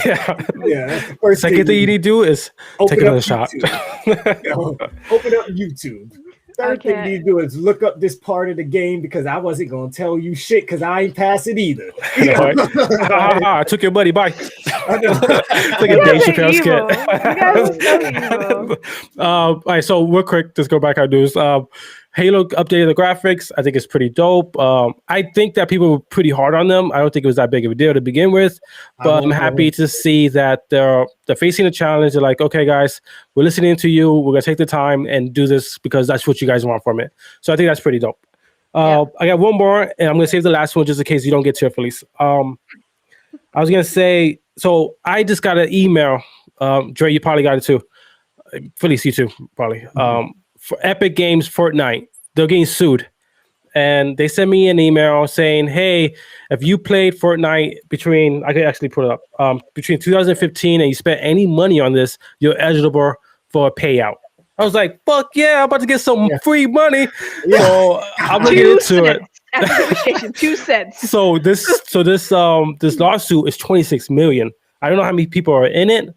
[SPEAKER 2] yeah.
[SPEAKER 3] Yeah, that's the first
[SPEAKER 2] Second
[SPEAKER 3] thing
[SPEAKER 2] thing
[SPEAKER 3] you
[SPEAKER 2] you
[SPEAKER 3] do.
[SPEAKER 2] need to do is take
[SPEAKER 3] Open up
[SPEAKER 2] another shot.
[SPEAKER 3] YouTube. You know, open up YouTube.
[SPEAKER 1] I
[SPEAKER 3] Third thing you
[SPEAKER 1] can't.
[SPEAKER 3] need to do is look up this part of the game because I wasn't gonna tell you shit because I ain't pass it either.
[SPEAKER 2] I know, right? I took your money. Bye.
[SPEAKER 3] I know.
[SPEAKER 2] It's like
[SPEAKER 1] You
[SPEAKER 2] a Dave
[SPEAKER 1] guys are
[SPEAKER 2] Chappelle skit.
[SPEAKER 1] evil. You guys are so evil.
[SPEAKER 2] All right, so real quick, just go back on news. Halo updated the graphics. I think it's pretty dope. I think that people were pretty hard on them. I don't think it was that big of a deal to begin with,
[SPEAKER 3] I
[SPEAKER 2] but I'm
[SPEAKER 3] won't go
[SPEAKER 2] happy
[SPEAKER 3] ahead.
[SPEAKER 2] to see that they're facing a challenge. They're like, okay, guys, we're listening to you. We're gonna take the time and do this because that's what you guys want from it. So I think that's pretty dope.
[SPEAKER 1] Yeah.
[SPEAKER 2] I got one more, and I'm gonna save the last one just in case you don't get to it, Felice. I was gonna say, so I just got an email. Dre, you probably got it too. Felice, you too, probably. For Epic Games Fortnite, they're getting sued, and they sent me an email saying, "Hey, if you played Fortnite between, I could actually put it up, between 2015 and you spent any money on this, you're eligible for a payout." I was like, "Fuck yeah, I'm about to get some
[SPEAKER 3] Yeah.
[SPEAKER 2] free money."
[SPEAKER 3] Yeah.
[SPEAKER 2] So I'm gonna get
[SPEAKER 1] 2
[SPEAKER 2] into it.
[SPEAKER 1] cents after negotiation. 2 cents.
[SPEAKER 2] This lawsuit is 26 million. I don't know how many people are in it,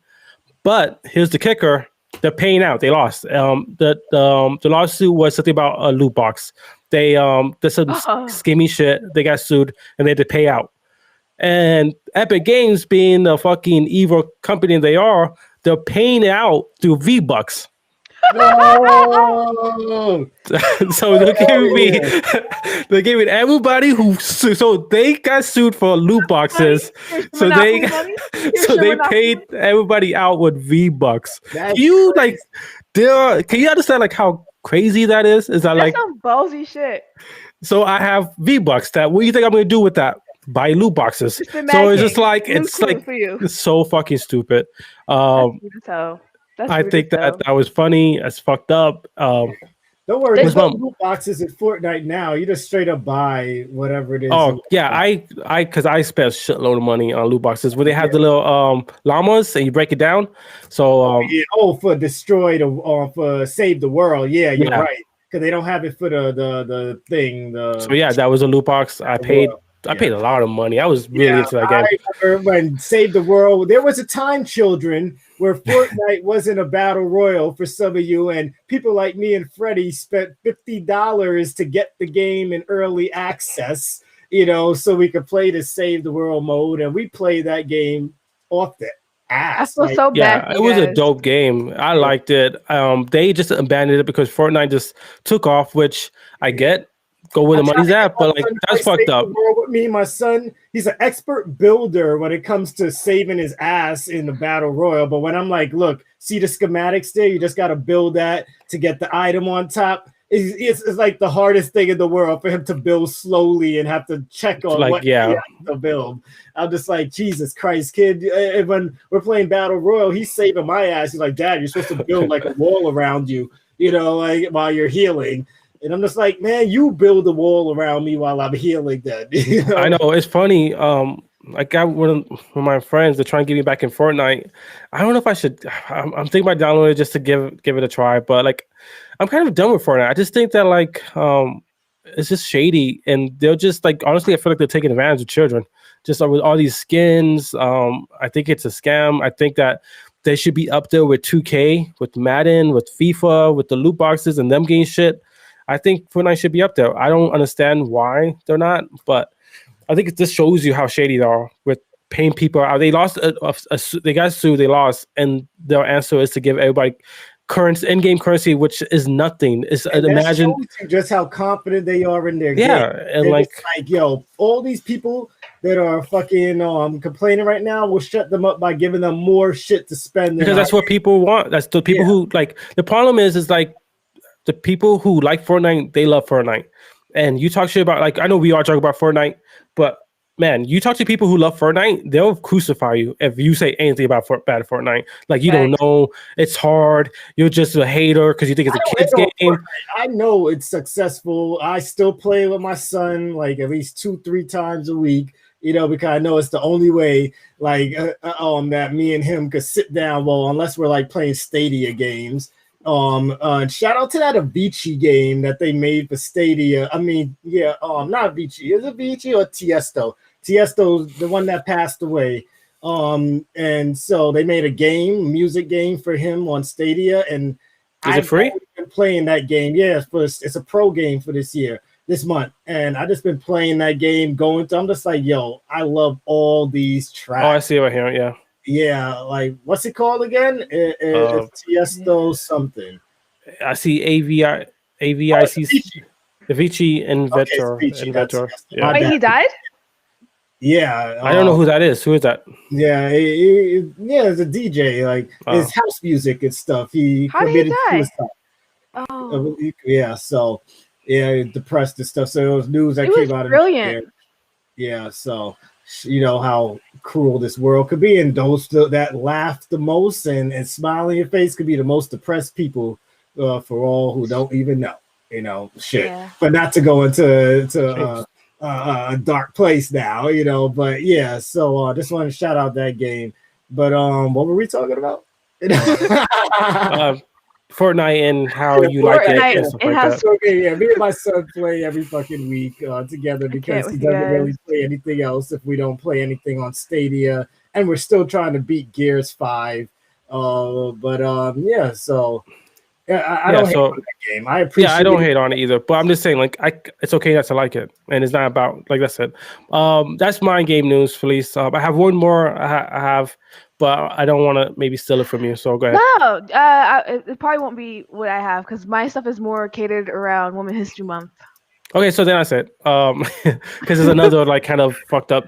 [SPEAKER 2] but here's the kicker: they're paying out. They lost. The lawsuit was something about a loot box. They did some
[SPEAKER 1] Oh.
[SPEAKER 2] scheming shit. They got sued and they had to pay out. And Epic Games, being the fucking evil company they are, they're paying out through V Bucks.
[SPEAKER 3] No.
[SPEAKER 2] So they're giving me,
[SPEAKER 3] Yeah.
[SPEAKER 2] they're giving everybody who so they got sued for loot boxes.
[SPEAKER 1] Here's
[SPEAKER 2] So
[SPEAKER 1] Monopoly
[SPEAKER 2] they
[SPEAKER 1] money. Here's
[SPEAKER 2] so
[SPEAKER 1] your
[SPEAKER 2] they
[SPEAKER 1] Monopoly
[SPEAKER 2] paid
[SPEAKER 1] money.
[SPEAKER 2] everybody out with V Bucks.
[SPEAKER 3] That's
[SPEAKER 2] Can you
[SPEAKER 3] crazy.
[SPEAKER 2] like can you understand like how crazy that is? Is that
[SPEAKER 1] That's
[SPEAKER 2] like
[SPEAKER 1] some ballsy shit.
[SPEAKER 2] so I have V Bucks that what do you think I'm gonna do with that? Buy loot boxes.
[SPEAKER 1] Just the
[SPEAKER 2] So
[SPEAKER 1] Mad
[SPEAKER 2] it's just
[SPEAKER 1] King.
[SPEAKER 2] like
[SPEAKER 1] Loot
[SPEAKER 2] it's
[SPEAKER 1] clue
[SPEAKER 2] like
[SPEAKER 1] for you.
[SPEAKER 2] it's so fucking stupid.
[SPEAKER 1] That's
[SPEAKER 2] Um
[SPEAKER 1] rude as hell. That's
[SPEAKER 2] I
[SPEAKER 1] rude as
[SPEAKER 2] think that
[SPEAKER 1] hell.
[SPEAKER 2] that was funny as fucked up.
[SPEAKER 3] Don't worry,
[SPEAKER 1] They-
[SPEAKER 3] there's
[SPEAKER 2] What's
[SPEAKER 3] no
[SPEAKER 2] my
[SPEAKER 3] loot boxes in Fortnite now. You just straight up buy whatever it is.
[SPEAKER 2] Oh yeah, I because I spent a shitload of money on loot boxes where they have the
[SPEAKER 3] Yeah.
[SPEAKER 2] little llamas and you break it down. So
[SPEAKER 3] Yeah. Oh, for destroy the for save the world. Yeah, you're
[SPEAKER 2] yeah,
[SPEAKER 3] right. Because they don't have it for the thing.
[SPEAKER 2] so yeah, that was a loot box. I paid
[SPEAKER 3] World.
[SPEAKER 2] I
[SPEAKER 3] Yeah.
[SPEAKER 2] paid a lot of money. I was really
[SPEAKER 3] Yeah,
[SPEAKER 2] into that
[SPEAKER 3] I
[SPEAKER 2] game.
[SPEAKER 3] remember when Save the World. There was a time, children, where Fortnite wasn't a battle royal for some of you, and people like me and Freddie spent $50 to get the game in early access. So we could play the Save the World mode, and we played that game off the
[SPEAKER 1] I
[SPEAKER 3] ass.
[SPEAKER 1] feel
[SPEAKER 3] Like,
[SPEAKER 1] so bad
[SPEAKER 2] Yeah,
[SPEAKER 1] for
[SPEAKER 2] it
[SPEAKER 1] you
[SPEAKER 2] was a
[SPEAKER 1] guys.
[SPEAKER 2] dope game. I
[SPEAKER 3] yeah,
[SPEAKER 2] liked it. They just abandoned it because Fortnite just took off, which I get. Go where
[SPEAKER 3] I
[SPEAKER 2] the
[SPEAKER 3] tried
[SPEAKER 2] money's
[SPEAKER 3] to get
[SPEAKER 2] at,
[SPEAKER 3] my
[SPEAKER 2] but like
[SPEAKER 3] son to
[SPEAKER 2] that's
[SPEAKER 3] play
[SPEAKER 2] fucked
[SPEAKER 3] Save
[SPEAKER 2] up.
[SPEAKER 3] the World with me. My son, he's an expert builder when it comes to saving his ass in the battle royal. But when I'm like, look, see the schematics there? You just got to build that to get the item on top. It's like the hardest thing in the world for him to build slowly and have to check
[SPEAKER 2] It's
[SPEAKER 3] on
[SPEAKER 2] like
[SPEAKER 3] what he
[SPEAKER 2] yeah,
[SPEAKER 3] has to build. I'm just like, Jesus Christ, kid. And when we're playing battle royal, he's saving my ass. He's like, Dad, you're supposed to build like a wall around you, like while you're healing. And I'm just like, man, you build a wall around me while I'm healing then.
[SPEAKER 2] I know it's funny. I got one of my friends to try and get me back in Fortnite. I don't know if I should. I'm thinking about downloading it just to give it a try. But like, I'm kind of done with Fortnite. I just think that like it's just shady, and they'll just like honestly, I feel like they're taking advantage of children. Just with all these skins. I think it's a scam. I think that they should be up there with 2K, with Madden, with FIFA, with the loot boxes and them getting shit. I think Fortnite should be up there. I don't understand why they're not, but I think this shows you how shady they are with paying people out. They lost, they got sued, they lost, and their answer is to give everybody current in-game currency, which is nothing. It's
[SPEAKER 3] And that
[SPEAKER 2] imagine,
[SPEAKER 3] shows you just how confident they are in their game.
[SPEAKER 2] yeah, and
[SPEAKER 3] They're
[SPEAKER 2] like
[SPEAKER 3] just like, yo, all these people that are fucking complaining right now, we'll shut them up by giving them more shit to spend.
[SPEAKER 2] because that's what people want. That's the people who like. The problem is like the people who like Fortnite, they love Fortnite, and you talk shit about like I know we all talk about Fortnite, but man, you talk to people who love Fortnite, they'll crucify you if you say anything about bad Fortnite. Like you don't
[SPEAKER 1] Facts.
[SPEAKER 2] know, it's hard. You're just a hater because you think it's
[SPEAKER 3] I
[SPEAKER 2] a
[SPEAKER 3] don't
[SPEAKER 2] kids
[SPEAKER 3] hate on
[SPEAKER 2] game.
[SPEAKER 3] Fortnite. I know it's successful. I still play with my son like at least 2-3 times a week. Because I know it's the only way, like, that me and him could sit down. Well, unless we're like playing Stadia games. Shout out to that Avicii game that they made for Stadia. I mean, yeah, not Avicii. Is it Avicii or Tiesto? Tiesto's the one that passed away. And so they made a music game for him on Stadia, and
[SPEAKER 2] Is it
[SPEAKER 3] I've
[SPEAKER 2] free?
[SPEAKER 3] always been playing that game. Yeah, it's a pro game for this month, and I just been playing that game. I'm just like, yo, I love all these
[SPEAKER 2] Oh, I
[SPEAKER 3] tracks.
[SPEAKER 2] see it right here. Yeah.
[SPEAKER 3] Yeah, like what's it called again?
[SPEAKER 2] Uh,
[SPEAKER 3] It's Tiesto something.
[SPEAKER 2] I see AVI
[SPEAKER 3] Oh, it's
[SPEAKER 2] AVIC
[SPEAKER 3] Avicii.
[SPEAKER 2] Avicii
[SPEAKER 3] Okay, it's Avicii. That's
[SPEAKER 2] Inventor.
[SPEAKER 3] Tiesto.
[SPEAKER 2] Yeah.
[SPEAKER 3] My
[SPEAKER 1] Wait,
[SPEAKER 3] bad.
[SPEAKER 1] he died?
[SPEAKER 3] Yeah,
[SPEAKER 2] I don't know who that is. Who is that?
[SPEAKER 3] yeah, yeah. It's a DJ. Like it's house music and stuff. He
[SPEAKER 1] How did he
[SPEAKER 3] committed
[SPEAKER 1] die?
[SPEAKER 3] suicide.
[SPEAKER 1] Oh,
[SPEAKER 3] Yeah, so yeah, depressed and stuff. So it was news
[SPEAKER 1] it
[SPEAKER 3] that
[SPEAKER 1] was
[SPEAKER 3] came out of
[SPEAKER 1] brilliant.
[SPEAKER 3] there. Yeah, so you know how cruel this world could be, and those that laugh the most and smile in your face could be the most depressed people. For all who don't even know, shit.
[SPEAKER 1] Yeah.
[SPEAKER 3] But not to go into
[SPEAKER 2] James.
[SPEAKER 3] a dark place now, But yeah, so just want to shout out that game. But what were we talking about?
[SPEAKER 2] Fortnite and how you like it
[SPEAKER 1] Fortnite
[SPEAKER 2] and stuff
[SPEAKER 1] and
[SPEAKER 2] like
[SPEAKER 1] how
[SPEAKER 2] that.
[SPEAKER 3] Okay, yeah, me and my son play every fucking week together
[SPEAKER 1] I can't
[SPEAKER 3] because he
[SPEAKER 1] with you
[SPEAKER 3] doesn't really
[SPEAKER 1] guys.
[SPEAKER 3] play anything else if we don't play anything on Stadia, and we're still trying to beat Gears 5. But yeah, so yeah, I
[SPEAKER 2] Yeah.
[SPEAKER 3] don't hate
[SPEAKER 2] So
[SPEAKER 3] on that game. I
[SPEAKER 2] yeah, I
[SPEAKER 3] appreciate
[SPEAKER 2] don't
[SPEAKER 3] it.
[SPEAKER 2] hate on it either. But I'm just saying, like, it's okay not to like it, and it's not about like I said. That's my game news, Felice. I have one more. I have, but I don't want to maybe steal it from you. So go ahead.
[SPEAKER 1] No, it probably won't be what I have because my stuff is more catered around Women History Month.
[SPEAKER 2] Okay, so then I said, because there's another like kind of fucked up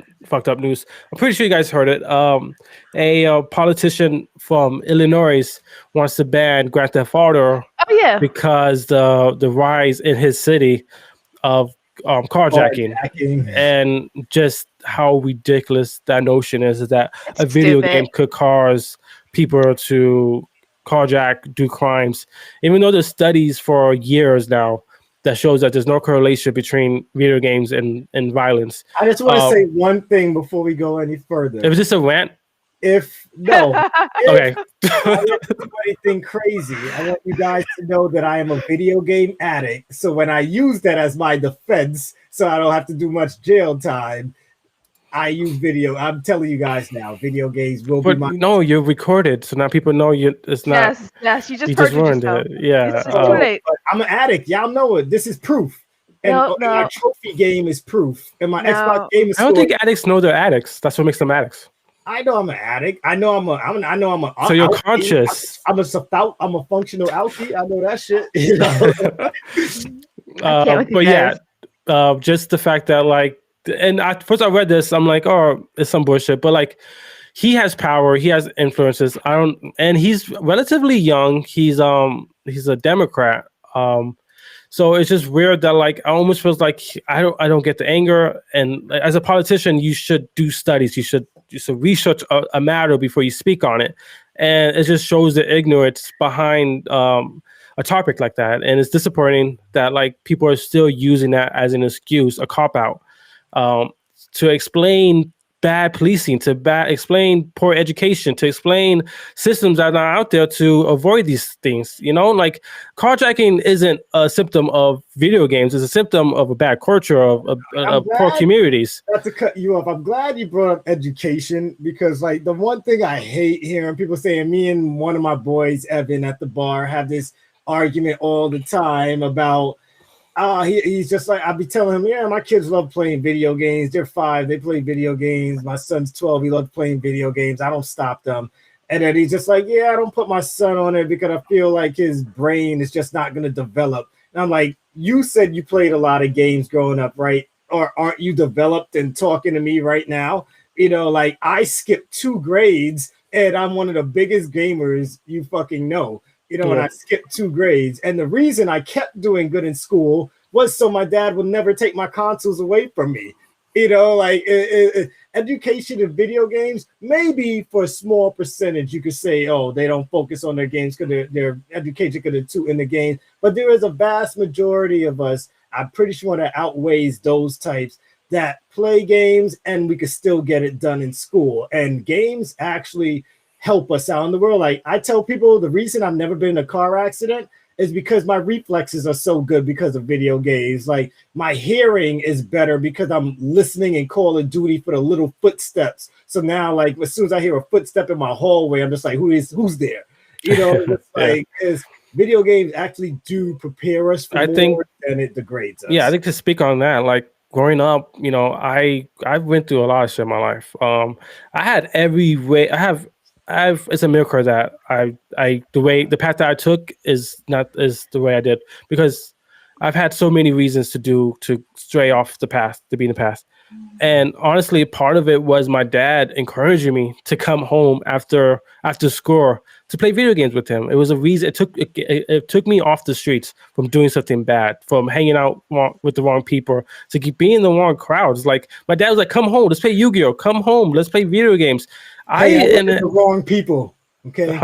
[SPEAKER 2] news. I'm pretty sure you guys heard it. A politician from Illinois wants to ban Grand Theft Auto
[SPEAKER 1] Oh yeah,
[SPEAKER 2] because the rise in his city of carjacking
[SPEAKER 3] Hacking.
[SPEAKER 2] and just how ridiculous that notion is that
[SPEAKER 1] it's
[SPEAKER 2] a video game
[SPEAKER 1] stupid.
[SPEAKER 2] could cause people to carjack, do crimes, even though there's studies for years now that shows that there's no correlation between video games and violence.
[SPEAKER 3] I just want to
[SPEAKER 2] Uh,
[SPEAKER 3] say one thing before we go any
[SPEAKER 2] it
[SPEAKER 3] further.
[SPEAKER 2] was just a rant.
[SPEAKER 3] If
[SPEAKER 2] Okay.
[SPEAKER 3] I didn't do anything crazy, I want you guys to know that I am a video game addict. So when I use that as my defense, so I don't have to do much jail time, I use video. I'm telling you guys now, video games will be
[SPEAKER 2] But
[SPEAKER 3] my.
[SPEAKER 2] no, you're recorded, so now people know you. It's not.
[SPEAKER 1] Yes, you just
[SPEAKER 2] You just
[SPEAKER 1] perjured
[SPEAKER 2] ruined
[SPEAKER 1] yourself.
[SPEAKER 2] it. Yeah.
[SPEAKER 1] It's too late.
[SPEAKER 3] But I'm an addict. Y'all know it. This is proof. And,
[SPEAKER 1] No,
[SPEAKER 3] and my
[SPEAKER 1] no,
[SPEAKER 3] trophy game is proof. And my
[SPEAKER 1] No.
[SPEAKER 3] Xbox game is.
[SPEAKER 2] I don't think addicts know they're addicts. That's what makes them addicts.
[SPEAKER 3] I know I'm an addict. I know I know I'm a.
[SPEAKER 2] So you're
[SPEAKER 3] alkie.
[SPEAKER 2] conscious.
[SPEAKER 3] I'm a functional alkie. I know that shit. You know?
[SPEAKER 1] I can't with you
[SPEAKER 2] But yeah,
[SPEAKER 1] guys.
[SPEAKER 2] just the fact that like, and first I read this, I'm like, oh, it's some bullshit. But like, he has power, he has influences. I don't, and he's relatively young. He's a Democrat. So it's just weird that like I almost feels like I don't get the anger. And like, as a politician, you should do studies. You should research a matter before you speak on it. And it just shows the ignorance behind a topic like that. And it's disappointing that like people are still using that as an excuse, a cop out, um, to explain bad policing, to explain poor education, to explain systems that are out there to avoid these things. You know, like carjacking isn't a symptom of video games; it's a symptom of a bad culture of poor
[SPEAKER 3] glad-
[SPEAKER 2] communities.
[SPEAKER 3] Not to cut you off, I'm glad you brought up education because, like, the one thing I hate hearing people saying, me and one of my boys, Evan, at the bar, have this argument all the time about. He's just like, I'll be telling him, yeah, my kids love playing video games. They're 5, they play video games. My son's 12, he loves playing video games. I don't stop them. And then he's just like, yeah, I don't put my son on it because I feel like his brain is just not going to develop. And I'm like, you said you played a lot of games growing up, right? Or aren't you developed and talking to me right now? Like I skipped 2 grades and I'm one of the biggest gamers you fucking know. And I skipped 2 grades. And the reason I kept doing good in school was so my dad would never take my consoles away from me. Like education in video games, maybe for a small percentage, you could say, oh, they don't focus on their games because their education could too in the game. But there is a vast majority of us, I'm pretty sure that outweighs those types that play games and we could still get it done in school. And games actually help us out in the world. Like I tell people, the reason I've never been in a car accident is because my reflexes are so good because of video games. Like my hearing is better because I'm listening in Call of Duty for the little footsteps. So now, like as soon as I hear a footstep in my hallway, I'm just like, who's there? It's
[SPEAKER 2] Yeah.
[SPEAKER 3] like is video games actually do prepare us for
[SPEAKER 2] I think
[SPEAKER 3] more than it degrades us.
[SPEAKER 2] Yeah, I think to speak on that, like growing up, I went through a lot of shit in my life. I had every way. I have. It's a miracle that the path that I took is the way I did, because I've had so many reasons to stray off the path, to be in the path. And honestly, part of it was my dad encouraging me to come home after school to play video games with him. It was a reason. It took me off the streets from doing something bad, from hanging out with the wrong people, to keep being in the wrong crowds. Like my dad was like, "Come home, let's play Yu-Gi-Oh! Come home, let's play video games."
[SPEAKER 3] Hey, I wasn't the wrong people. Okay.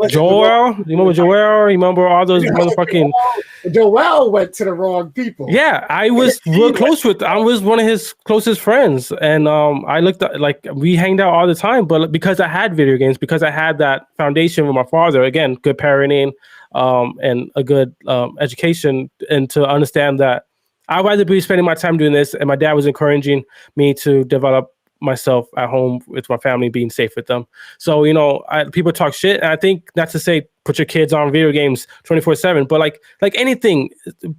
[SPEAKER 2] Joel, you remember Joel? You remember all those motherfucking
[SPEAKER 3] Joel went to the wrong people.
[SPEAKER 2] Yeah, I was real close with. I was one of his closest friends, and I looked at, like, we hanged out all the time. But because I had video games, because I had that foundation with my father, again, good parenting, and a good education, and to understand that I'd rather be spending my time doing this, and my dad was encouraging me to develop myself at home with my family, being safe with them. So people talk shit, and I think, not to say put your kids on video games 24/7, but like anything,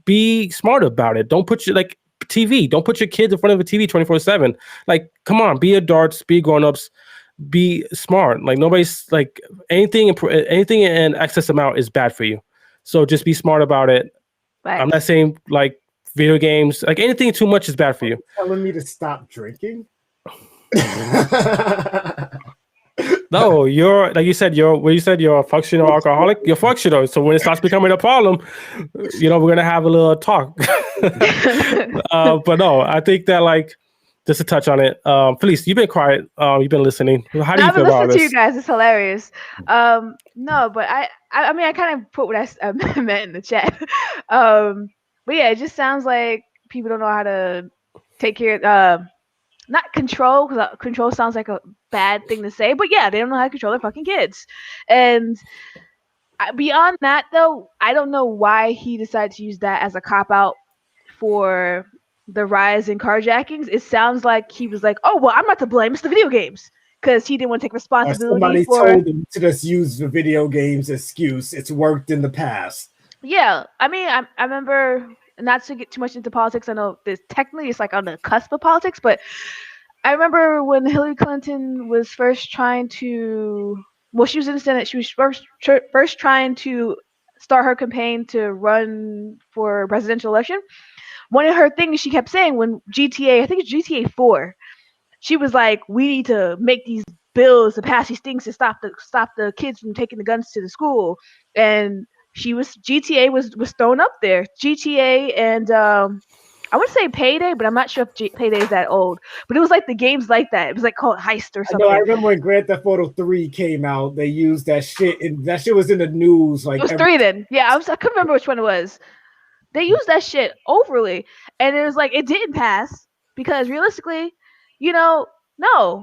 [SPEAKER 2] be smart about it. Don't put your like TV. Don't put your kids in front of a TV 24/7. Like, come on, be adults, be grown-ups, be smart. Like, nobody's like anything in excess amount is bad for you. So just be smart about it.
[SPEAKER 1] Right.
[SPEAKER 2] I'm not saying like video games, like anything too much is bad for you.
[SPEAKER 3] Telling me to stop drinking?
[SPEAKER 2] No, you're like you said. You're a functional alcoholic. You're functional. So when it starts becoming a problem, we're gonna have a little talk. But no, I think that, like, just to touch on it, Felice, you've been quiet. You've been listening. How do you
[SPEAKER 1] I've
[SPEAKER 2] feel
[SPEAKER 1] been
[SPEAKER 2] about
[SPEAKER 1] listening to you
[SPEAKER 2] this?
[SPEAKER 1] guys. It's hilarious. No, but I mean, I kind of put what I meant in the chat. But yeah, it just sounds like people don't know how to take care. Not control, because control sounds like a bad thing to say, but yeah, they don't know how to control their fucking kids. And beyond that, though, I don't know why he decided to use that as a cop out for the rise in carjackings. It sounds like he was like, "Oh well, I'm not to blame. It's the video games," because he didn't want to take
[SPEAKER 3] Or
[SPEAKER 1] responsibility
[SPEAKER 3] somebody
[SPEAKER 1] for.
[SPEAKER 3] told him to just use the video games excuse. It's worked in the past.
[SPEAKER 1] Yeah, I mean, I remember, not to get too much into politics. I know this technically it's like on the cusp of politics, but I remember when Hillary Clinton was first trying to. Well, she was in the Senate. She was first trying to start her campaign to run for presidential election. One of her things she kept saying when GTA, I think it's GTA 4, she was like, "We need to make these bills to pass these things to stop the kids from taking the guns to the school." And GTA was thrown up there. GTA and I would say Payday, but I'm not sure if Payday is that old. But it was like the games like that. It was like called Heist or
[SPEAKER 3] I know. I
[SPEAKER 1] something.
[SPEAKER 3] remember when Grand Theft Auto 3 came out, they used that shit, and that shit was in the news. Like
[SPEAKER 1] It was three then. Yeah, I couldn't remember which one it was. They used that shit overly, and it was like it didn't pass because realistically, no,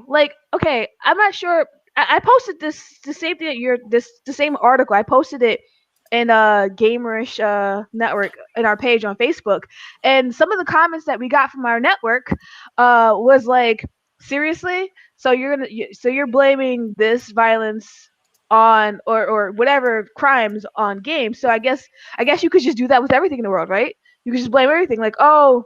[SPEAKER 1] like, okay, I'm not sure. I posted the same thing that the same article. I posted it in Gamerish network in our page on Facebook, and some of the comments that we got from our network was like, seriously, so you're blaming this violence on or whatever crimes on games. So I guess you could just do that with everything in the world, right? You could just blame everything, like, oh,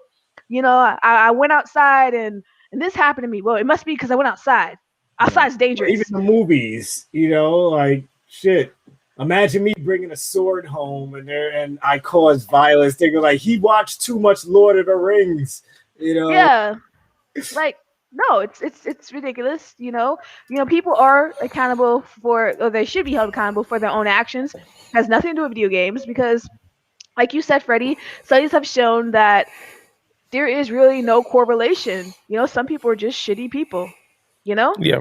[SPEAKER 1] I went outside and this happened to me. Well, it must be because I went outside. Outside's
[SPEAKER 3] or even
[SPEAKER 1] dangerous.
[SPEAKER 3] the movies, like shit. Imagine me bringing a sword home and I cause violence. They go like, he watched too much Lord of the Rings.
[SPEAKER 1] Yeah, like, no, it's ridiculous. People are accountable for, or they should be held accountable for their own actions. It has nothing to do with video games because, like you said, Freddie, studies have shown that there is really no correlation. Some people are just shitty people, you know?
[SPEAKER 2] Yeah.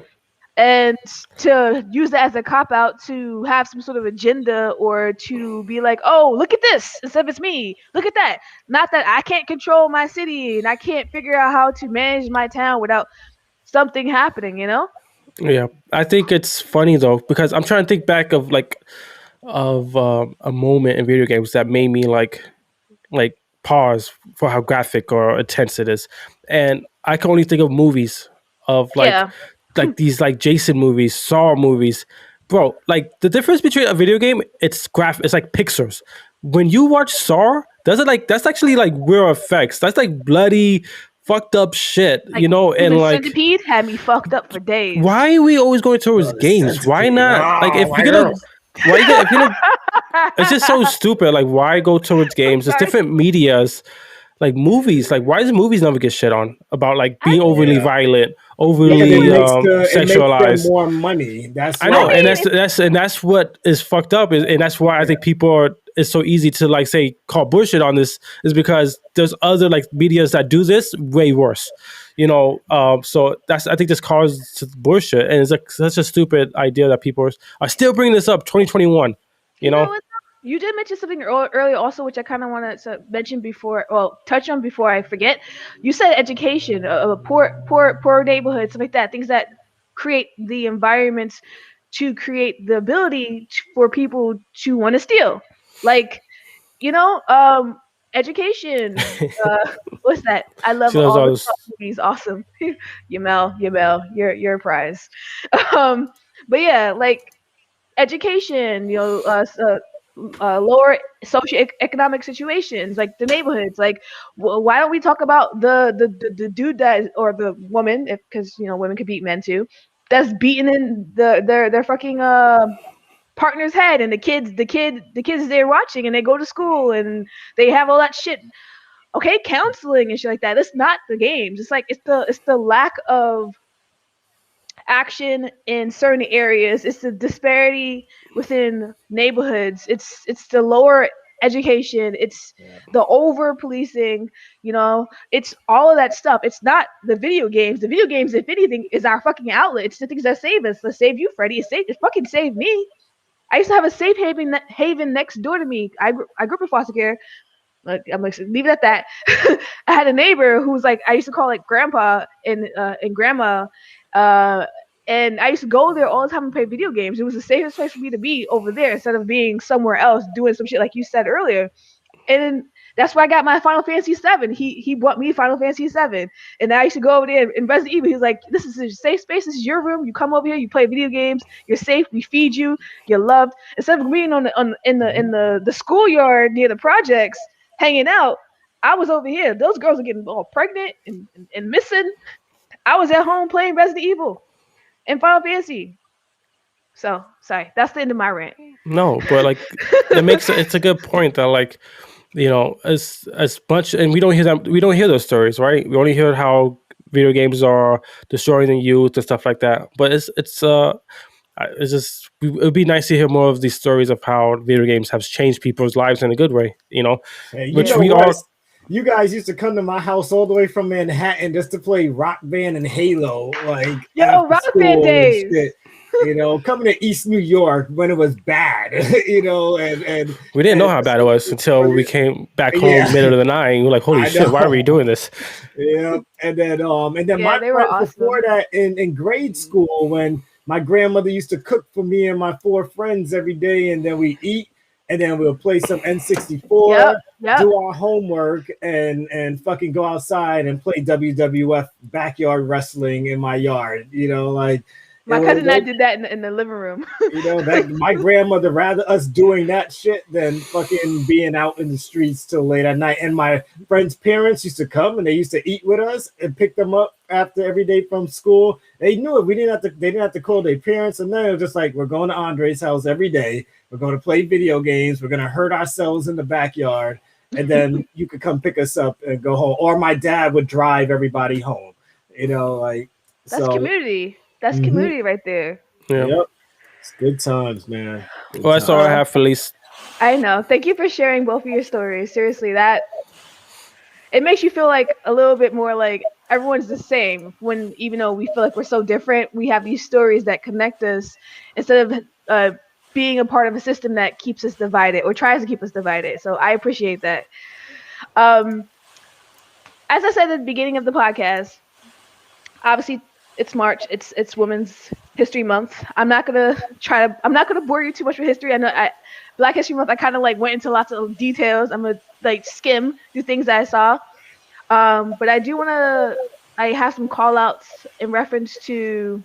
[SPEAKER 1] And to use that as a cop out to have some sort of agenda or to be like, oh, look at this, instead of it's me, look at that. Not that I can't control my city and I can't figure out how to manage my town without something happening.
[SPEAKER 2] Yeah. I think it's funny though because I'm trying to think back of a moment in video games that made me like pause for how graphic or intense it is, and I can only think of movies of
[SPEAKER 1] Yeah.
[SPEAKER 2] like these like Jason movies, Saw movies, bro. Like the difference between a video game, it's like pixels. When you watch Saw, that's actually like real effects. That's like bloody, fucked up shit,
[SPEAKER 1] Like
[SPEAKER 2] and
[SPEAKER 1] human
[SPEAKER 2] like
[SPEAKER 1] centipede had me fucked up for days.
[SPEAKER 2] why are we always going towards
[SPEAKER 3] The
[SPEAKER 2] games? Why
[SPEAKER 3] centipede.
[SPEAKER 2] not? Like
[SPEAKER 3] Oh
[SPEAKER 2] if
[SPEAKER 3] my
[SPEAKER 2] you're gonna
[SPEAKER 3] girl.
[SPEAKER 2] why you get if you're gonna it's just so stupid. Like, why go towards
[SPEAKER 1] I'm
[SPEAKER 2] games? There's
[SPEAKER 1] sorry.
[SPEAKER 2] different medias, like movies. Like, why does movies never get shit on about like
[SPEAKER 1] I
[SPEAKER 2] being
[SPEAKER 1] mean,
[SPEAKER 2] overly
[SPEAKER 3] Yeah.
[SPEAKER 2] violent,
[SPEAKER 3] Because
[SPEAKER 1] it
[SPEAKER 2] overly
[SPEAKER 1] was.
[SPEAKER 3] it makes them
[SPEAKER 2] sexualized?
[SPEAKER 3] more money. That's
[SPEAKER 2] I
[SPEAKER 1] I
[SPEAKER 2] know,
[SPEAKER 3] why.
[SPEAKER 2] and
[SPEAKER 1] mean,
[SPEAKER 2] that's what is fucked up, and that's why I
[SPEAKER 3] Yeah.
[SPEAKER 2] think people are. It's so easy to like say call bullshit on this is because there's other like medias that do this way worse, So that's I think this causes bullshit, and it's like such a stupid idea that people are still bringing this up 2021. You
[SPEAKER 1] You know
[SPEAKER 2] know,
[SPEAKER 1] what? You did mention something earlier, also, which I kind of wanted to mention before, well, touch on before I forget. You said education, poor neighborhoods, stuff like that, things that create the environments to create the ability for people to want to steal. Like, you know, um, education. What's that? I love
[SPEAKER 2] she loves
[SPEAKER 1] all
[SPEAKER 2] all
[SPEAKER 1] the
[SPEAKER 2] this.
[SPEAKER 1] Trump movies. Awesome, Yamel, you're a prize. Um, but yeah, like education, lower socioeconomic situations, like the neighborhoods. Like, why don't we talk about the dude that or the woman, because women could beat men too, that's beating in their fucking partner's head, and the kids they're watching, and they go to school and they have all that shit. Okay, counseling and shit like that. It's not the games. It's like it's the lack of action in certain areas. It's the disparity within neighborhoods. It's the lower education. It's
[SPEAKER 3] Yeah.
[SPEAKER 1] the over policing. It's all of that stuff. It's not the video games. The video games, if anything, is our fucking outlet. It's the things that save us. Let's save you, Freddie. It fucking saved me. I used to have a safe haven next door to me. I grew up in foster care. Like, I'm like, leave it at that. I had a neighbor who was like, I used to call like grandpa and grandma, uh, and I used to go there all the time and play video games. It was the safest place for me to be over there instead of being somewhere else doing some shit like you said earlier. And that's where I got my Final Fantasy 7. He bought me Final Fantasy 7, and I used to go over there in Resident Evil. He was like, "This is a safe space. This is your room. You come over here. You play video games. You're safe. We feed you. You're loved." Instead of being in the schoolyard near the projects hanging out, I was over here. Those girls were getting all pregnant and missing. I was at home playing Resident Evil and Final Fantasy. So sorry, that's the end of my rant.
[SPEAKER 2] No, but like it's a good point that like as much, and we don't hear those stories, right? We only hear how video games are destroying the youth and stuff like that. But it's just it would be nice to hear more of these stories of how video games have changed people's lives in a good way.
[SPEAKER 3] Hey, you
[SPEAKER 2] Which
[SPEAKER 3] know
[SPEAKER 1] Yeah.
[SPEAKER 2] we
[SPEAKER 3] what?
[SPEAKER 2] all
[SPEAKER 3] You guys used to come to my house all the way from Manhattan just to play Rock Band and Halo, like
[SPEAKER 1] Yo,
[SPEAKER 3] after
[SPEAKER 1] Rock Band
[SPEAKER 3] school and
[SPEAKER 1] days.
[SPEAKER 3] shit. Coming to East New York when it was bad,
[SPEAKER 2] we didn't know
[SPEAKER 3] and
[SPEAKER 2] how bad it was until we came back home
[SPEAKER 3] yeah,
[SPEAKER 2] middle of the night. We're like, holy
[SPEAKER 3] I
[SPEAKER 2] shit, why are we
[SPEAKER 3] know.
[SPEAKER 2] doing this?
[SPEAKER 3] Yeah, and then
[SPEAKER 1] Yeah,
[SPEAKER 3] my
[SPEAKER 1] they were
[SPEAKER 3] friends before
[SPEAKER 1] awesome.
[SPEAKER 3] that in grade school when my grandmother used to cook for me and my four friends every day, and then we eat, and then we'll play some
[SPEAKER 1] Yep,
[SPEAKER 3] N64,
[SPEAKER 1] yep.
[SPEAKER 3] do our homework, and fucking go outside and play WWF backyard wrestling in my yard. Like it
[SPEAKER 1] My
[SPEAKER 3] was
[SPEAKER 1] cousin and I did that in the living room.
[SPEAKER 3] that my grandmother rather us doing that shit than fucking being out in the streets till late at night. And my friends' parents used to come and they used to eat with us and pick them up after every day from school. They knew it. They didn't have to call their parents, and then it was just like, we're going to Andre's house every day. We're going to play video games. We're going to hurt ourselves in the backyard, and then you could come pick us up and go home. Or my dad would drive everybody home. Like
[SPEAKER 1] That's
[SPEAKER 3] so.
[SPEAKER 1] community. That's
[SPEAKER 3] Mhm.
[SPEAKER 1] community right there.
[SPEAKER 2] Yeah.
[SPEAKER 3] Yep. It's good times, man. Good
[SPEAKER 2] Well, that's all
[SPEAKER 3] times.
[SPEAKER 2] I
[SPEAKER 1] Well,
[SPEAKER 2] have, Felice.
[SPEAKER 1] I know. Thank you for sharing both of your stories. Seriously, that it makes you feel like a little bit more like everyone's the same when even though we feel like we're so different, we have these stories that connect us instead of being a part of a system that keeps us divided or tries to keep us divided. So I appreciate that. Um, as I said at the beginning of the podcast, obviously it's March. It's Women's History Month. I'm not gonna bore you too much with history. I know Black History Month. I kind of like went into lots of details. I'm gonna like skim through things that I saw. But I do want to. I have some call outs in reference to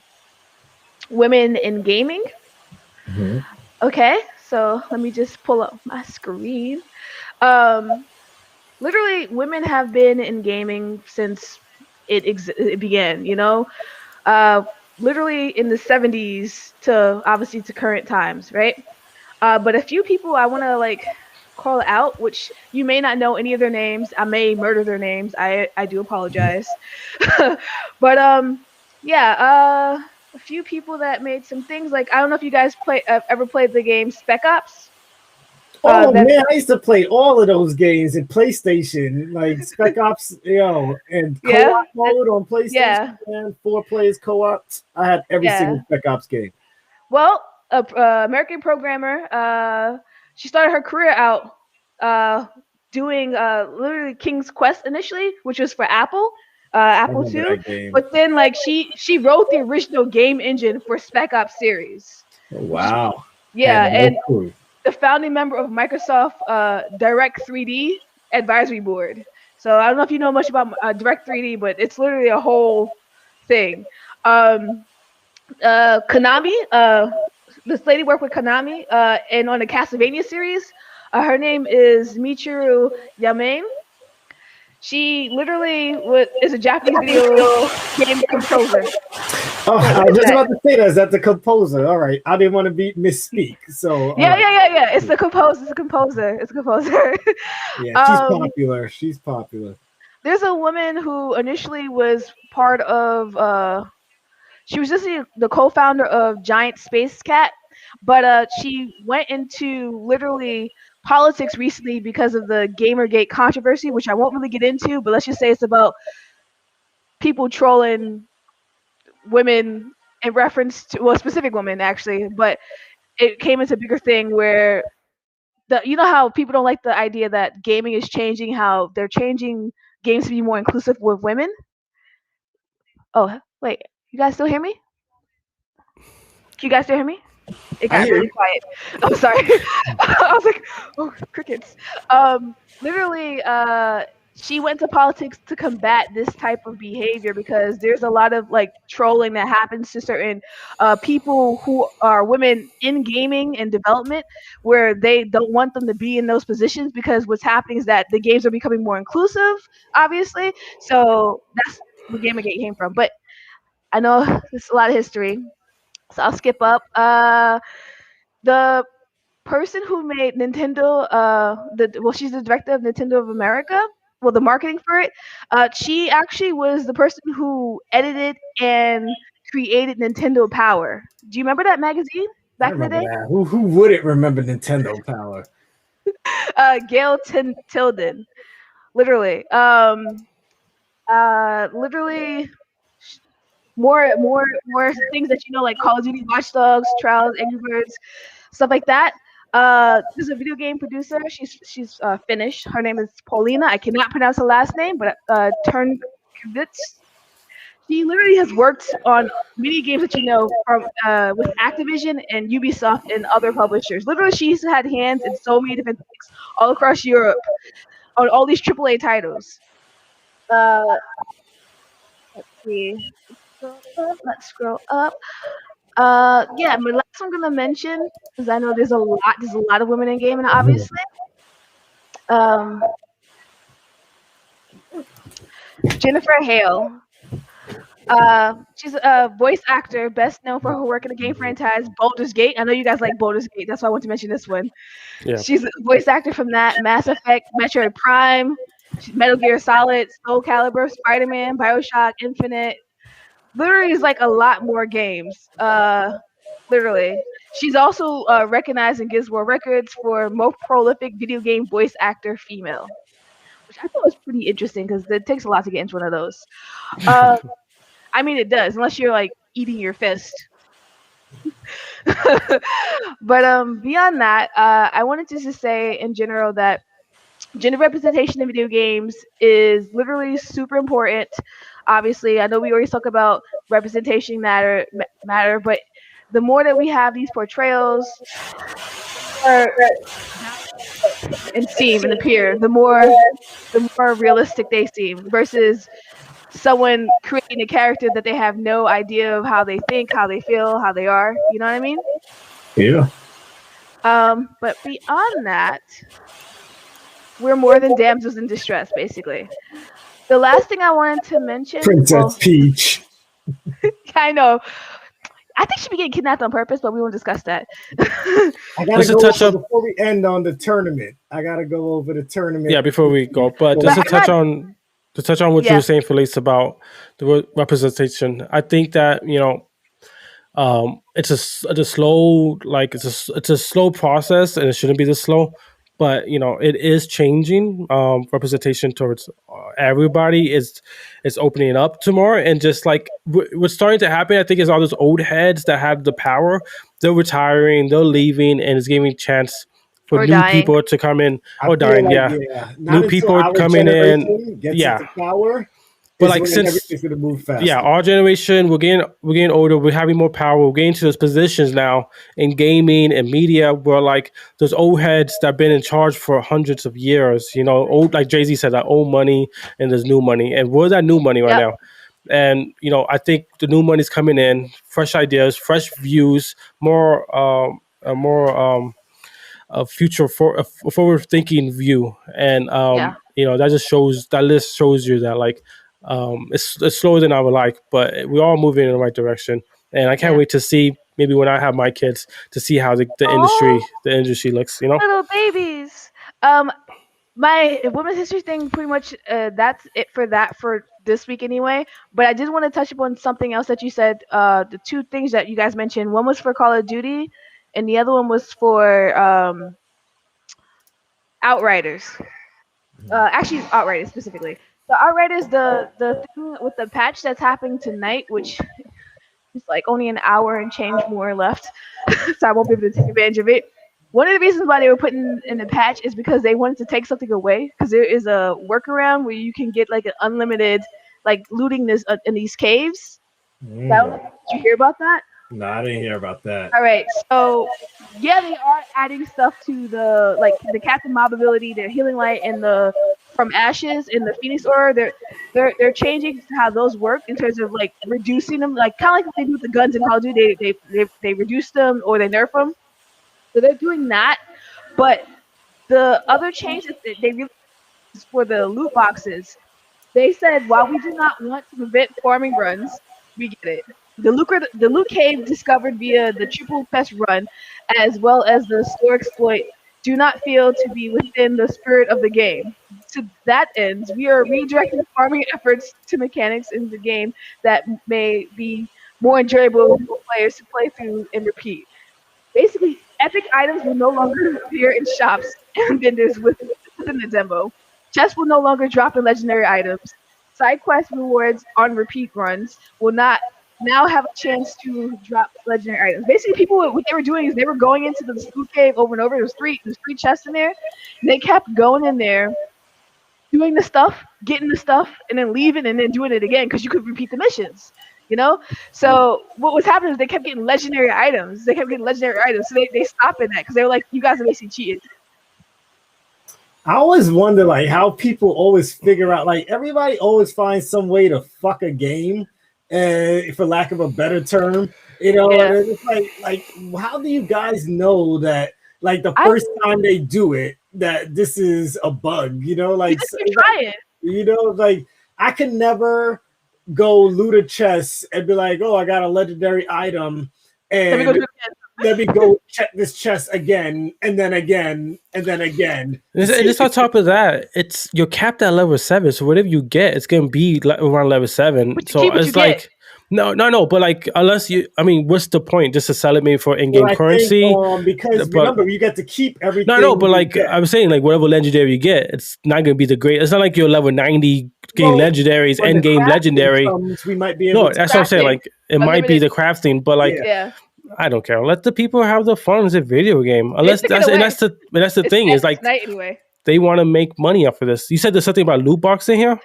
[SPEAKER 1] women in gaming.
[SPEAKER 3] Hmm.
[SPEAKER 1] Okay, so let me just pull up my screen. Um, Literally, women have been in gaming since it began. Uh, literally in the 70s to obviously to current times, right? But a few people I want to like call out, which you may not know any of their names. I may murder their names. I do apologize. But yeah, a few people that made some things like I don't know if you guys ever played the game Spec Ops.
[SPEAKER 3] Oh
[SPEAKER 1] That
[SPEAKER 3] man, I used to play all of those games in PlayStation, like Spec Ops, and
[SPEAKER 1] yeah,
[SPEAKER 3] co-op mode on PlayStation,
[SPEAKER 1] yeah,
[SPEAKER 3] man, 4 players co-op. I had every
[SPEAKER 1] yeah.
[SPEAKER 3] single Spec Ops game.
[SPEAKER 1] Well, a American programmer. She started her career out uh, doing literally King's Quest initially, which was for Apple,
[SPEAKER 3] I
[SPEAKER 1] Apple
[SPEAKER 3] remember
[SPEAKER 1] II.
[SPEAKER 3] that game.
[SPEAKER 1] But then, like, she wrote the original game engine for Spec Ops series.
[SPEAKER 3] Oh,
[SPEAKER 1] Which,
[SPEAKER 3] wow,
[SPEAKER 1] yeah,
[SPEAKER 3] had no
[SPEAKER 1] and
[SPEAKER 3] clue.
[SPEAKER 1] the founding member of Microsoft Direct 3D Advisory Board. So I don't know if you know much about Direct 3D, but it's literally a whole thing. Um, Konami, this lady worked with Konami, and on the Castlevania series, her name is Michiru Yamane. She literally is a Japanese video game composer.
[SPEAKER 3] Oh,
[SPEAKER 1] Wait,
[SPEAKER 3] I
[SPEAKER 1] what
[SPEAKER 3] was
[SPEAKER 1] is
[SPEAKER 3] just
[SPEAKER 1] that?
[SPEAKER 3] about to say that. Is that the composer? All right, I didn't want to be misspeak. So, all
[SPEAKER 1] Yeah,
[SPEAKER 3] right,
[SPEAKER 1] yeah, yeah, yeah. It's the composer. It's a composer. It's a composer.
[SPEAKER 3] yeah, she's
[SPEAKER 1] um,
[SPEAKER 3] popular. She's popular.
[SPEAKER 1] there's a woman who initially was part of she was just the co-founder of Giant Space Cat, but she went into literally politics recently because of the Gamergate controversy, which I won't really get into, but let's just say it's about people trolling women in reference to well specific women actually, but it came into a bigger thing where you know how people don't like the idea that gaming is changing, how they're changing games to be more inclusive with women. Oh wait, you guys still hear me? Can you guys still hear me? It
[SPEAKER 3] I
[SPEAKER 1] got
[SPEAKER 3] hear
[SPEAKER 1] really
[SPEAKER 3] you.
[SPEAKER 1] quiet. I'm sorry. I was like, oh, crickets. Literally, she went to politics to combat this type of behavior because there's a lot of like trolling that happens to certain people who are women in gaming and development, where they don't want them to be in those positions because what's happening is that the games are becoming more inclusive, obviously. So that's where Gamergate came from. But I know there's a lot of history, so I'll skip up. The person who made Nintendo, she's the director of Nintendo of America. Well, the marketing for it. She actually was the person who edited and created Nintendo Power. Do you remember that magazine
[SPEAKER 3] I
[SPEAKER 1] back in the
[SPEAKER 3] remember
[SPEAKER 1] day?
[SPEAKER 3] that. Who wouldn't remember Nintendo Power?
[SPEAKER 1] Gail Tilden, literally. Literally more things that you know, like Call of Duty, Watch Dogs, Trials, Angry Birds, stuff like that. There's a video game producer. She's Finnish. Her name is Paulina. I cannot pronounce her last name, but Turnkvist. She literally has worked on many games that you know from with Activision and Ubisoft and other publishers. Literally, she's had hands in so many different things all across Europe on all these AAA titles. Uh, let's see. Let's scroll up. Yeah, my last one I'm gonna mention because I know there's a lot of women in gaming, obviously. Um, Jennifer Hale. She's a voice actor, best known for her work in the game franchise Baldur's Gate. I know you guys like Baldur's Gate, that's why I want to mention this one.
[SPEAKER 2] Yeah.
[SPEAKER 1] She's a voice actor from that, Mass Effect, Metroid Prime, Metal Gear Solid, Soul Calibur, Spider-Man, Bioshock Infinite. Literally, is like a lot more games. Literally. She's also recognized in Guinness World Records for most prolific video game voice actor female. which I thought was pretty interesting because it takes a lot to get into one of those. Uh, I mean, it does, unless you're like eating your fist. But beyond that, I wanted to just say in general that gender representation in video games is literally super important. Obviously, I know we always talk about representation matter, but the more that we have these portrayals, the more and seem and appear, the more realistic they seem versus someone creating a character that they have no idea of how they think, how they feel, how they are. You know what I mean?
[SPEAKER 3] Yeah.
[SPEAKER 1] But beyond that, we're more than damsels in distress, basically. The last thing I wanted to mention,
[SPEAKER 3] Princess
[SPEAKER 1] well,
[SPEAKER 3] Peach.
[SPEAKER 1] I know, I think she'd be getting kidnapped on purpose, but we won't discuss that.
[SPEAKER 3] I gotta
[SPEAKER 2] Just to
[SPEAKER 3] go
[SPEAKER 2] touch
[SPEAKER 3] over
[SPEAKER 2] up,
[SPEAKER 3] before we end on the tournament. I gotta go over the tournament.
[SPEAKER 2] yeah, before we go, but
[SPEAKER 1] But
[SPEAKER 2] just
[SPEAKER 3] Well,
[SPEAKER 2] to
[SPEAKER 1] I'm not.
[SPEAKER 2] touch on what you
[SPEAKER 1] Yeah,
[SPEAKER 2] were saying, Felice, about the representation. I think that it's a slow, like it's a slow process, and it shouldn't be this slow. But it is changing. Representation towards everybody is opening up to more, and just like what's starting to happen, I think, is all those old heads that have the power. They're retiring, they're leaving, and it's giving chance for
[SPEAKER 1] or
[SPEAKER 2] new
[SPEAKER 1] dying.
[SPEAKER 2] people to come in
[SPEAKER 3] I
[SPEAKER 2] or
[SPEAKER 3] feel
[SPEAKER 2] dying.
[SPEAKER 3] like,
[SPEAKER 2] Yeah,
[SPEAKER 3] yeah, not
[SPEAKER 2] new
[SPEAKER 3] until
[SPEAKER 2] people
[SPEAKER 3] our
[SPEAKER 2] coming in.
[SPEAKER 3] generation gets
[SPEAKER 2] Yeah,
[SPEAKER 3] into power
[SPEAKER 2] but
[SPEAKER 3] is
[SPEAKER 2] like
[SPEAKER 3] when
[SPEAKER 2] since
[SPEAKER 3] everything's gonna move
[SPEAKER 2] yeah,
[SPEAKER 3] faster.
[SPEAKER 2] our generation, we're getting older, we're having more power, we're getting to those positions now in gaming and media where like those old heads that have been in charge for hundreds of years, old, like Jay-Z said, that old money and there's new money. And where's that new money right
[SPEAKER 1] Yep.
[SPEAKER 2] now? And I think the new money's coming in, fresh ideas, fresh views, more a future for a forward thinking view. And
[SPEAKER 1] Yeah.
[SPEAKER 2] that just shows, that list shows you that like it's slower than I would like, but we're all moving in the right direction. And I can't
[SPEAKER 1] Yeah.
[SPEAKER 2] wait to see, maybe when I have my kids, to see how
[SPEAKER 1] Oh,
[SPEAKER 2] the industry looks.
[SPEAKER 1] little babies. Um, my women's history thing, pretty much, that's it for that for this week anyway. But I did want to touch upon something else that you said. The two things that you guys mentioned. One was for Call of Duty, and the other one was for Outriders. Actually, Outriders specifically. So Outriders, the thing with the patch that's happening tonight, which is like only an hour and change more left, so I won't be able to take advantage of it. One of the reasons why they were putting in the patch is because they wanted to take something away. Because there is a workaround where you can get like an unlimited, like looting this in these caves. So I don't know.
[SPEAKER 3] Mm.
[SPEAKER 1] Did you hear about that?
[SPEAKER 3] No, I didn't hear about that.
[SPEAKER 1] All right, so yeah, they are adding stuff to the like the Captain Mob ability, their healing light, and the from ashes and the Phoenix Aura. They're changing how those work in terms of like reducing them, like kind of like what they do with the guns in Call of Duty. They reduce them or they nerf them. So they're doing that, but the other change that they really is for the loot boxes. They said, while we do not want to prevent farming runs, we get it. The loot cave discovered via the triple test run, as well as the store exploit, do not feel to be within the spirit of the game. To that end, we are redirecting farming efforts to mechanics in the game that may be more enjoyable for players to play through and repeat. Basically, epic items will no longer appear in shops and vendors within the demo. Chests will no longer drop in legendary items. Side quest rewards on repeat runs will not now have a chance to drop legendary items. Basically, people, what they were doing is they were going into the spook cave over and over. There's three chests in there. And they kept going in there, doing the stuff, getting the stuff, and then leaving and then doing it again because you could repeat the missions. You know, so what was happening is they kept getting legendary items. They kept getting legendary items, so they stopped in that because they were like, "You guys are basically cheated."
[SPEAKER 3] I always wonder like how people always figure out like everybody always finds some way to fuck a game, for lack of a better term. And
[SPEAKER 1] Yeah,
[SPEAKER 3] it's like how do you guys know that like the
[SPEAKER 1] I
[SPEAKER 3] first time they do it that this is a bug?
[SPEAKER 1] you
[SPEAKER 3] Like
[SPEAKER 1] just keep trying.
[SPEAKER 3] like I can never go loot a chest and be like, oh, I got a legendary item,
[SPEAKER 1] Let me go
[SPEAKER 3] and
[SPEAKER 1] do it again.
[SPEAKER 3] let me go check this chest again, and then again, and then again.
[SPEAKER 2] And it's on top of that, it's you're capped at level 7, so whatever you get, it's gonna be like around level 7.
[SPEAKER 1] But you
[SPEAKER 2] So
[SPEAKER 1] keep what you
[SPEAKER 2] it's
[SPEAKER 1] get.
[SPEAKER 2] like, No. But like, unless you, I mean, what's the point? Just to sell it maybe for
[SPEAKER 3] Well,
[SPEAKER 2] in-game
[SPEAKER 3] I think
[SPEAKER 2] currency.
[SPEAKER 3] because
[SPEAKER 2] But
[SPEAKER 3] remember you get to keep
[SPEAKER 2] no.
[SPEAKER 3] everything
[SPEAKER 2] But
[SPEAKER 3] you
[SPEAKER 2] like
[SPEAKER 3] get.
[SPEAKER 2] I'm saying, like whatever legendary you get, it's not gonna be the great. It's not like you're level 90 getting
[SPEAKER 3] Well,
[SPEAKER 2] legendaries,
[SPEAKER 3] when the
[SPEAKER 2] end game
[SPEAKER 3] crafting
[SPEAKER 2] legendary.
[SPEAKER 3] comes, we might be able
[SPEAKER 2] No,
[SPEAKER 3] to.
[SPEAKER 2] that's what I'm saying.
[SPEAKER 1] Crafting,
[SPEAKER 2] Like it might be
[SPEAKER 1] unlimited.
[SPEAKER 2] the crafting, but like
[SPEAKER 3] Yeah,
[SPEAKER 1] Yeah,
[SPEAKER 2] I don't care. Let the people have the fun. It's a video game.
[SPEAKER 1] they
[SPEAKER 2] Unless
[SPEAKER 1] took it
[SPEAKER 2] that's and
[SPEAKER 1] away.
[SPEAKER 2] that's the
[SPEAKER 1] It's
[SPEAKER 2] thing
[SPEAKER 1] as
[SPEAKER 2] is
[SPEAKER 1] of
[SPEAKER 2] like
[SPEAKER 1] tonight anyway.
[SPEAKER 2] they want to make money off of this. You said there's something about loot box in here.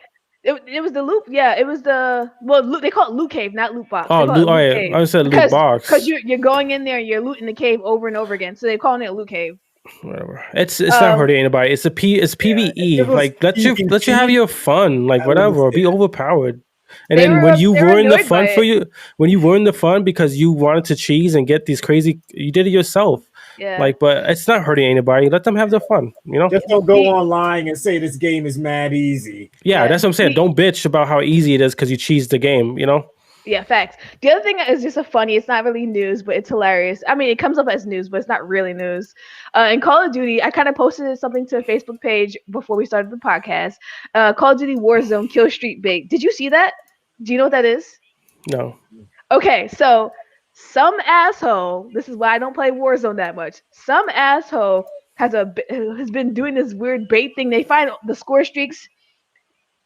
[SPEAKER 1] It was the loop. Yeah, it was the loot, they call it loot cave, not loot box. They
[SPEAKER 2] Oh,
[SPEAKER 1] call it
[SPEAKER 2] loot. Oh,
[SPEAKER 1] loot
[SPEAKER 2] yeah.
[SPEAKER 1] cave
[SPEAKER 2] I said loot
[SPEAKER 1] because
[SPEAKER 2] box.
[SPEAKER 1] you're going in there and you're looting the cave over and over again. So they're calling it loot cave.
[SPEAKER 2] Whatever. It's not
[SPEAKER 1] Um,
[SPEAKER 2] hurting anybody. It's
[SPEAKER 3] yeah. If it
[SPEAKER 2] PVE.
[SPEAKER 3] was
[SPEAKER 2] Like let you have
[SPEAKER 3] PvP,
[SPEAKER 2] your fun. Like
[SPEAKER 3] I would
[SPEAKER 2] whatever. Be
[SPEAKER 3] understand.
[SPEAKER 2] overpowered. And then
[SPEAKER 1] they were annoyed by it.
[SPEAKER 2] when you ruin the fun because you wanted to cheese and get these crazy, you did it yourself.
[SPEAKER 1] Yeah.
[SPEAKER 2] Like, but it's not hurting anybody. Let them have their fun. You know.
[SPEAKER 3] Just don't go
[SPEAKER 1] The,
[SPEAKER 3] online and say this game is mad easy.
[SPEAKER 2] Yeah,
[SPEAKER 1] yeah.
[SPEAKER 2] that's what I'm saying.
[SPEAKER 1] The,
[SPEAKER 2] Don't bitch about how easy it is because you cheese the game. You know.
[SPEAKER 1] Yeah, facts. The other thing is just a funny. It's not really news, but it's hilarious. I mean, it comes up as news, but it's not really news. In Call of Duty, I kind of posted something to a Facebook page before we started the podcast. Call of Duty Warzone kill streak bait. Did you see that? Do you know what that is?
[SPEAKER 2] No.
[SPEAKER 1] Okay, so some asshole. This is why I don't play Warzone that much. Some asshole has been doing this weird bait thing. They find the score streaks,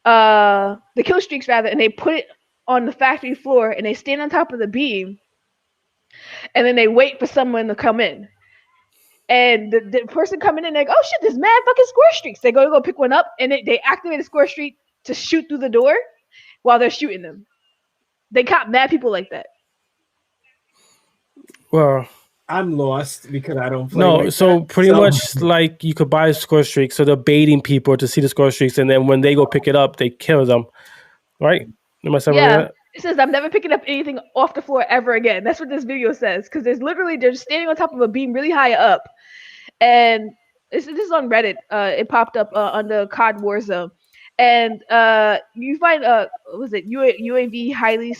[SPEAKER 1] the kill streaks rather, and they put it on the factory floor, and they stand on top of the beam, and then they wait for someone to come in. And the person coming in, they go, "Oh shit, there's mad fucking score streaks." They go pick one up, and they activate a score streak to shoot through the door while they're shooting them. They caught mad people like that.
[SPEAKER 2] Well,
[SPEAKER 3] I'm lost because I don't play
[SPEAKER 2] no.
[SPEAKER 3] like
[SPEAKER 2] So
[SPEAKER 3] that.
[SPEAKER 2] pretty much like you could buy a score streak. So they're baiting people to see the score streaks, and then when they go pick it up, they kill them. Right? Am I saying
[SPEAKER 1] Yeah.
[SPEAKER 2] that?
[SPEAKER 1] It says, "I'm never picking up anything off the floor ever again." That's what this video says. Because they're just standing on top of a beam really high up. And this is on Reddit. It popped up under COD Warzone. And you find, what was it, UAV highly,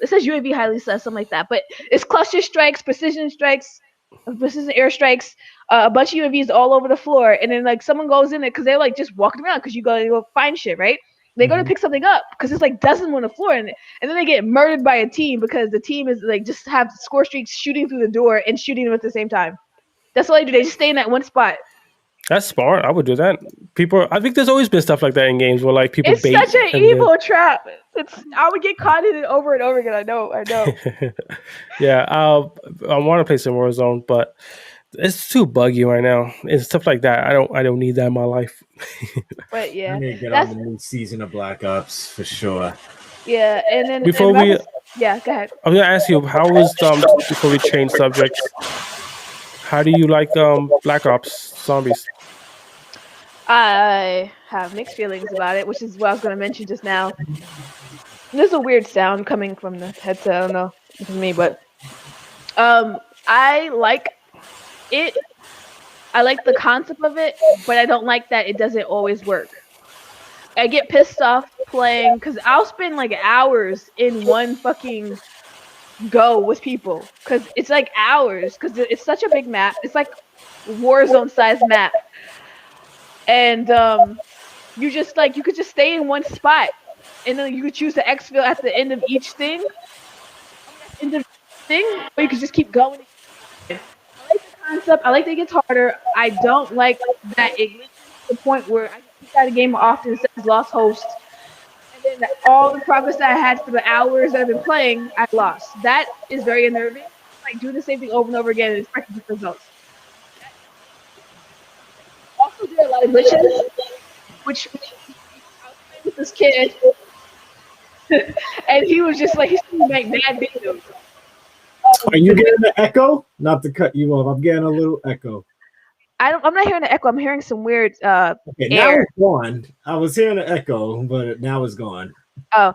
[SPEAKER 1] it says UAV highly sus, something like that. But it's cluster strikes, precision airstrikes, a bunch of UAVs all over the floor. And then like someone goes in there because they're like just walking around because you go find shit, right? They go to pick something up because it's like dozens on the floor, and then they get murdered by a team because the team is like just have score streaks shooting through the door and shooting them at the same time. That's all they do. They just stay in that one spot.
[SPEAKER 2] That's smart. I would do that. People, I think there's always been stuff like that in games where like people
[SPEAKER 1] It's
[SPEAKER 2] bait
[SPEAKER 1] such an
[SPEAKER 2] and
[SPEAKER 1] evil trap. I would get caught in it over and over again. I know.
[SPEAKER 2] yeah, I want to play some Warzone, but it's too buggy right now and stuff like that. I don't need that in my life.
[SPEAKER 1] But
[SPEAKER 3] I
[SPEAKER 1] yeah,
[SPEAKER 3] need to get on
[SPEAKER 1] that's
[SPEAKER 3] the new season of Black Ops for sure.
[SPEAKER 1] yeah. And then
[SPEAKER 2] Before
[SPEAKER 1] and
[SPEAKER 2] we,
[SPEAKER 1] yeah, go ahead.
[SPEAKER 2] I'm gonna ask you how was before we change subjects. How do you like Black Ops Zombies?
[SPEAKER 1] I have mixed feelings about it, which is what I was going to mention just now. There's a weird sound coming from the headset. I don't know if it's me, but I like it. I like the concept of it, but I don't like that it doesn't always work. I get pissed off playing because I'll spend like hours in one fucking go with people because it's like hours because it's such a big map. It's like Warzone size map, and you just like you could just stay in one spot, and then you could choose to exfil at the end of each thing, or you could just keep going. I like the concept. I like that it gets harder. I don't like that it gets to the point where I get out of the game often it says lost host, and then all the progress that I had for the hours that I've been playing, I lost. That is very unnerving. Like doing the same thing over and over again and expecting different results. Also, there are a lot of glitches, which I was playing with this kid, and he was just like he's trying to make mad videos.
[SPEAKER 3] Are you getting the echo? Not to cut you off. I'm getting a little echo.
[SPEAKER 1] I'm not hearing the echo. I'm hearing some weird
[SPEAKER 3] Okay, now
[SPEAKER 1] air.
[SPEAKER 3] it's gone. I was hearing the echo, but now it's gone.
[SPEAKER 1] Oh,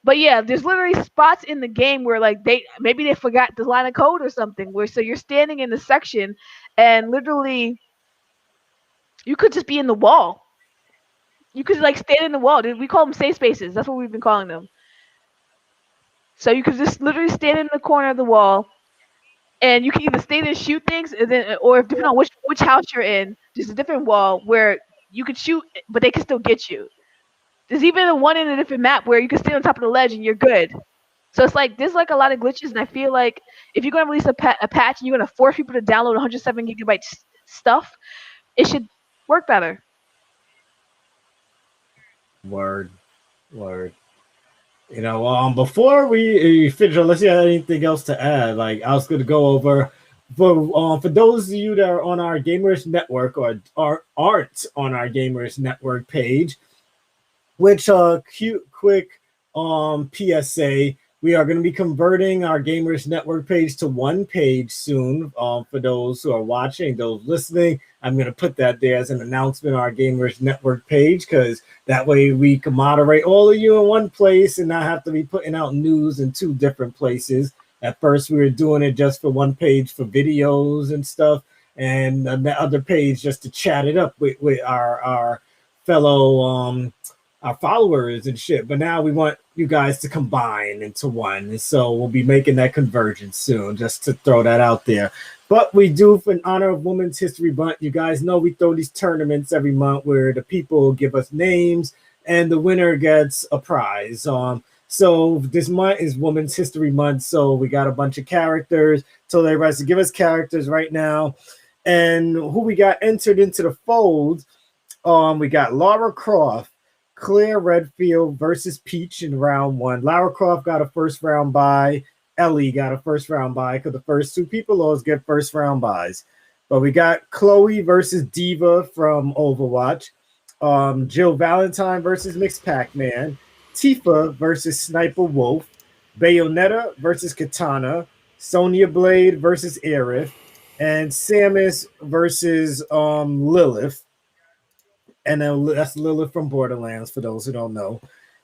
[SPEAKER 1] but yeah, there's literally spots in the game where like maybe they forgot the line of code or something. Where so you're standing in the section, and literally you could just be in the wall. You could like stand in the wall. We call them safe spaces. That's what we've been calling them. So you could just literally stand in the corner of the wall, and you can either stay there and shoot things, and then, or if depending on which house you're in, there's a different wall where you could shoot, but they can still get you. There's even one in a different map where you can stand on top of the ledge and you're good. So it's like there's like a lot of glitches, and I feel like if you're gonna release a patch and you're gonna force people to download 107 GB stuff, it should work better.
[SPEAKER 3] Word, word. Before we finish, unless you have anything else to add, like I was going to go over for those of you that are on our Gamers Network or aren't on our Gamers Network page, which cute quick PSA, we are going to be converting our Gamers Network page to one page soon. For those who are watching, those listening, I'm going to put that there as an announcement on our Gamers Network page, because that way we can moderate all of you in one place and not have to be putting out news in two different places. At first, we were doing it just for one page for videos and stuff, and the other page just to chat it up with our fellow our followers and shit. But now we want you guys to combine into one. And so we'll be making that conversion soon, just to throw that out there. But we do, in honor of Women's History Month, you guys know we throw these tournaments every month where the people give us names and the winner gets a prize. So this month is Women's History Month, so we got a bunch of characters. Told everybody to give us characters right now. And who we got entered into the fold, we got Lara Croft, Claire Redfield versus Peach in round one. Lara Croft got a first round bye. Ellie got a first round bye because the first two people always get first round byes. But we got Chloe versus Diva from Overwatch. Jill Valentine versus Mixed Pac-Man. Tifa versus Sniper Wolf. Bayonetta versus Katana. Sonya Blade versus Aerith. And Samus versus Lilith. And then that's Lilith from Borderlands, for those who don't know.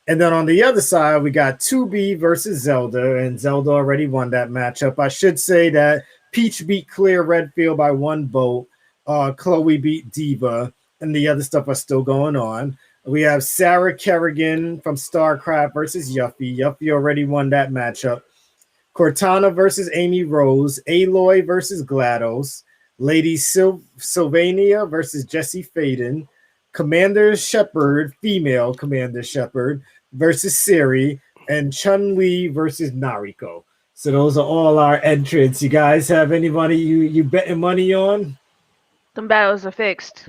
[SPEAKER 3] And then on the other side, we got 2B versus Zelda, and Zelda already won that matchup. I should say that Peach beat Claire Redfield by one vote. Chloe beat Diva, and the other stuff are still going on. We have Sarah Kerrigan from StarCraft versus Yuffie. Yuffie already won that matchup. Cortana versus Amy Rose. Aloy versus GLaDOS. Lady Sylvania versus Jesse Faden. Commander Shepard, female Commander Shepard versus Siri, and Chun-Li versus Nariko. So those are all our entrants. You guys have anybody you betting money on?
[SPEAKER 1] Some battles are fixed.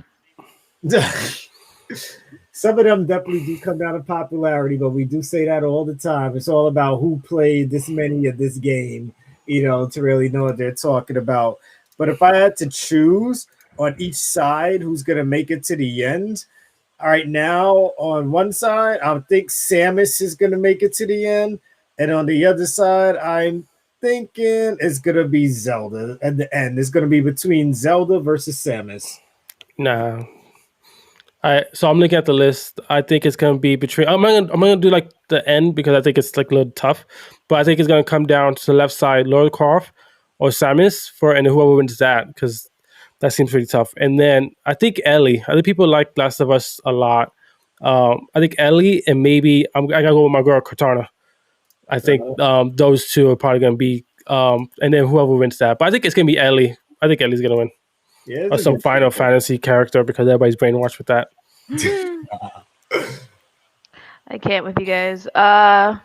[SPEAKER 3] Some of them definitely do come down to popularity, but we do say that all the time. It's all about who played this many of this game, to really know what they're talking about. But if I had to choose on each side who's going to make it to the end, all right, now on one side, I think Samus is going to make it to the end. And on the other side, I'm thinking it's going to be Zelda at the end. It's going to be between Zelda versus Samus.
[SPEAKER 2] Nah. So I'm looking at the list. I think it's gonna be between. I'm gonna do like the end because I think it's like a little tough. But I think it's gonna come down to the left side, Lara Croft or Samus and whoever wins that, because that seems pretty tough. And then I think Ellie. I think people like Last of Us a lot. I think Ellie and maybe I gotta go with my girl Cortana. I think those two are probably gonna be and then whoever wins that. But I think it's gonna be Ellie. I think Ellie's gonna win.
[SPEAKER 3] Yeah,
[SPEAKER 2] Or some Final Fantasy character because everybody's brainwashed with that.
[SPEAKER 1] I can't with you guys. I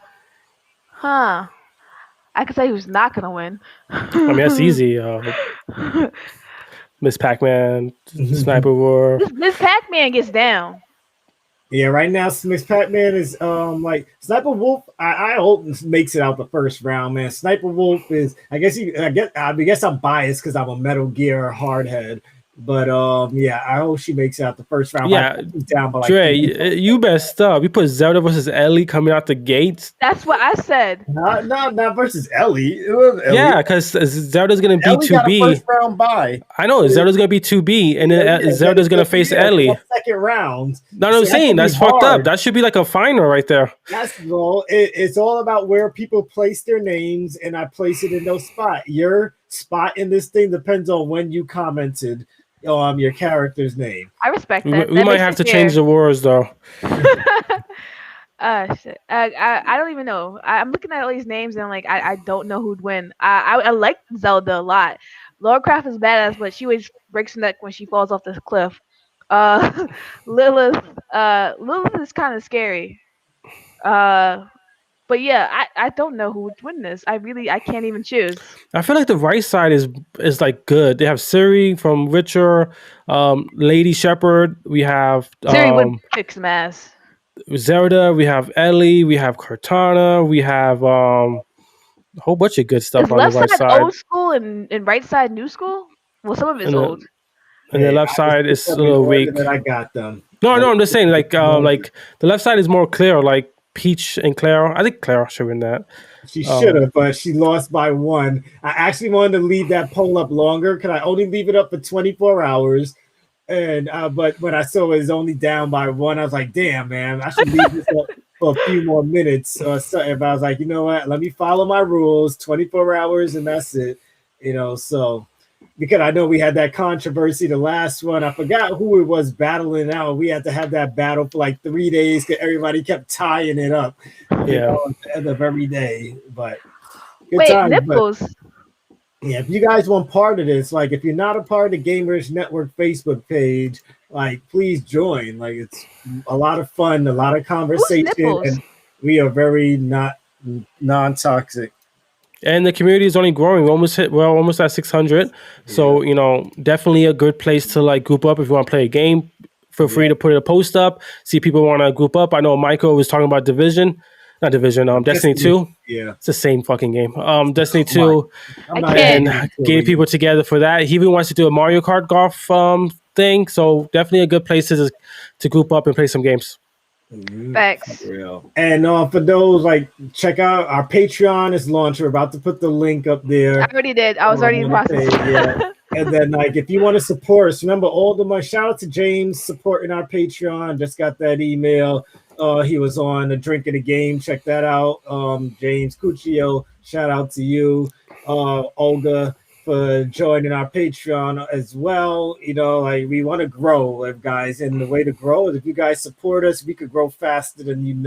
[SPEAKER 1] could say who's not gonna win.
[SPEAKER 2] I mean, that's easy. Miss Pac-Man, Sniper War.
[SPEAKER 1] Miss Pac-Man gets down.
[SPEAKER 3] Yeah, right now Miss Pac-Man is like Sniper Wolf. I hope makes it out the first round, man. Sniper Wolf is. I guess I'm biased because I'm a Metal Gear hardhead. But yeah, I hope she makes it out the first round.
[SPEAKER 2] Yeah,
[SPEAKER 3] down by like
[SPEAKER 2] Dre, you messed up. You put Zelda versus Ellie coming out the gates.
[SPEAKER 1] That's what I said.
[SPEAKER 3] Not versus Ellie.
[SPEAKER 2] Yeah, because Zelda's gonna be
[SPEAKER 3] Ellie
[SPEAKER 2] 2B.
[SPEAKER 3] got a first round bye.
[SPEAKER 2] I know Zelda's gonna be 2B, and then Zelda's gonna face Ellie.
[SPEAKER 3] Second round.
[SPEAKER 2] No, I'm saying that's fucked up. That should be like a final right there.
[SPEAKER 3] That's all. It's all about where people place their names, and I place it in those spot. Your spot in this thing depends on when you commented your character's name.
[SPEAKER 1] I respect that.
[SPEAKER 2] We might have to change the wars though.
[SPEAKER 1] Shit. I don't even know. I'm looking at all these names and like I don't know who'd win. I like Zelda a lot. Lara Croft is badass, but she always breaks her neck when she falls off the cliff. Lilith is kind of scary. But But yeah, I don't know who would win this. I can't even choose.
[SPEAKER 2] I feel like the right side is like good. They have Siri from Witcher, Lady Shepherd. We have
[SPEAKER 1] Siri would kick some ass.
[SPEAKER 2] Zelda. We have Ellie. We have Cortana. We have a whole bunch of good
[SPEAKER 1] Is
[SPEAKER 2] stuff on the
[SPEAKER 1] left
[SPEAKER 2] right
[SPEAKER 1] side
[SPEAKER 2] side,
[SPEAKER 1] old school and right side new school? Well, some of it's
[SPEAKER 2] and the
[SPEAKER 1] old.
[SPEAKER 2] and the
[SPEAKER 3] Hey,
[SPEAKER 2] left
[SPEAKER 3] I just
[SPEAKER 2] side
[SPEAKER 3] put
[SPEAKER 2] is a
[SPEAKER 3] them in
[SPEAKER 2] little
[SPEAKER 3] order
[SPEAKER 2] weak.
[SPEAKER 3] that I got them.
[SPEAKER 2] No,
[SPEAKER 3] I
[SPEAKER 2] no,
[SPEAKER 3] just
[SPEAKER 2] I'm just
[SPEAKER 3] put
[SPEAKER 2] saying
[SPEAKER 3] them in order.
[SPEAKER 2] like the left side is more clear, like Peach and Claire. I think Claire should win that.
[SPEAKER 3] She should
[SPEAKER 2] Um,
[SPEAKER 3] have, but she lost by one. I actually wanted to leave that poll up longer. Could I only leave it up for 24 hours? And but when I saw it was only down by one, I was like, damn, man, I should leave this up for a few more minutes or something. But I was like, you know what? Let me follow my rules, 24 hours, and that's it. So because I know we had that controversy the last one. I forgot who it was battling out. We had to have that battle for like 3 days because everybody kept tying it up,
[SPEAKER 2] yeah,
[SPEAKER 3] at the end of every day. But good
[SPEAKER 1] Wait,
[SPEAKER 3] times. But
[SPEAKER 1] nipples.
[SPEAKER 3] yeah, if you guys want part of this, like if you're not a part of the Gamerish Network Facebook page, like please join. Like it's a lot of fun, a lot of
[SPEAKER 1] Who's
[SPEAKER 3] conversation,
[SPEAKER 1] nipples?
[SPEAKER 3] and we are very not non-toxic.
[SPEAKER 2] and the community is only growing. We're almost at 600.
[SPEAKER 3] Yeah.
[SPEAKER 2] So definitely a good place to like group up if you want to play a game. Feel free
[SPEAKER 3] Yeah.
[SPEAKER 2] to put a post up. See people want to group up. I know Michael was talking about not Division. Destiny
[SPEAKER 3] Destiny.
[SPEAKER 2] 2.
[SPEAKER 3] Yeah.
[SPEAKER 2] It's the same fucking game. Destiny
[SPEAKER 3] Oh my,
[SPEAKER 2] 2,
[SPEAKER 3] I'm
[SPEAKER 1] I
[SPEAKER 3] not
[SPEAKER 1] can't.
[SPEAKER 2] and
[SPEAKER 3] even
[SPEAKER 2] getting people together for that. He even wants to do a Mario Kart golf thing. So definitely a good place to group up and play some games.
[SPEAKER 1] Facts.
[SPEAKER 3] Real. And for those like check out our Patreon is launched. We're about to put the link up there.
[SPEAKER 1] I already did. I was already in
[SPEAKER 3] On the
[SPEAKER 1] process.
[SPEAKER 3] page, yeah. And then like if you want to support us, remember all the money. Shout out to James supporting our Patreon. Just got that email. He was on a drink of the game. Check that out. James Cuccio, shout out to you. Olga for joining our Patreon as well. Like we want to grow, guys, and the way to grow is if you guys support us, we could grow faster than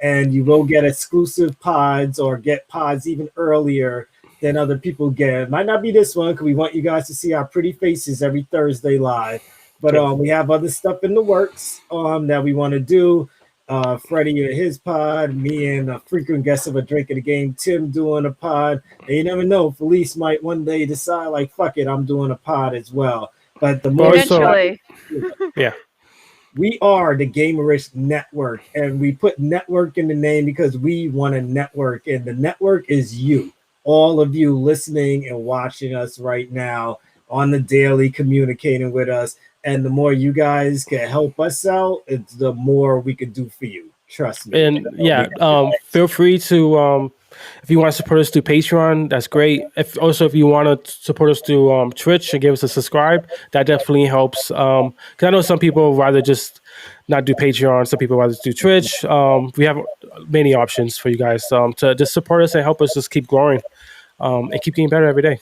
[SPEAKER 3] and you will get exclusive pods or get pods even earlier than other people get. It might not be this one because we want you guys to see our pretty faces every Thursday live, but we have other stuff in the works that we want to do. Freddie and his pod, me and a frequent guest of a drink of the game, Tim doing a pod. And you never know, Felice might one day decide, like, fuck it, I'm doing a pod as well. But the more
[SPEAKER 1] Eventually.
[SPEAKER 2] Yeah.
[SPEAKER 3] We are the Gamerish Network, and we put network in the name because we want a network, and the network is you, all of you listening and watching us right now on the daily, communicating with us. And the more you guys can help us out, it's the more we can do for you. Trust me.
[SPEAKER 2] And feel free to if you want to support us through Patreon, that's great. If you want to support us through Twitch and give us a subscribe, that definitely helps. Because I know some people rather just not do Patreon, some people rather do Twitch. We have many options for you guys to just support us and help us just keep growing and keep getting better every day.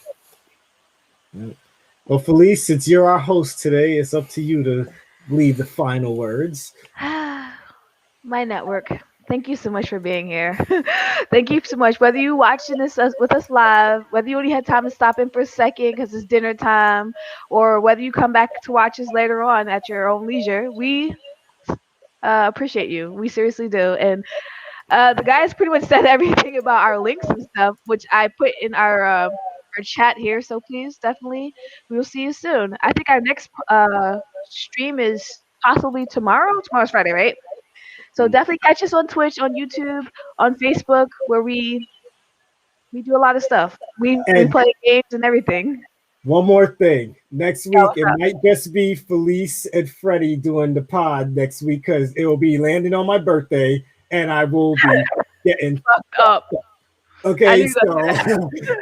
[SPEAKER 3] Well, Felice, since you're our host today, it's up to you to leave the final words.
[SPEAKER 1] My network. Thank you so much for being here. Thank you so much. Whether you watching this with us live, whether you only had time to stop in for a second because it's dinner time, or whether you come back to watch us later on at your own leisure, we appreciate you. We seriously do. And the guys pretty much said everything about our links and stuff, which I put in our chat here. So please, definitely, we will see you soon. I think our next stream is possibly tomorrow. Tomorrow's Friday, right? So definitely catch us on Twitch, on YouTube, on Facebook, where we do a lot of stuff. We play games and everything.
[SPEAKER 3] One more thing. Next week, it might just be Felice and Freddie doing the pod next week because it will be landing on my birthday and I will be getting
[SPEAKER 1] fucked up.
[SPEAKER 3] Okay, so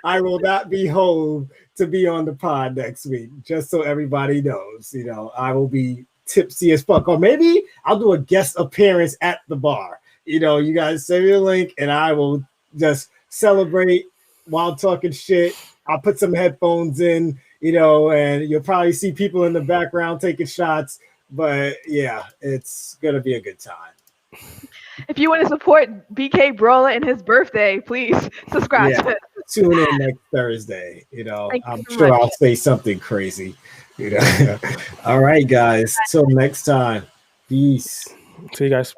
[SPEAKER 3] I will not be home to be on the pod next week, just so everybody knows. I will be tipsy as fuck. Or maybe I'll do a guest appearance at the bar. You guys send me a link and I will just celebrate while talking shit. I'll put some headphones in, and you'll probably see people in the background taking shots. But yeah, it's going to be a good time.
[SPEAKER 1] If you want to support BK Brola and his birthday, please subscribe.
[SPEAKER 3] Yeah, tune in next Thursday. I'm sure I'll say something crazy. All right, guys. Till next time. Peace.
[SPEAKER 2] See you guys.